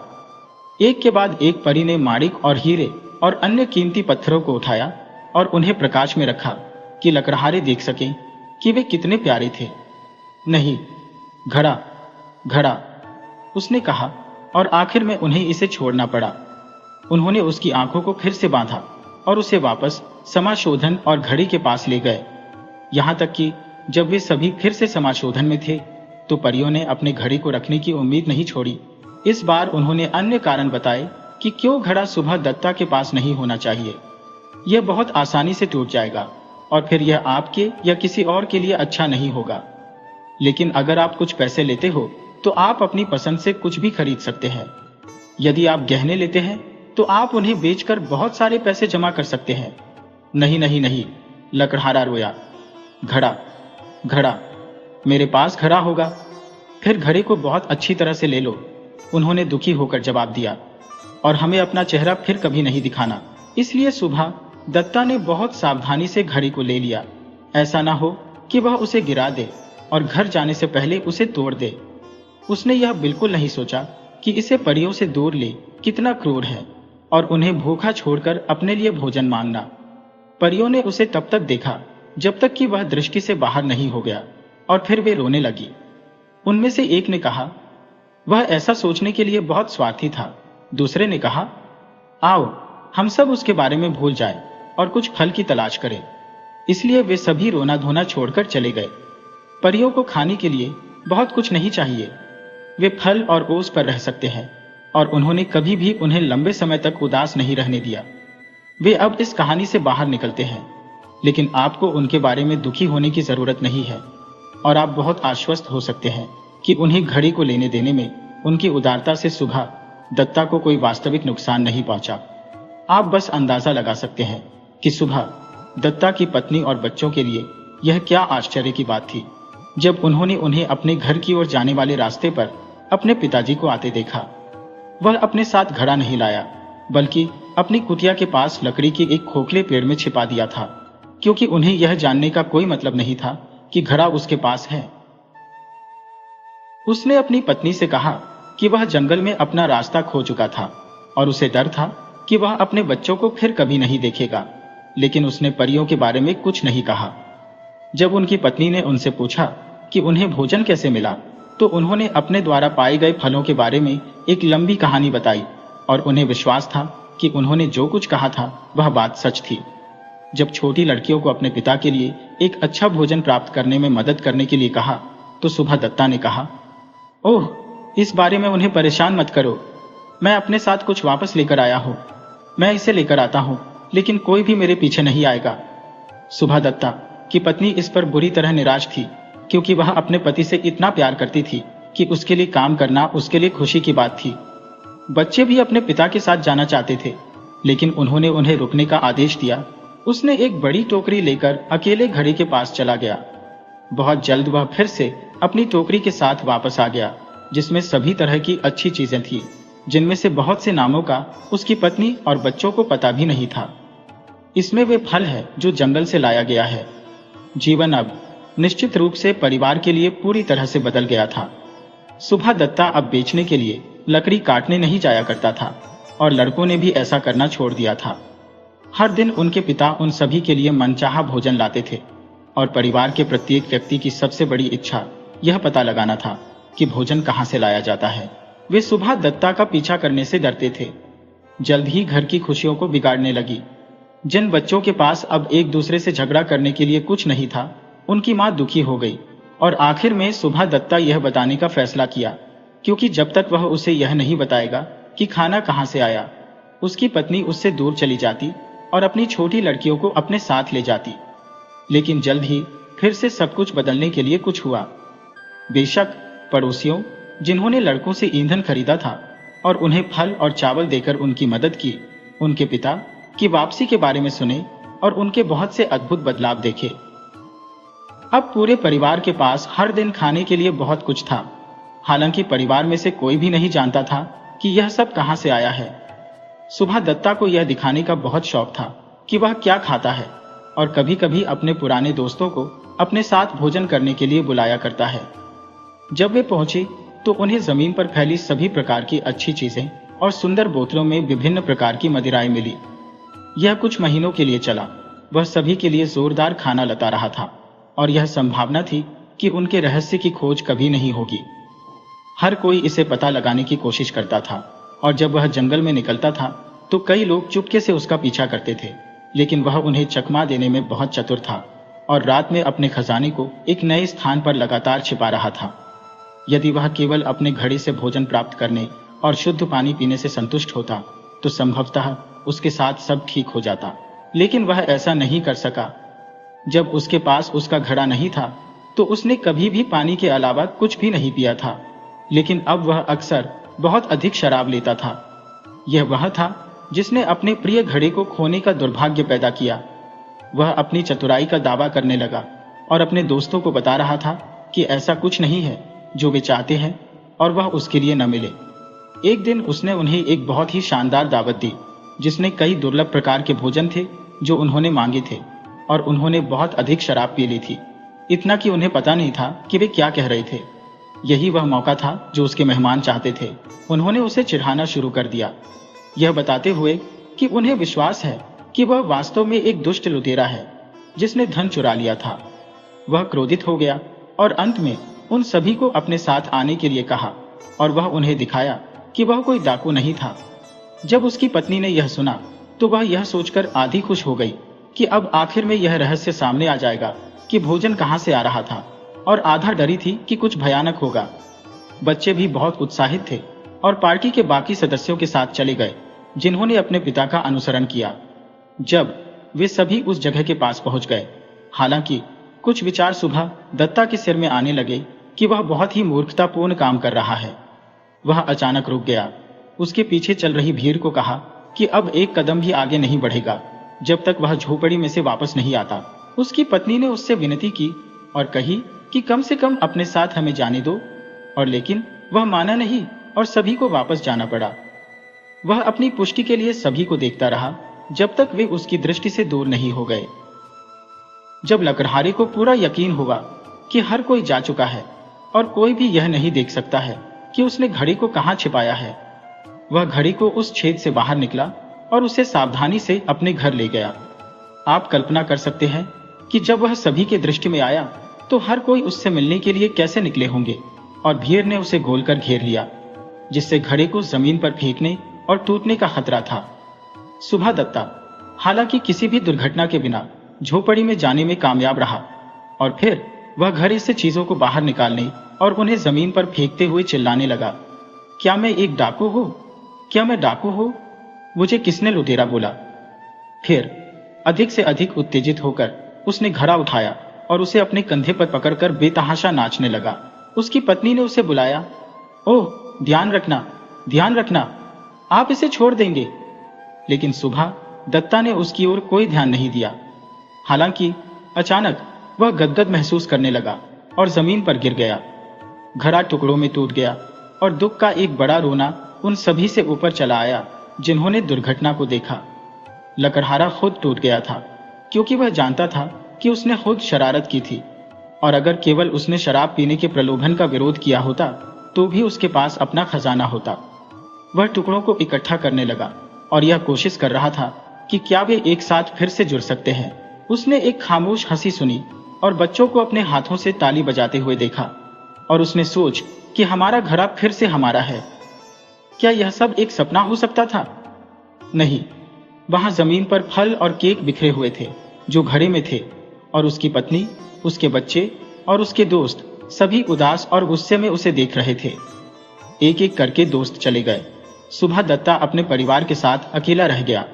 एक के बाद एक परी ने माणिक और हीरे और अन्य कीमती पत्थरों को उठाया और उन्हें प्रकाश में रखा कि लकड़हारे देख सकें कि वे कितने प्यारे थे। नहीं, घड़ा घड़ा, उसने कहा और आखिर में उन्हें इसे छोड़ना पड़ा। उन्होंने उसकी आंखों को फिर से बांधा और उसे वापस समाशोधन और घड़ी के पास ले गए। यहां तक कि जब वे सभी फिर से समाशोधन में थे तो परियों ने अपने घड़ी को रखने की उम्मीद नहीं छोड़ी। इस बार उन्होंने अन्य कारण बताए कि क्यों घड़ा सुभा दत्ता के पास नहीं होना चाहिए। यह बहुत आसानी से टूट जाएगा और फिर यह आपके या किसी और के लिए अच्छा नहीं होगा। लेकिन अगर आप कुछ पैसे लेते हो तो आप अपनी पसंद से कुछ भी खरीद सकते हैं। यदि आप गहने लेते हैं तो आप उन्हें बेचकर बहुत सारे पैसे जमा कर सकते हैं। नहीं नहीं नहीं, लकड़हारा रोया, घड़ा घड़ा, मेरे पास घड़ा होगा। फिर घड़े को बहुत अच्छी तरह से ले लो, उन्होंने दुखी होकर जवाब दिया, और हमें अपना चेहरा फिर कभी नहीं दिखाना। इसलिए सुभा दत्ता ने बहुत सावधानी से घड़ी को ले लिया, ऐसा ना हो कि वह उसे गिरा दे और घर जाने से पहले उसे तोड़ दे। उसने यह बिल्कुल नहीं सोचा कि इसे परियों से दूर ले कितना क्रूर है और उन्हें भूखा छोड़कर अपने लिए भोजन मांगना। परियों ने उसे तब तक देखा जब तक कि वह दृष्टि से बाहर नहीं हो गया और फिर वे रोने लगी। उनमें से एक ने कहा, वह ऐसा सोचने के लिए बहुत स्वार्थी था। दूसरे ने कहा, आओ हम सब उसके बारे में भूल जाएं और कुछ फल की तलाश करें। इसलिए वे सभी रोना धोना छोड़कर चले गए। परियों को खाने के लिए बहुत कुछ नहीं चाहिए, वे फल और ओस पर रह सकते हैं और उन्होंने कभी भी उन्हें लंबे समय तक उदास नहीं रहने दिया। वे अब इस कहानी से बाहर निकलते हैं, लेकिन आपको उनके बारे में दुखी होने की जरूरत नहीं है और आप बहुत आश्वस्त हो सकते हैं कि उन्हें घड़ी को लेने देने में उनकी उदारता से सुभा दत्ता को कोई वास्तविक नुकसान नहीं पहुंचा। आप बस अंदाजा लगा सकते हैं कि सुभा दत्ता की पत्नी और बच्चों के लिए यह क्या आश्चर्य की बात थी जब उन्होंने उन्हें अपने घर की ओर जाने वाले रास्ते पर अपने पिताजी को आते देखा। वह अपने साथ घड़ा नहीं लाया, बल्कि अपनी कुटिया के पास लकड़ी के एक खोखले पेड़ में छिपा दिया था, क्योंकि उन्हें यह जानने का कोई मतलब नहीं था कि घड़ा उसके पास है। उसने अपनी पत्नी से कहा कि वह जंगल में अपना रास्ता खो चुका था और उसे डर था कि वह अपने बच्चों को फिर कभी नहीं देखेगा, लेकिन उसने परियों के बारे में कुछ नहीं कहा। जब उनकी पत्नी ने उनसे पूछा कि उन्हें भोजन कैसे मिला, तो उन्होंने अपने द्वारा पाए गए फलों के बारे में एक लंबी कहानी बताई और उन्हें विश्वास था कि उन्होंने जो कुछ कहा था वह बात सच थी। जब छोटी लड़कियों को अपने पिता के लिए एक अच्छा भोजन प्राप्त करने में मदद करने के लिए कहा, तो सुभा दत्ता ने कहा, ओह, इस बारे में उन्हें परेशान मत करो, मैं अपने साथ कुछ वापस लेकर आया हूं। मैं इसे लेकर आता हूं, लेकिन कोई भी मेरे पीछे नहीं आएगा। सुभा दत्ता की पत्नी इस पर बुरी तरह निराश थी, क्योंकि वह अपने पति से इतना प्यार करती थी कि उसके लिए काम करना उसके लिए खुशी की बात थी। बच्चे भी अपने पिता के साथ जाना चाहते थे, लेकिन उन्होंने उन्हें रुकने का आदेश दिया। उसने एक बड़ी टोकरी लेकर अकेले घड़ी के पास चला गया। बहुत जल्द वह फिर से अपनी टोकरी के साथ वापस आ गया, जिसमें सभी तरह की अच्छी चीजें थी, जिनमें से बहुत से नामों का उसकी पत्नी और बच्चों को पता भी नहीं था। इसमें वे फल है जो जंगल से लाया गया है। जीवन अब निश्चित रूप से परिवार के लिए पूरी तरह से बदल गया था। सुभा दत्ता अब बेचने के लिए लकड़ी काटने नहीं जाया करता था और लड़कों ने भी ऐसा करना छोड़ दिया था। हर दिन उनके पिता उन सभी के लिए मनचाहा भोजन लाते थे और परिवार के प्रत्येक व्यक्ति की सबसे बड़ी इच्छा यह पता लगाना था कि भोजन कहां से लाया जाता है। वे सुभा दत्ता का पीछा करने से डरते थे। जल्द ही घर की खुशियों को बिगाड़ने लगी। जिन बच्चों के पास अब एक दूसरे से झगड़ा करने के लिए कुछ नहीं था, उनकी मां दुखी हो गई और आखिर में सुभा दत्ता यह बताने का फैसला किया, क्योंकि जब तक वह उसे यह नहीं बताएगा कि खाना कहां से आया, उसकी पत्नी उससे दूर चली जाती और अपनी छोटी लड़कियों को अपने साथ ले जाती। लेकिन जल्द ही फिर से सब कुछ बदलने के लिए कुछ हुआ। बेशक पड़ोसियों, जिन्होंने लड़कों से ईंधन खरीदा था और उन्हें फल और चावल देकर उनकी मदद की, उनके पिता की वापसी के बारे में सुने और उनके बहुत से अद्भुत बदलाव देखे। अब पूरे परिवार के पास हर दिन खाने के लिए बहुत कुछ था। हालांकि परिवार में से कोई भी नहीं जानता था कि यह सब कहां से आया है। सुबह दत्ता को यह दिखाने का बहुत शौक था कि वह क्या खाता है और कभी कभी अपने पुराने दोस्तों को अपने साथ भोजन करने के लिए बुलाया करता है। जब वे पहुंचे तो उन्हें जमीन पर फैली सभी प्रकार की अच्छी चीजें और सुंदर बोतलों में विभिन्न प्रकार की मदिराएं मिली। यह कुछ महीनों के लिए चला। वह सभी के लिए जोरदार खाना लता रहा था और यह संभावना थी कि उनके रहस्य की खोज कभी नहीं होगी। हर कोई इसे पता लगाने की कोशिश करता था और जब वह जंगल में निकलता था तो कई लोग चुपके से उसका पीछा करते थे, लेकिन वह उन्हें चकमा देने में बहुत चतुर था और रात में अपने खजाने को एक नए स्थान पर लगातार छिपा रहा था। यदि वह केवल अपने घड़े से भोजन प्राप्त करने और शुद्ध पानी पीने से संतुष्ट होता तो संभवतः उसके साथ सब ठीक हो जाता, लेकिन वह ऐसा नहीं कर सका। जब उसके पास उसका घड़ा नहीं था तो उसने कभी भी पानी के अलावा कुछ भी नहीं पिया था, लेकिन अब वह अक्सर बहुत अधिक शराब लेता था। यह वह था जिसने अपने प्रिय घड़े को खोने का दुर्भाग्य पैदा किया। वह अपनी चतुराई का दावा करने लगा और अपने दोस्तों को बता रहा था कि ऐसा कुछ नहीं है जो वे चाहते हैं और वह उसके लिए न मिले। एक दिन उसने उन्हें एक बहुत ही शानदार दावत दी जिसमें कई दुर्लभ प्रकार के भोजन थे जो उन्होंने मांगे थे और उन्होंने बहुत अधिक शराब पी ली थी, इतना कि उन्हें पता नहीं था कि वे क्या कह रहे थे। यही वह मौका था जो उसके मेहमान चाहते थे। उन्होंने उसे चिढ़ाना शुरू कर दिया, यह बताते हुए कि उन्हें विश्वास है कि वह वास्तव में एक दुष्ट लुटेरा है जिसने धन चुरा लिया था। वह क्रोधित हो गया और अंत में उन सभी को अपने साथ आने के लिए कहा और वह उन्हें दिखाया कि वह कोई डाकू नहीं था। जब उसकी पत्नी ने यह सुना तो वह यह सोचकर आधी खुश हो गई कि अब आखिर में यह रहस्य सामने आ जाएगा कि भोजन कहां से आ रहा था, और आधा डरी थी कि कुछ भयानक होगा। बच्चे भी बहुत उत्साहित थे और पार्टी के बाकी सदस्यों के साथ चले गए जिन्होंने अपने पिता का अनुसरण किया। जब वे सभी उस जगह के पास पहुंच गए, हालांकि कुछ विचार सुबह दत्ता के सिर में आने लगे कि वह बहुत ही मूर्खतापूर्ण काम कर रहा है। वह अचानक रुक गया। उसके पीछे चल रही भीड़ को कहा कि अब एक कदम भी आगे नहीं बढ़ेगा जब तक वह झोपड़ी में से वापस नहीं आता। उसकी पत्नी ने उससे विनती की और कही कि कम से कम अपने साथ हमें जाने दो, और लेकिन वह माना नहीं और सभी को वापस जाना पड़ा। वह अपनी पुष्टि के लिए सभी को देखता रहा जब तक वे उसकी दृष्टि से दूर नहीं हो गए। जब लकड़हारे को पूरा यकीन हुआ कि हर कोई जा चुका है और कोई भी यह नहीं देख सकता है कि उसने घड़ी को कहां छिपाया है, वह घड़ी को उस छेद से बाहर निकला और उसे सावधानी से अपने घर ले गया। आप कल्पना कर सकते हैं कि जब वह सभी के दृष्टि में आया तो हर कोई उससे मिलने के लिए कैसे निकले होंगे, और भीड़ ने उसे गोलकर घेर लिया जिससे घड़े को जमीन पर फेंकने और टूटने का खतरा था। सुबह दत्ता हालांकि किसी भी दुर्घटना के बिना झोपड़ी में जाने में कामयाब रहा और फिर वह घड़े से चीजों को बाहर निकालने और उन्हें जमीन पर फेंकते हुए चिल्लाने लगा, क्या मैं एक डाकू हूं? क्या मैं डाकू हूं? मुझे किसने लुटेरा बोला? फिर अधिक से अधिक उत्तेजित होकर उसने घड़ा उठाया और उसे अपने कंधे पर पकड़कर बेतहाशा नाचने लगा। उसकी पत्नी ने उसे बुलाया, ओह ध्यान रखना, ध्यान रखना, आप इसे छोड़ देंगे। लेकिन सुबह दत्ता ने उसकी ओर कोई ध्यान नहीं दिया। हालांकि अचानक वह गदगद महसूस करने लगा और जमीन पर गिर गया। घड़ा टुकड़ों में टूट गया और दुख का एक बड़ा रोना उन सभी से ऊपर चला आया जिन्होंने दुर्घटना को देखा। लकड़हारा खुद टूट गया था क्योंकि वह जानता था कि उसने खुद शरारत की थी, और अगर केवल उसने शराब पीने के प्रलोभन का विरोध किया होता तो भी उसके पास अपना खजाना होता। वह टुकड़ों को इकट्ठा करने लगा और यह कोशिश कर रहा था कि क्या वे एक साथ फिर से जुड़ सकते हैं। उसने एक खामोश हंसी सुनी और बच्चों को अपने हाथों से ताली बजाते हुए देखा, और उसने सोच कि हमारा घड़ा फिर से हमारा है। क्या यह सब एक सपना हो सकता था? नहीं, वहां जमीन पर फल और केक बिखरे हुए थे जो घड़े में थे, और उसकी पत्नी, उसके बच्चे और उसके दोस्त सभी उदास और गुस्से में उसे देख रहे थे। एक एक करके दोस्त चले गए। सुबह दत्ता अपने परिवार के साथ अकेला रह गया।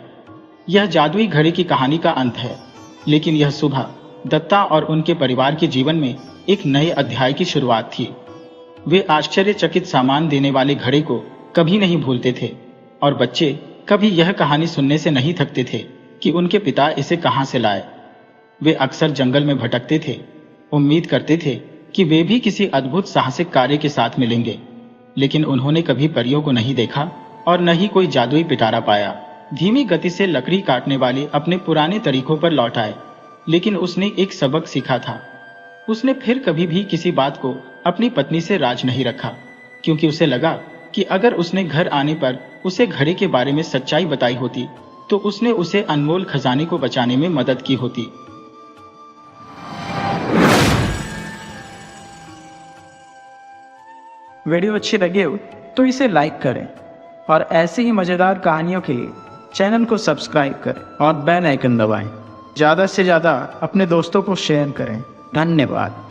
यह जादुई घड़े की कहानी का अंत है, लेकिन यह सुबह दत्ता और उनके परिवार के जीवन में एक नए अध्याय की शुरुआत थी। वे आश्चर्यचकित सामान देने वाले घड़े को कभी नहीं भूलते थे, और बच्चे कभी यह कहानी सुनने से नहीं थकते थे कि उनके पिता इसे कहां से लाए। वे अक्सर जंगल में भटकते थे, उम्मीद करते थे कि वे भी किसी अद्भुत साहसिक कार्य के साथ मिलेंगे, लेकिन उन्होंने कभी परियों को नहीं देखा और न ही कोई जादुई पिटारा पाया। धीमी गति से लकड़ी काटने वाले अपने पुराने तरीकों पर लौट आए, लेकिन उसने एक सबक सीखा था। उसने फिर कभी भी किसी बात को अपनी पत्नी से राज नहीं रखा, क्योंकि उसे लगा कि अगर उसने घर आने पर उसे घड़े के बारे में सच्चाई बताई होती तो उसने उसे अनमोल खजाने को बचाने में मदद की होती। वीडियो अच्छी लगे हो तो इसे लाइक करें और ऐसे ही मज़ेदार कहानियों के लिए चैनल को सब्सक्राइब करें और बेल आइकन दबाएं। ज़्यादा से ज़्यादा अपने दोस्तों को शेयर करें। धन्यवाद।